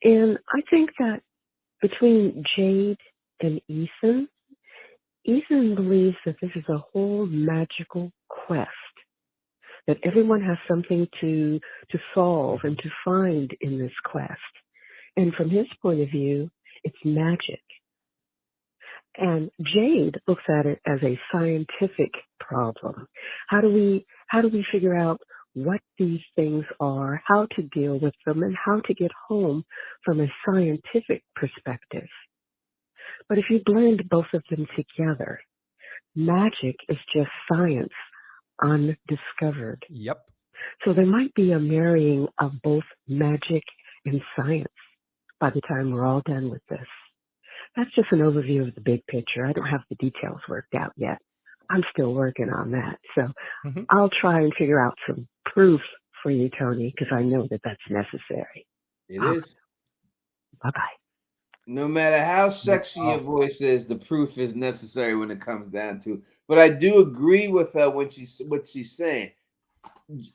And I think that between Jade and Ethan believes that this is a whole magical quest, that everyone has something to solve and to find in this quest. And from his point of view, it's magic. And Jade looks at it as a scientific problem. How do we figure out what these things are, how to deal with them, and how to get home from a scientific perspective? But if you blend both of them together, magic is just science undiscovered. Yep. So there might be a marrying of both magic and science by the time we're all done with this. That's just an overview of the big picture. I don't have the details worked out yet. I'm still working on that. So I'll try and figure out some proof for you, Tony, because I know that that's necessary. It is. Bye-bye. No matter how sexy your voice is, the proof is necessary when it comes down to. But I do agree with her when what she's saying.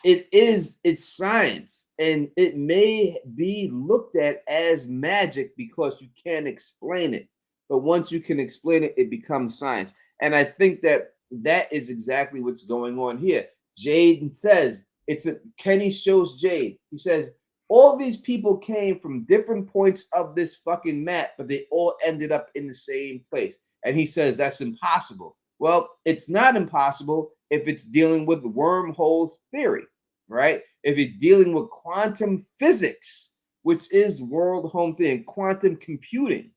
It's science, and it may be looked at as magic because you can't explain it. But once you can explain it, it becomes science. And I think that is exactly what's going on here. Jade says Kenny shows Jade. He says all these people came from different points of this fucking map, but they all ended up in the same place. And he says that's impossible. Well, it's not impossible if it's dealing with wormhole theory, right? If it's dealing with quantum physics, which is world home thing, quantum computing,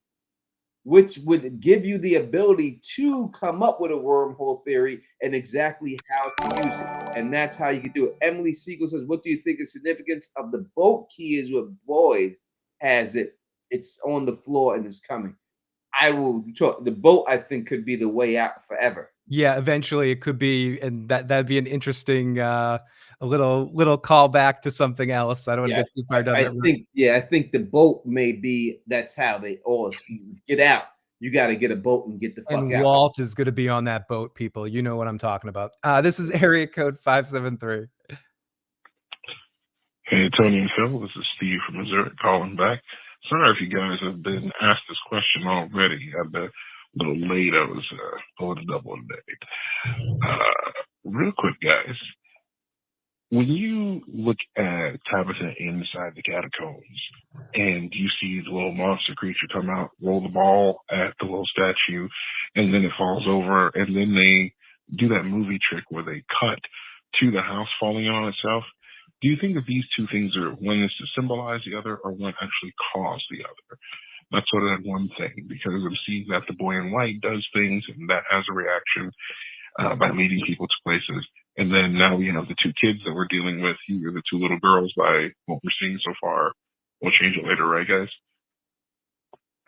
which would give you the ability to come up with a wormhole theory and exactly how to use it. And that's how you can do it. Emily Siegel says, what do you think the significance of the boat key is with Boyd has it? It's on the floor and it's coming. I will talk. The boat, I think, could be the way out forever. Yeah, eventually it could be, and that'd be an interesting a little callback to something else. I don't want to get too far down that road. I think the boat may be that's how they all get out. You got to get a boat and get the fuck out. And Walt is going to be on that boat, people. You know what I'm talking about. This is area code 573. Hey, Tony and Phil, this is Steve from Missouri calling back. Sorry if you guys have been asked this question already. I've been a little late. I was pulling a double date. Real quick, guys. when you look at Tabitha inside the catacombs and you see the little monster creature come out, roll the ball at the little statue, and then it falls over, and then they do that movie trick where they cut to the house falling on itself, do you think that these two things are, one is to symbolize the other, or one actually caused the other? That's sort of that one thing, because I'm seeing that the boy in white does things, and that has a reaction by leading people to places. And then now we have the two kids that we're dealing with here, the two little girls, by what we're seeing so far. We'll change it later, right, guys?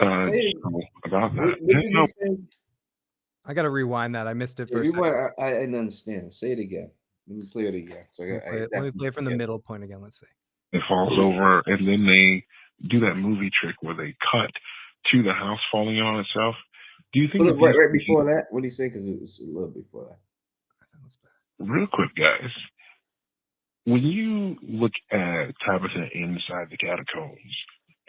So about that. What did you say? I got to rewind that. I missed it for a second. Rewind, I didn't understand. Say it again. Let me play it again. So Let me play it from the middle point again. Let's see. It falls over, and then they do that movie trick where they cut to the house falling on itself. Do you think right before that? What do you say? Because it was a little before that. Real quick, guys. When you look at Tabitha inside the catacombs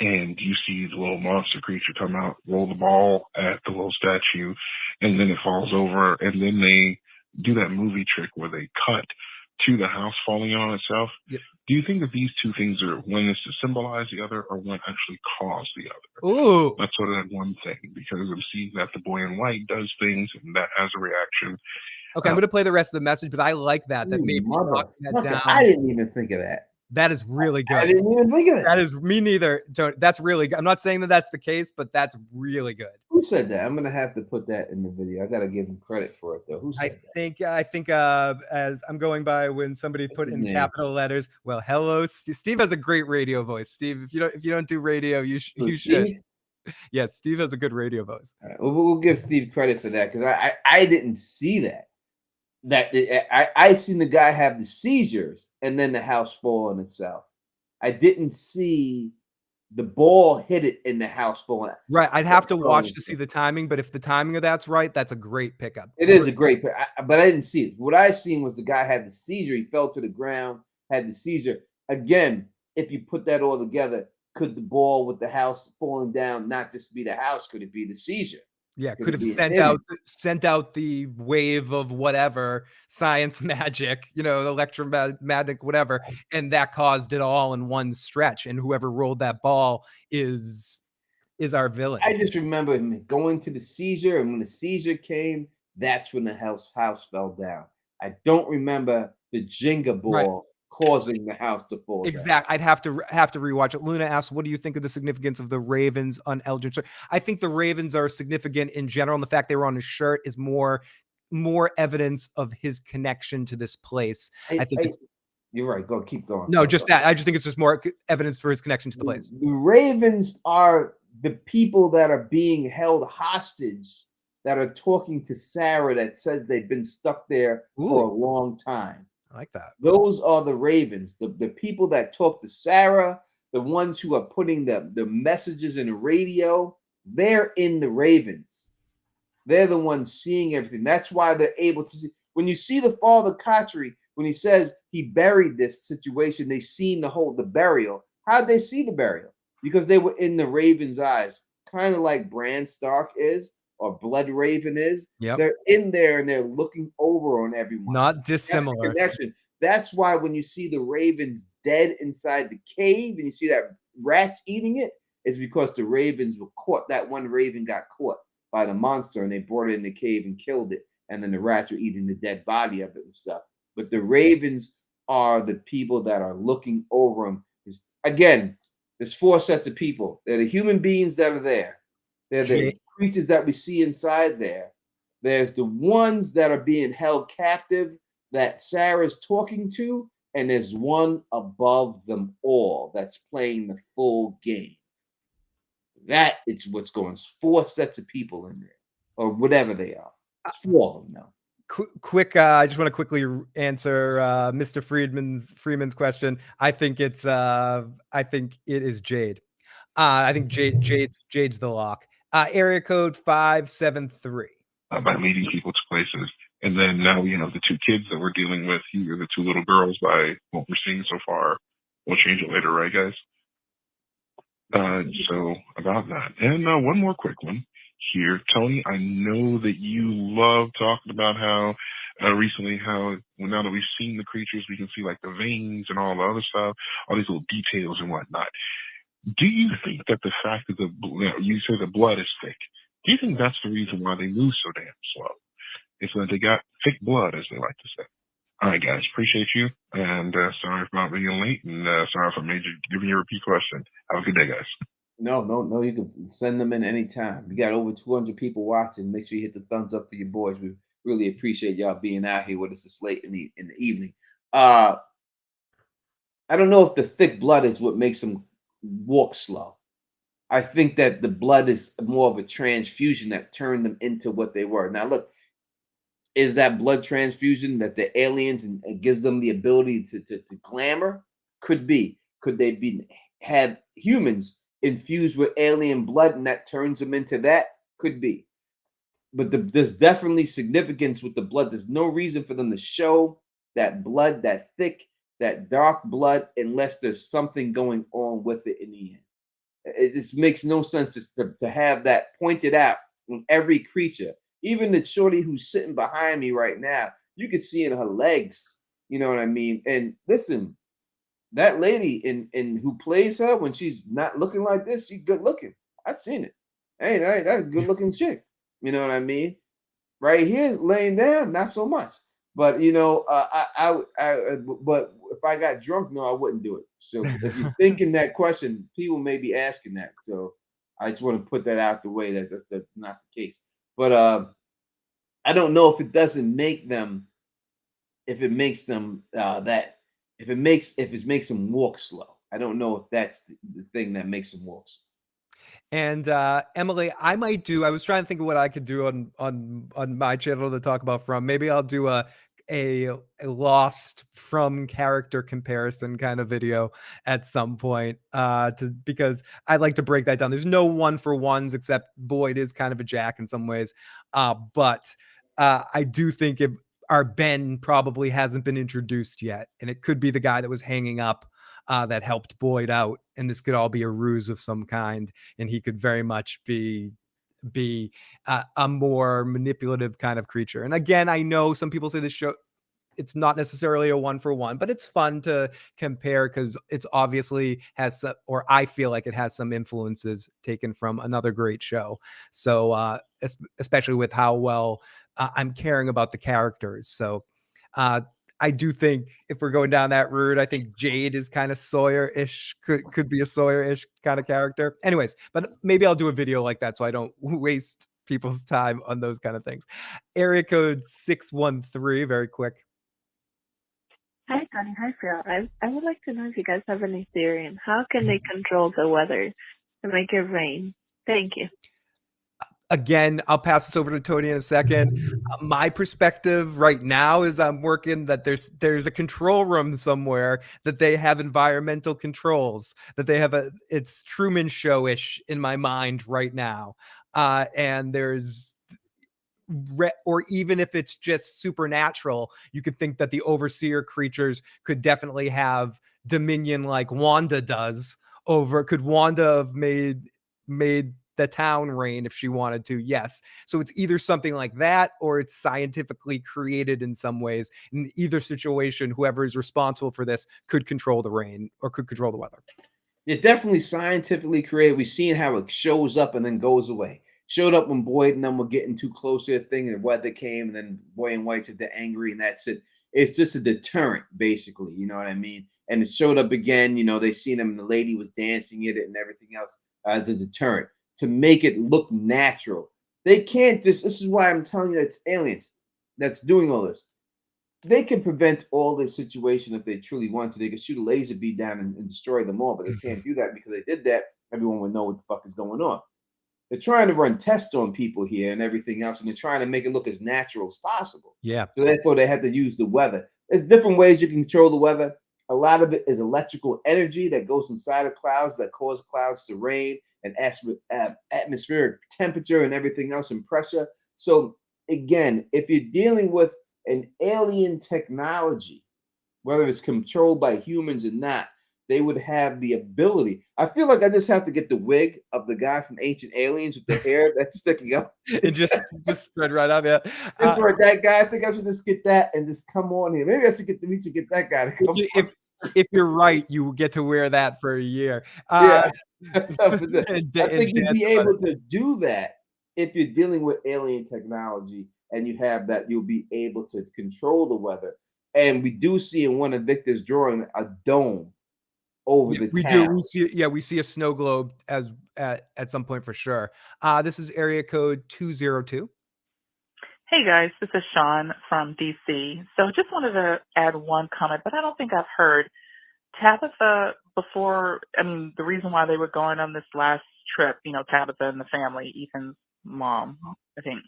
and you see the little monster creature come out, roll the ball at the little statue, and then it falls over, and then they do that movie trick where they cut to the house falling on itself. Yep. Do you think that these two things are, one is to symbolize the other, or one actually caused the other? Ooh. That's sort of that one thing, because I'm seeing that the boy in white does things, and that has a reaction. Okay, I'm going to play the rest of the message, but I like that. That maybe knocking that down. I didn't even think of that. That is really good. I didn't even think of that. That is me neither. That's really good. I'm not saying that that's the case, but that's really good. Who said that? I'm gonna have to put that in the video. I gotta give him credit for it though. Who said that? I think as I'm going by when somebody put in capital letters. Well, hello, Steve has a great radio voice. Steve, if you don't do radio, you should. Yes, Steve has a good radio voice. All right, we'll give Steve credit for that, because I didn't see that. I seen the guy have the seizures and then the house fall on itself. I didn't see the ball hit it in the house falling. Right, I'd have to watch to see the timing, but if the timing of that's right, that's a great pickup. It is a great pick, but I didn't see it. What I seen was the guy had the seizure. He fell to the ground, had the seizure. Again, if you put that all together, could the ball with the house falling down not just be the house? Could it be the seizure? Yeah, could have sent out the wave of whatever science magic, electromagnetic whatever, and that caused it all in one stretch. And whoever rolled that ball is our villain. I just remember him going to the seizure, and when the seizure came, that's when the house fell down. I don't remember the Jenga ball causing the house to fall down. Exactly. I'd have to rewatch it. Luna asks, what do you think of the significance of the ravens on Eldritch? I think the ravens are significant in general, and the fact they were on his shirt is more evidence of his connection to this place. I think you're right. Keep going. No, just that. I just think it's just more evidence for his connection to the place. The ravens are the people that are being held hostage, that are talking to Sarah, that says they've been stuck there for a long time. I like that. Those are the ravens, the people that talk to Sarah, the ones who are putting the messages in the radio. They're in the ravens. They're the ones seeing everything. That's why they're able to see. When you see the Father Khatri, when he says he buried this situation, they seen the burial. How'd they see the burial? Because they were in the raven's eyes, kind of like Bran Stark is, or Blood Raven is. Yep. They're in there and they're looking over on everyone. Not dissimilar. That's why when you see the ravens dead inside the cave and you see that rats eating it, it's because the ravens were caught. That one raven got caught by the monster and they brought it in the cave and killed it. And then the rats were eating the dead body of it and stuff. But the ravens are the people that are looking over them. Again, there's 4 sets of people. They're the human beings that are there. They're the creatures that we see inside there. There's the ones that are being held captive that Sarah's talking to, and there's one above them all that's playing the full game. That is what's going on. 4 sets of people in there, or whatever they are. 4 of them now. Quick, I just want to quickly answer Mr. Freeman's question. I think it is Jade. I think Jade's the lock. Area code 573. By leading people to places. And then now we have the 2 kids that we're dealing with here, the 2 little girls, by what we're seeing so far. We'll change it later, right, guys? So about that. And one more quick one here. Tony, I know that you love talking about how recently how now that we've seen the creatures, we can see like the veins and all the other stuff, all these little details and whatnot. Do you think that the fact that you say the blood is thick, do you think that's the reason why they move so damn slow? It's that they got thick blood, as they like to say. All right, guys, appreciate you, and sorry about being late, and sorry if I made you give me a repeat question. Have a good day, guys. No. You can send them in anytime. We got over 200 people watching. Make sure you hit the thumbs up for your boys. We really appreciate y'all being out here with us this late in the evening. I don't know if the thick blood is what makes them walk slow. I think that the blood is more of a transfusion that turned them into what they were. Now, look, is that blood transfusion that the aliens and it gives them the ability to glamour? Could be. Could they be have humans infused with alien blood and that turns them into that? Could be. But there's definitely significance with the blood. There's no reason for them to show that blood, that thick, that dark blood, unless there's something going on with it in the end. It just makes no sense to have that pointed out on every creature. Even the shorty who's sitting behind me right now, you can see in her legs. You know what I mean? And listen, that lady in who plays her when she's not looking like this, she's good looking. I've seen it. Hey, that's a good looking chick. You know what I mean? Right here, laying down, not so much. But you know, but if I got drunk, no, I wouldn't do it. So if you're thinking that question, people may be asking that. So I just want to put that out the way that that's not the case. But I don't know if it doesn't make them, if it makes them if it makes them walk slow. I don't know if that's the thing that makes them walk slow. And Emily, I was trying to think of what I could do on my channel to talk about from. Maybe I'll do a lost from character comparison kind of video at some point because I'd like to break that down. There's no 1-for-1s except Boyd is kind of a jack in some ways. But I do think our Ben probably hasn't been introduced yet, and it could be the guy that was hanging up that helped Boyd out, and this could all be a ruse of some kind, and he could very much be a more manipulative kind of creature. And again, I know some people say this show, it's not necessarily a 1-for-1, but it's fun to compare because it's obviously has some, or I feel like it has some influences taken from another great show. So especially with how well I'm caring about the characters. So I do think if we're going down that route, I think Jade is kind of Sawyer-ish, could be a Sawyer-ish kind of character. Anyways, but maybe I'll do a video like that so I don't waste people's time on those kind of things. Area code 613, very quick. Hi, Tony. Hi, Phil. I would like to know if you guys have any theory on how can they control the weather to make it rain? Thank you. Again, I'll pass this over to Tony in a second. My perspective right now is I'm working that there's a control room somewhere that they have environmental controls, that they have it's Truman Show-ish in my mind right now. And there's, or even if it's just supernatural, you could think that the overseer creatures could definitely have dominion like Wanda does over, could Wanda have made the town rain if she wanted to? Yes. So it's either something like that or it's scientifically created in some ways. In either situation, whoever is responsible for this could control the rain or could control the weather. It's definitely scientifically created. We've seen how it shows up and then goes away. Showed up when Boyd and them were getting too close to the thing and the weather came, and then Boyd and White said they're angry and that's it. It's just a deterrent, basically. You know what I mean? And it showed up again. You know, they seen him and the lady was dancing it and everything else as a deterrent to make it look natural. They can't just, this is why I'm telling you that it's aliens that's doing all this. They can prevent all this situation if they truly want to. They could shoot a laser beam down and destroy them all, but they can't do that because they did that. Everyone would know what the fuck is going on. They're trying to run tests on people here and everything else, and they're trying to make it look as natural as possible. Yeah. So therefore, they had to use the weather. There's different ways you can control the weather. A lot of it is electrical energy that goes inside of clouds that cause clouds to rain, and atmospheric temperature and everything else and pressure. So again, if you're dealing with an alien technology, whether it's controlled by humans or not, they would have the ability. I feel like I just have to get the wig of the guy from Ancient Aliens with the hair that's sticking up. And just spread right up. Yeah. Just for that guy, I think I should just get that and just come on here. Maybe I should get that guy to come. If you're right, you get to wear that for a year. Yeah. And I think you'd dance be about able to do that if you're dealing with alien technology and you have that, you'll be able to control the weather. And we do see in one of Victor's drawing a dome over Yeah, the we town. do. We see a snow globe as at some point for sure. This is area code 202. Hey guys, this is Sean from DC. So just wanted to add one comment, but I don't think I've heard Tabitha before. I mean, the reason why they were going on this last trip, you know, Tabitha and the family, Ethan's mom, I think.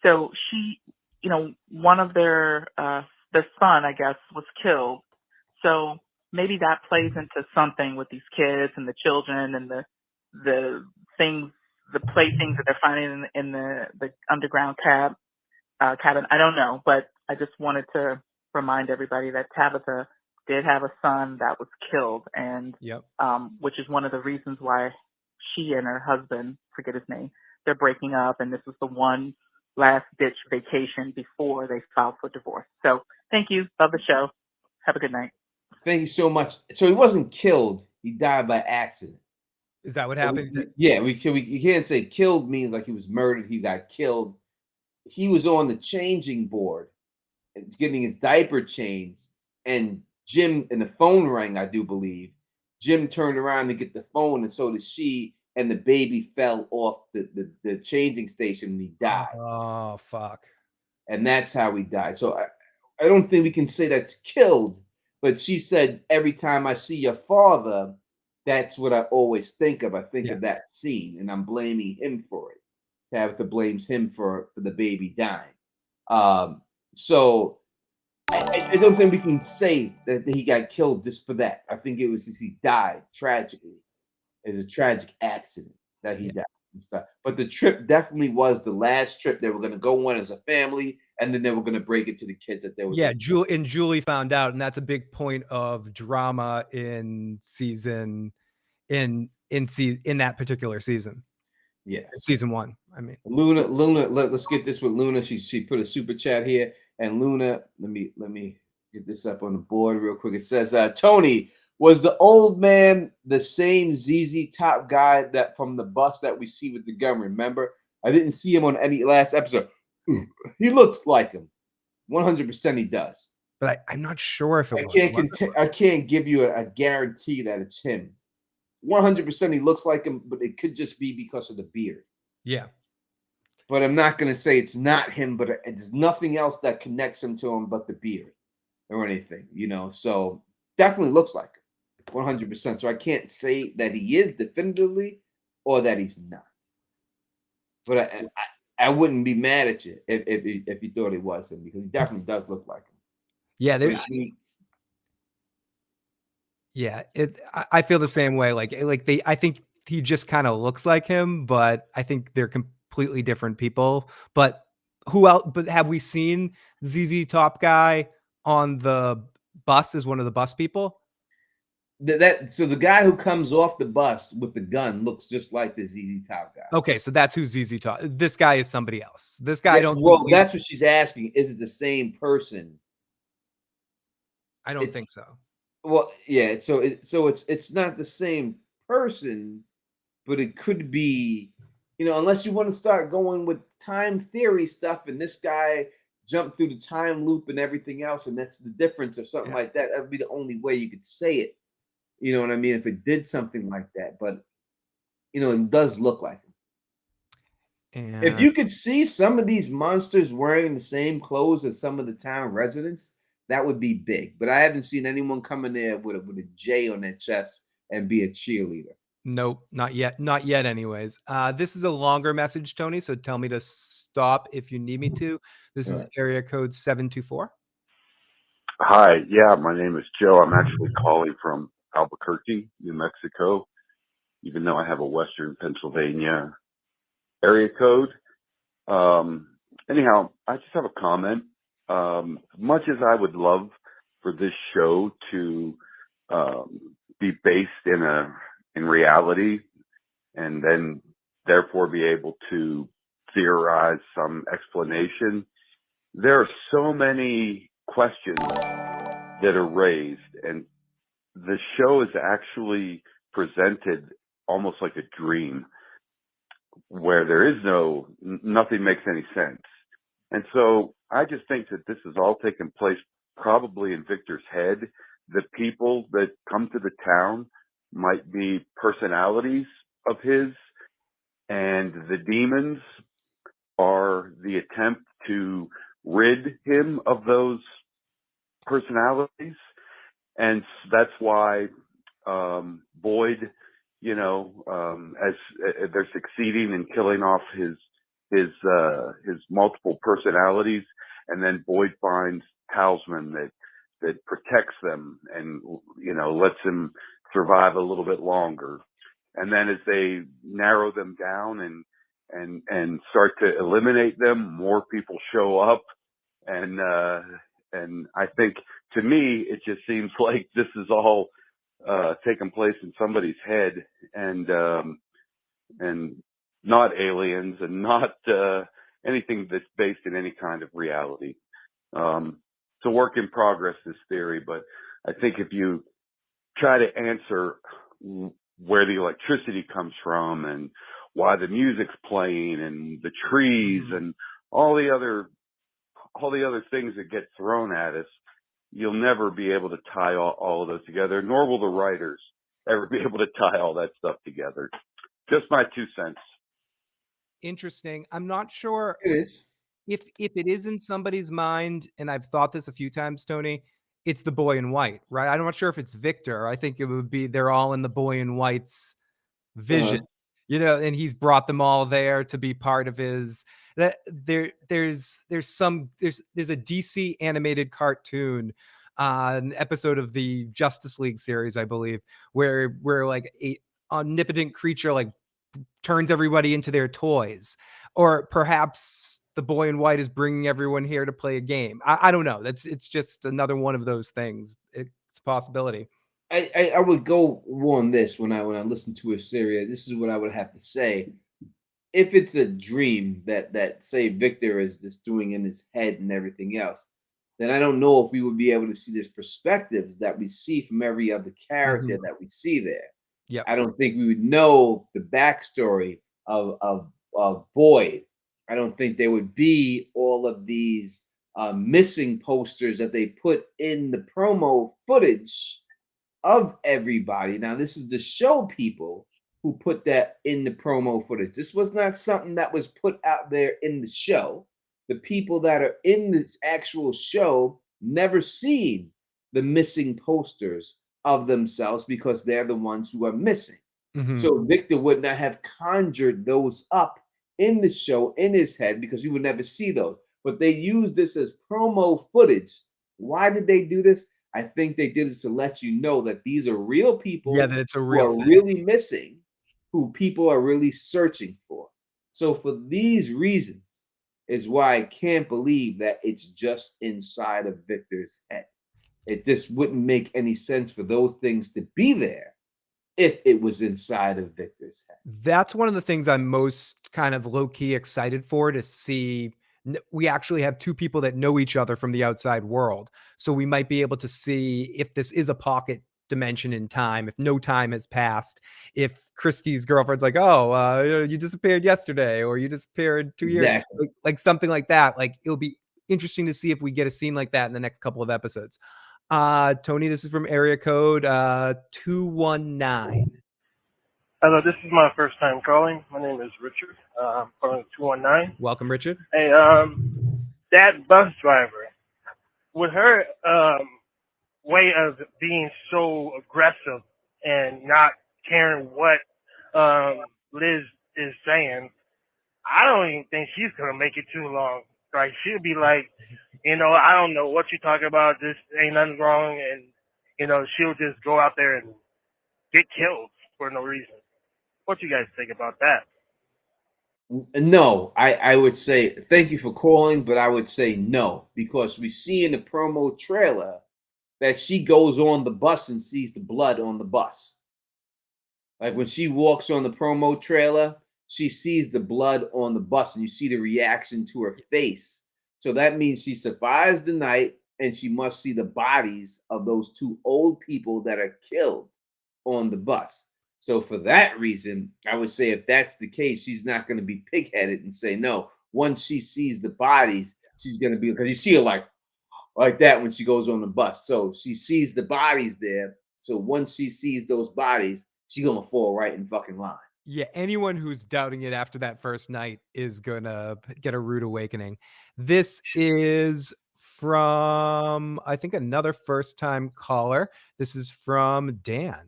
So she, you know, one of their son, I guess, was killed. So maybe that plays into something with these kids and the children and the things, the playthings that they're finding in the underground cabin. I don't know, but I just wanted to remind everybody that Tabitha did have a son that was killed, and which is one of the reasons why she and her husband, forget his name, they're breaking up, and this was the one last ditch vacation before they filed for divorce. So thank you. Love the show. Have a good night. Thank you so much. So he wasn't killed; he died by accident. Is that what happened? We can't say killed means like he was murdered. He got killed. He was on the changing board, getting his diaper changed, and Jim, and the phone rang, I do believe. Jim turned around to get the phone, and so did she, and the baby fell off the changing station and he died. Oh, fuck. And that's how he died. So I don't think we can say that's killed, but she said, every time I see your father, that's what I always think of. I think of that scene, and I'm blaming him for it. Tabitha blames him for the baby dying. So I don't think we can say that he got killed just for that. I think it was just he died tragically. It's a tragic accident that he died and stuff. But the trip definitely was the last trip they were going to go on as a family, and then they were going to break it to the kids that they were. Yeah, Julie found out, and that's a big point of drama in that particular season. Yeah, season 1. I mean, Luna. Let's get this with Luna. She put a super chat here, and Luna. Let me get this up on the board real quick. It says, Tony, was the old man the same ZZ Top guy that from the bus that we see with the gun? Remember, I didn't see him on any last episode. He looks like him. 100% he does. But I'm not sure if it was. I can't give you a guarantee that it's him. 100% he looks like him, but it could just be because of the beard. Yeah. But I'm not going to say it's not him, but there's nothing else that connects him to him but the beard or anything, you know. So definitely looks like him, 100%. So I can't say that he is definitively or that he's not. But I wouldn't be mad at you if you thought it was him, because he definitely does look like him. Yeah, I feel the same way. I think he just kind of looks like him, but I think they're completely different people. But who else? But have we seen ZZ Top guy on the bus as one of the bus people? So the guy who comes off the bus with the gun looks just like the ZZ Top guy. Okay, so that's who ZZ Top. This guy is somebody else. This guy that's what she's asking. Is it the same person? I don't think so. Well, yeah. So it's not the same person, but it could be, you know, unless you want to start going with time theory stuff, and this guy jumped through the time loop and everything else, and that's the difference or something like that. That would be the only way you could say it. You know what I mean? If it did something like that, but you know, it does look like him. And if you could see some of these monsters wearing the same clothes as some of the town residents, that would be big. But I haven't seen anyone come in there with a J on their chest and be a cheerleader. Nope, not yet. Not yet, anyways. This is a longer message, Tony, so tell me to stop if you need me to. This is area code 724. Hi, yeah, my name is Joe. I'm actually calling from Albuquerque, New Mexico, even though I have a Western Pennsylvania area code. Anyhow, I just have a comment. Much as I would love for this show to be based in reality, and then therefore be able to theorize some explanation. There are so many questions that are raised, and the show is actually presented almost like a dream where there is nothing makes any sense. And so I just think that this is all taking place probably in Victor's head. The people that come to the town might be personalities of his, and the demons are the attempt to rid him of those personalities. And that's why Boyd, as they're succeeding in killing off his multiple personalities, and then Boyd finds talisman that protects them and lets him survive a little bit longer. And then as they narrow them down and start to eliminate them, more people show up, and I think, to me, it just seems like this is all taking place in somebody's head, and not aliens, and not anything that's based in any kind of reality. It's a work in progress, this theory, but I think if you try to answer where the electricity comes from and why the music's playing and the trees and all the other things that get thrown at us, you'll never be able to tie all of those together, nor will the writers ever be able to tie all that stuff together. Just my 2 cents. Interesting. I'm not sure It is. if it is in somebody's mind, and I've thought this a few times, Tony, it's the boy in white, right? I'm not sure if it's Victor. I think it would be they're all in the boy in white's vision, and he's brought them all there to be part of his. That there's a DC animated cartoon, an episode of the Justice League series, I believe, where like a omnipotent creature like turns everybody into their toys, or perhaps the boy in white is bringing everyone here to play a game. I don't know. It's just another one of those things. It's a possibility. I would go on this when I listen to a series. This is what I would have to say. If it's a dream that say Victor is just doing in his head and everything else, then I don't know if we would be able to see these perspectives that we see from every other character that we see there. Yeah, I don't think we would know the backstory of Boyd. I don't think there would be all of these missing posters that they put in the promo footage of everybody. Now, this is the show people who put that in the promo footage. This was not something that was put out there in the show. The people that are in the actual show never seen the missing posters of themselves because they're the ones who are missing. So Victor would not have conjured those up in the show in his head because you would never see those. But they used this as promo footage. Why did they do this? I think they did this to let you know that these are real people that it's a who real are thing. really missing, who people are really searching for. So for these reasons is why I can't believe that it's just inside of Victor's head. It just wouldn't make any sense for those things to be there if it was inside of Victor's head. That's one of the things I'm most kind of low-key excited for, to see. We actually have two people that know each other from the outside world. So we might be able to see if this is a pocket dimension in time, if no time has passed, if Christie's girlfriend's like, oh, you disappeared yesterday, or you disappeared 2 years, like something like that. Like, it'll be interesting to see if we get a scene like that in the next couple of episodes. Tony, this is from area code 219. Hello, this is my first time calling. My name is Richard. I'm calling 219. Welcome, Richard. Hey, that bus driver, with her way of being so aggressive and not caring what Liz is saying, I don't even think she's gonna make it too long. Like, she'll be like, I don't know what you're talking about. This ain't nothing wrong, and she'll just go out there and get killed for no reason. What you guys think about that? No, I would say thank you for calling, but I would say no, because we see in the promo trailer that she goes on the bus and sees the blood on the bus. Like when she walks on the promo trailer, she sees the blood on the bus and you see the reaction to her face. So that means she survives the night and she must see the bodies of those two old people that are killed on the bus. So for that reason, I would say if that's the case, she's not going to be pigheaded and say no. Once she sees the bodies, she's going to be, because you see her like that when she goes on the bus. So she sees the bodies there. So once she sees those bodies, she's going to fall right in fucking line. Yeah, anyone who's doubting it after that first night is gonna get a rude awakening. This is from, I think, another first-time caller. This is from Dan.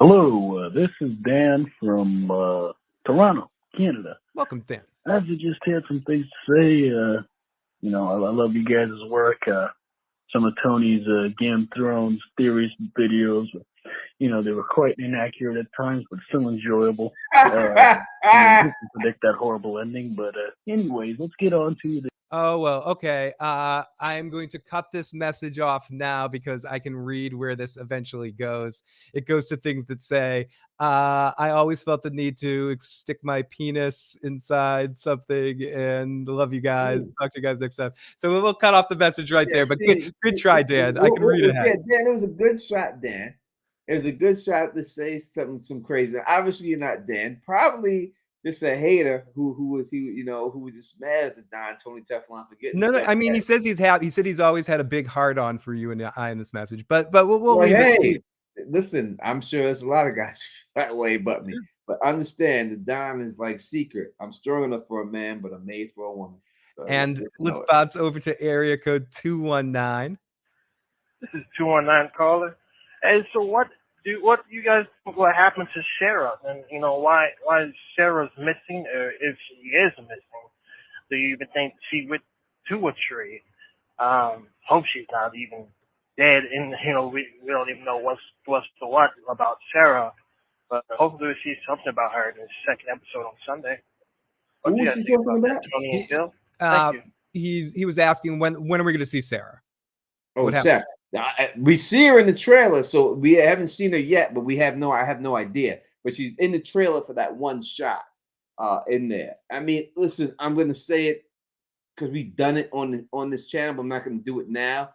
Hello, this is Dan from Toronto, Canada. Welcome, Dan. I just had some things to say. You know, I love you guys' work. Some of Tony's Game of Thrones theories and videos, you know, they were quite inaccurate at times, but still enjoyable. I mean, who can predict that horrible ending? But anyways, let's get on to the. Oh, well, okay. I am going to cut this message off now because I can read where this eventually goes. It goes to things that say, I always felt the need to stick my penis inside something, and love you guys. Talk to you guys next time. So we'll cut off the message right there, but good try, Dan. I can read it. Yeah, Dan, it was a good shot, Dan. It was a good shot to say some crazy. Obviously, you're not Dan. Probably just a hater who was just mad at the Don Tony Teflon for getting. No, I mean, he says he said he's always had a big heart on for you and I in this message, but we'll leave it. Listen, I'm sure there's a lot of guys that way but me. But understand, the Don is like secret. I'm strong enough for a man, but I'm made for a woman. So and let's bounce over to area code 219. This is 219 caller. And so what do you guys think what happened to Sarah? And you know why Sarah's missing, or if she is missing? Do you even think she went to a tree? Hope she's not even dead. And you know we don't even know what's the what about Sarah. But hopefully we see something about her in the second episode on Sunday. What do you guys think about that, Tony and Jill? Thank you. He was asking when are we going to see Sarah? Oh, Sarah. We see her in the trailer, so we haven't seen her yet, but I have no idea. But she's in the trailer for that one shot in there. I mean, listen, I'm gonna say it because we've done it on this channel, but I'm not gonna do it now.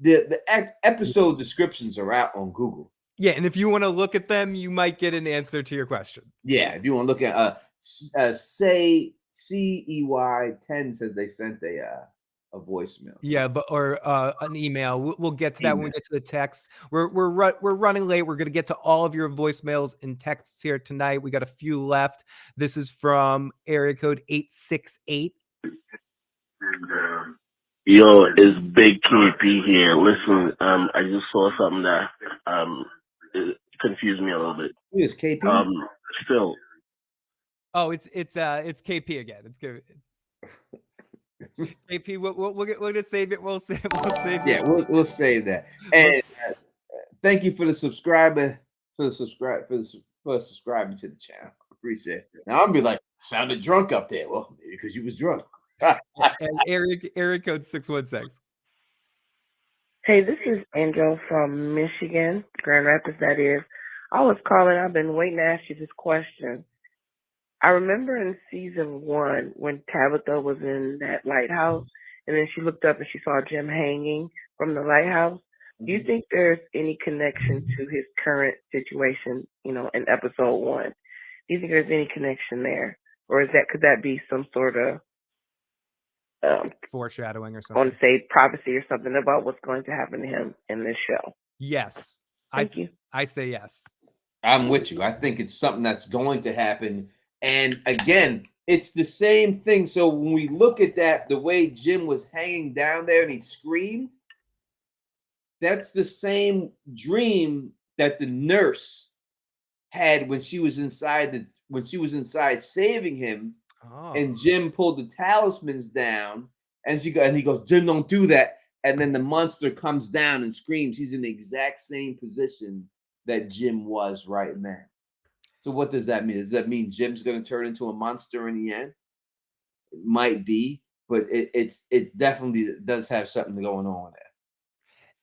The episode descriptions are out on Google. Yeah, and if you want to look at them, you might get an answer to your question. Yeah, if you want to look at say CEY 10 says they sent a voicemail. Yeah, or an email. We'll get to that when we get to the text. We're running late. We're going to get to all of your voicemails and texts here tonight. We got a few left. This is from area code 868. Yo, it's Big KP here. Listen, I just saw something that it confused me a little bit. Who is KP? Still. Oh, it's KP again. It's good. KP, we're gonna save it. We'll save it. Yeah, we'll save that. And thank you for subscribing to the channel. Appreciate it. Now I'm gonna be like, sounded drunk up there. Well, maybe because you was drunk. And area code 616. Hey, this is Angel from Michigan, Grand Rapids, that is. I was calling. I've been waiting to ask you this question. I remember in season 1 when Tabitha was in that lighthouse and then she looked up and she saw Jim hanging from the lighthouse. Do you think there's any connection to his current situation, you know, in episode 1? Do you think there's any connection there? Or could that be some sort of foreshadowing or something? On say prophecy or something about what's going to happen to him in this show? Yes. Thank you. I say yes. I'm with you. I think it's something that's going to happen. And again, it's the same thing. So when we look at that, the way Jim was hanging down there and he screamed, that's the same dream that the nurse had when she was inside saving him. Oh. And Jim pulled the talismans down, and he goes, Jim, don't do that. And then the monster comes down and screams. He's in the exact same position that Jim was right now. So what does that mean? Does that mean Jim's going to turn into a monster in the end? It might be, but it definitely does have something going on there.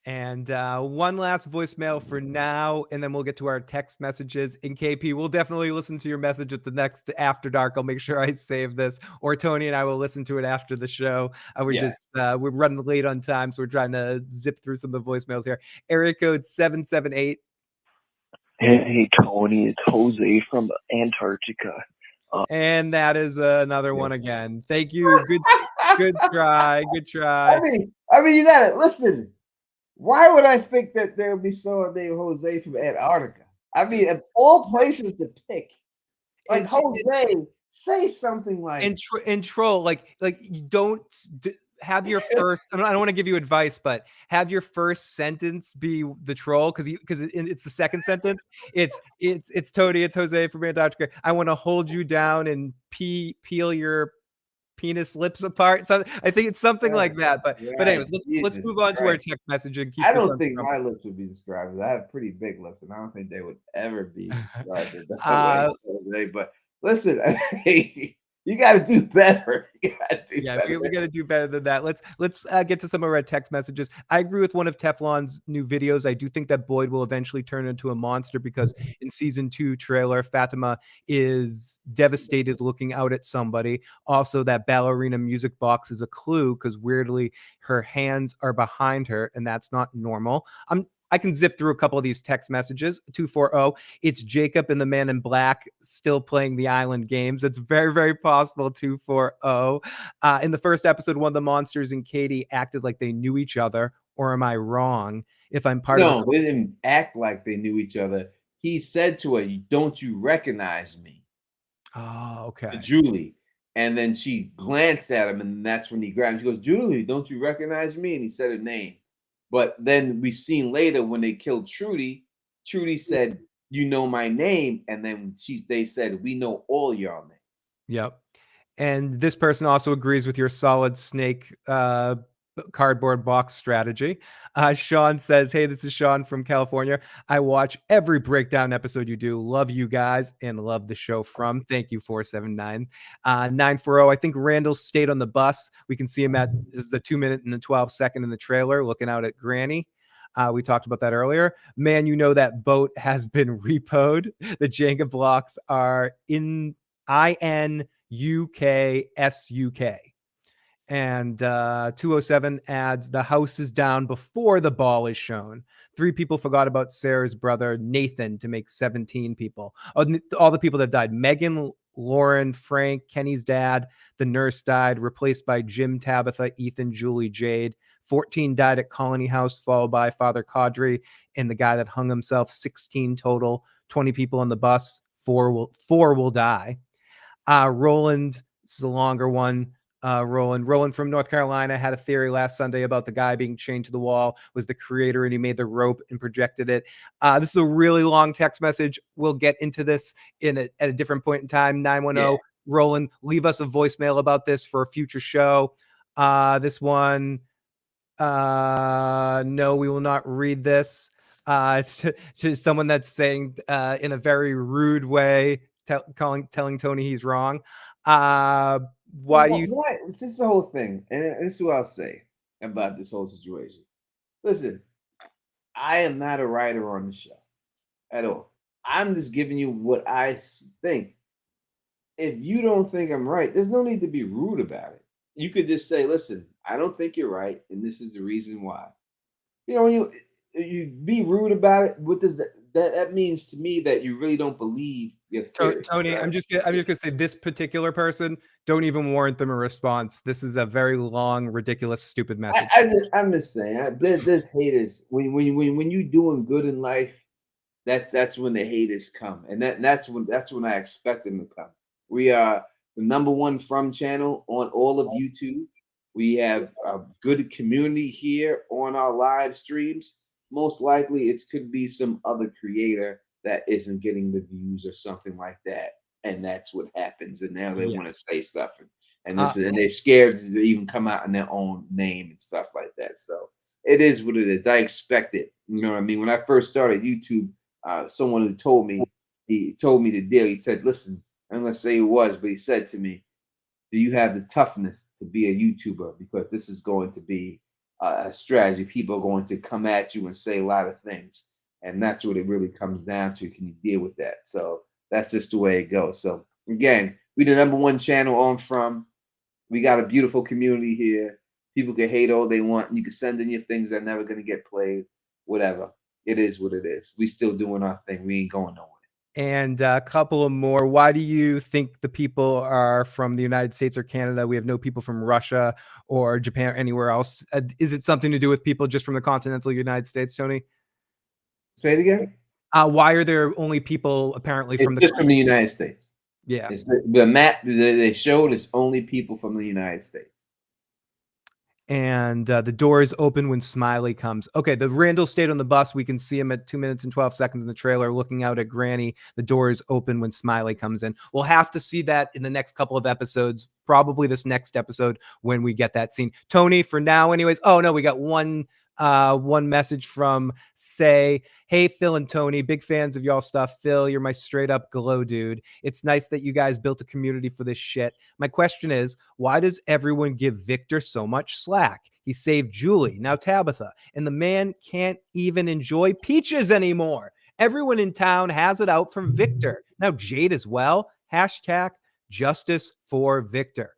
And one last voicemail for now, and then we'll get to our text messages. In KP, we'll definitely listen to your message at the next After Dark. I'll make sure I save this, or Tony and I will listen to it after the show. We're running late on time, so we're trying to zip through some of the voicemails here. Area code 778. Hey, Tony, it's Jose from Antarctica. And that is another one again. Thank you. Good try. Good try. I mean, you gotta listen. Why would I think that there would be someone named Jose from Antarctica? I mean, of all places to pick, like Jose, say something like and troll, like you don't have your first. I don't want to give you advice, but have your first sentence be the troll, because it's the second sentence. It's Tony. It's Jose from Antarctica. I want to hold you down and peel your penis lips apart. So I think it's something like that. But anyways, let's move on to our text message and keep. I don't think my lips would be described. I have pretty big lips, and I don't think they would ever be described that way. But listen, you got to do better. We got to do better than that. Let's get to some of our text messages. I agree with one of Teflon's new videos. I do think that Boyd will eventually turn into a monster, because in season 2 trailer, Fatima is devastated looking out at somebody. Also, that ballerina music box is a clue, because weirdly her hands are behind her, and that's not normal. I can zip through a couple of these text messages. 240, it's Jacob and the Man in Black still playing the island games. It's very, very possible. 240. In the first episode, one of the monsters and Katie acted like they knew each other. Or am I wrong? If I'm part of they didn't act like they knew each other. He said to her, "Don't you recognize me?" Oh, okay. To Julie. And then she glanced at him, and that's when he grabbed. She goes, "Julie, don't you recognize me?" And he said her name. But then we seen later when they killed Trudy, Trudy said, "You know my name," and then they said, "We know all your names." Yep. And this person also agrees with your solid snake cardboard box strategy. Sean says, "Hey, this is Sean from California. I watch every breakdown episode you do. Love you guys and love the show from." Thank you, 479. 940, I think Randall stayed on the bus. We can see him this is the 2-minute and the 12-second in the trailer, looking out at Granny. We talked about that earlier. Man, you know that boat has been repoed. The Jenga blocks are in INUKSUK. And 207 adds, the house is down before the ball is shown. 3 people forgot about Sarah's brother, Nathan, to make 17 people. All the people that died: Megan, Lauren, Frank, Kenny's dad, the nurse died, replaced by Jim, Tabitha, Ethan, Julie, Jade. 14 died at Colony House, followed by Father Caudry and the guy that hung himself. 16 total. 20 people on the bus. 4 will die. Roland, this is a longer one. Roland from North Carolina had a theory last Sunday about the guy being chained to the wall was the creator, and he made the rope and projected it. This is a really long text message. We'll get into this at a different point in time. 910, Roland, leave us a voicemail about this for a future show. This one, no, we will not read this. It's to someone that's saying in a very rude way, telling Tony he's wrong. Why do you? This is the whole thing, and this is what I'll say about this whole situation. Listen, I am not a writer on the show at all. I'm just giving you what I think. If you don't think I'm right, there's no need to be rude about it. You could just say, "Listen, I don't think you're right, and this is the reason why." You know, when you be rude about it, what does that means to me? That you really don't believe your theory, Tony, right? I'm just gonna say, this particular person, don't even warrant them a response. This is a very long, ridiculous, stupid message. I'm just saying, there's haters. When you doing good in life, that's when the haters come, and that's when I expect them to come. We are the #1 From channel on all of YouTube. We have a good community here on our live streams. Most likely, it could be some other creator that isn't getting the views or something like that, and that's what happens. And now they want to say something, and and they're scared to even come out in their own name and stuff like that. So it is what it is. I expect it. You know what I mean? When I first started YouTube, someone who told me the deal. He said, "Listen, I'm gonna say it was, but he said to me, do you have the toughness to be a YouTuber? Because this is going to be a strategy. People are going to come at you and say a lot of things, and that's what it really comes down to. Can you deal with that? So that's just the way it goes. So again, we the #1 channel on From. We got a beautiful community here. People can hate all they want. You can send in your things that are never going to get played. Whatever. It is what it is. We still doing our thing. We ain't going nowhere. And a couple of more. Why do you think the people are from the United States or Canada? We have no people from Russia or Japan or anywhere else. Is it something to do with people just from the continental United States, Tony? Say it again. Why are there only people apparently from It's the just from the United States. Yeah. It's the map that they showed is only people from the United States. And the door is open when Smiley comes. Okay, the Randall stayed on the bus. We can see him at 2 minutes and 12 seconds in the trailer looking out at Granny. The door is open when Smiley comes in. We'll have to see that in the next couple of episodes, probably this next episode when we get that scene. Tony, for now anyways. Oh, no, we got one message from Say, hey, Phil and Tony, big fans of y'all stuff. Phil, you're my straight up glow dude. It's nice that you guys built a community for this shit. My question is, why does everyone give Victor so much slack? He saved Julie, now Tabitha, and the man can't even enjoy peaches anymore. Everyone in town has it out for Victor. Now Jade as well. Hashtag justice for Victor.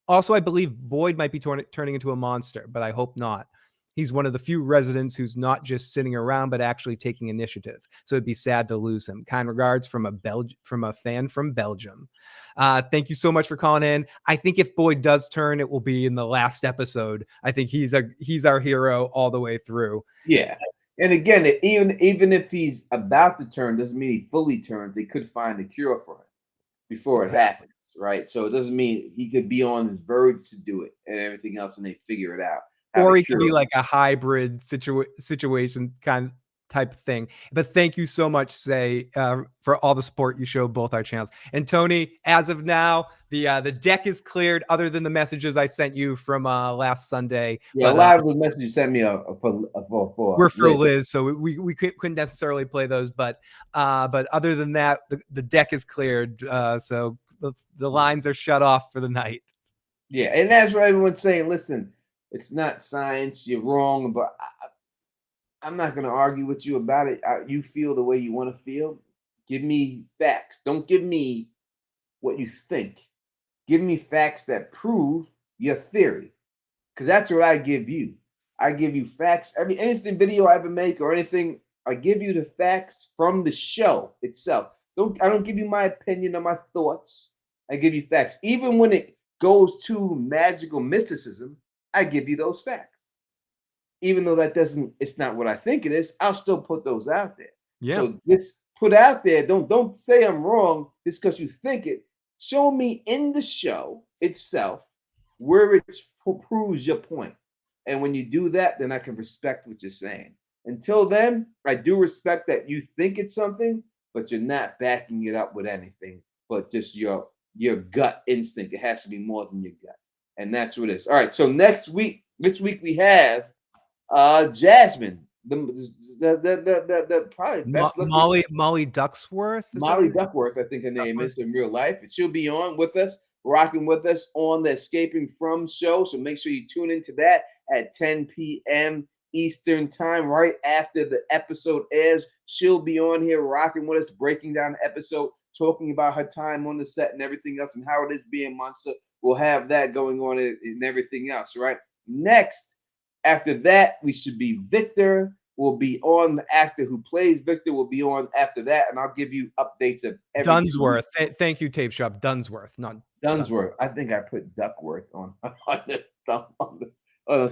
Also, I believe Boyd might be turning into a monster, but I hope not. He's one of the few residents who's not just sitting around, but actually taking initiative. So it'd be sad to lose him. Kind regards from a fan from Belgium. Thank you so much for calling in. I think if Boyd does turn, it will be in the last episode. I think he's our hero all the way through. Yeah. And again, even if he's about to turn, doesn't mean he fully turns. They could find a cure for him before it happens, right? So it doesn't mean he could be on his verge to do it and everything else, and they figure it out. Or he could be like a hybrid situation type of thing. But thank you so much, Say, for all the support you show both our channels. And Tony, as of now, the deck is cleared, other than the messages I sent you from last Sunday. Yeah, but, a lot of the messages you sent me are for we're for Liz, so we couldn't necessarily play those. But other than that, the deck is cleared. So the lines are shut off for the night. Yeah, and that's what everyone's saying. Listen, it's not science. You're wrong, but I'm not going to argue with you about it. You feel the way you want to feel. Give me facts. Don't give me what you think. Give me facts that prove your theory, because that's what I give you. I give you facts. I mean, anything video I ever make or anything, I give you the facts from the show itself. I don't give you my opinion or my thoughts. I give you facts. Even when it goes to magical mysticism, I give you those facts. Even though it's not what I think it is, I'll still put those out there. Yeah. So this put out there, don't say I'm wrong just because you think it. Show me in the show itself where it proves your point. And when you do that, then I can respect what you're saying. Until then, I do respect that you think it's something, but you're not backing it up with anything, but just your gut instinct. It has to be more than your gut. And that's what it is. All right. So this week we have Jasmine, the probably best looking Molly Ducksworth. Molly Duckworth, I think her name is in real life. She'll be on with us, rocking with us on the Escaping From show. So make sure you tune into that at 10 p.m. Eastern time, right after the episode airs. She'll be on here rocking with us, breaking down the episode, talking about her time on the set and everything else and how it is being Monster. We'll have that going on and everything else, right? Next, after that, we should be Victor. Will be on. The actor who plays Victor will be on after that, and I'll give you updates of every Dunsworth. Thank you, Tape Shop. Dunsworth, not Dunsworth. I think I put Duckworth on the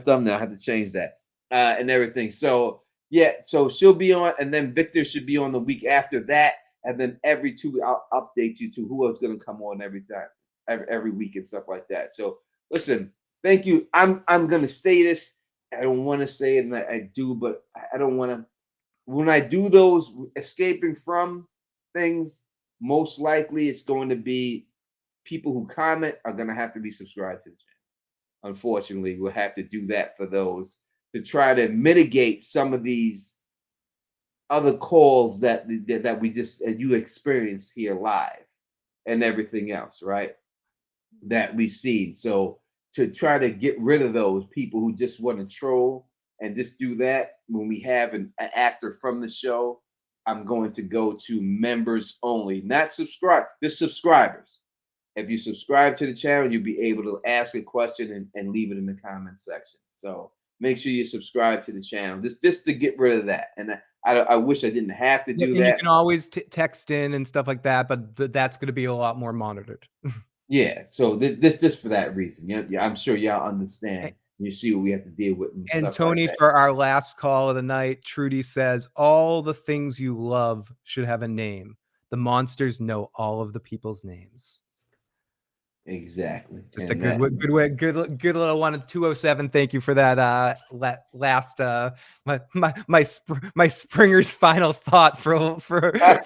thumbnail. I had to change that and everything. So yeah, so she'll be on, and then Victor should be on the week after that, and then every 2 weeks I'll update you to who else going to come on every time, every week and stuff like that. So listen, thank you. I'm going to say this. I don't want to say it, and I do, but I don't want to. When I do those escaping from things, most likely it's going to be people who comment are going to have to be subscribed to the channel. Unfortunately, we'll have to do that for those to try to mitigate some of these other calls that you experience here live and everything else, right? That we've seen. So to try to get rid of those people who just want to troll and just do that, when we have an actor from the show, I'm going to go to members only, not subscribe, just subscribers. If you subscribe to the channel, you'll be able to ask a question and leave it in the comment section. So make sure you subscribe to the channel just to get rid of that. And I wish I didn't have to do And that. you can always text in and stuff like that, but that's going to be a lot more monitored. Yeah, so this just for that reason. Yeah, I'm sure y'all understand. You see what we have to deal with and And stuff Tony, like that. for our last call of the night, Trudy says, all the things you love should have a name. The monsters know all of the people's names. Exactly. Just And a good little one. 207. Thank you for that. Last my Springer's final thought from at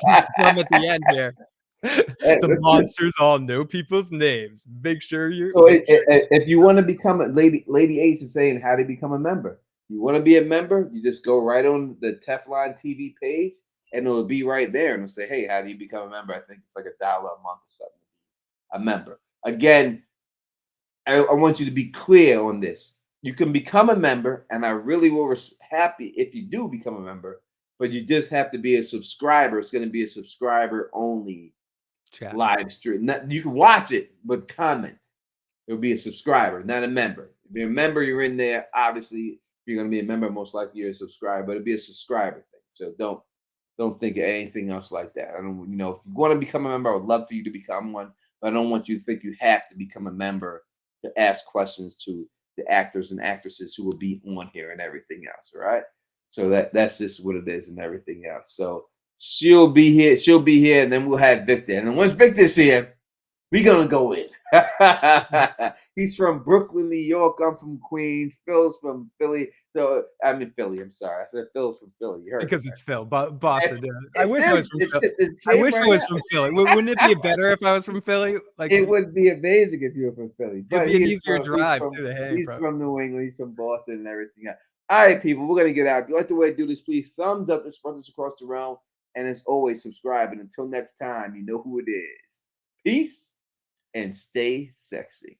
the end here. The monsters all know people's names. Make sure you. So if you want to become a Lady Ace is saying how to become a member. You want to be a member, you just go right on the Teflon TV page and it'll be right there and it'll say, hey, how do you become a member? I think it's like $1 a month or something. A member. Again, I want you to be clear on this. You can become a member, and I really will be happy if you do become a member, but you just have to be a subscriber. It's going to be a subscriber only live stream. You can watch it, but comment. It'll be a subscriber, not a member. If you're a member, you're in there. Obviously, if you're going to be a member, most likely you're a subscriber, but it'll be a subscriber thing. So don't think of anything else like that. I don't, if you want to become a member, I would love for you to become one, but I don't want you to think you have to become a member to ask questions to the actors and actresses who will be on here and everything else. All right. So that's just what it is and everything else. So she'll be here, and then we'll have Victor. And then once Victor's here, we're gonna go in. He's from Brooklyn, New York. I'm from Queens. Phil's from Philly. So I'm in Philly. I'm sorry. I said Phil's from Philly. You heard Because me, it's Phil, Boston. right? I wish I was from Philly. I wish I was from Philly. Wouldn't it be better if I was from Philly? Like, it would be amazing if you were from Philly. It'd But be an easier drive too. He's from New England. He's from Boston and everything else. All right, people, we're gonna get out. If you like the way I do this, please thumbs up and spread this across the realm. And as always, subscribe. And until next time, you know who it is. Peace and stay sexy.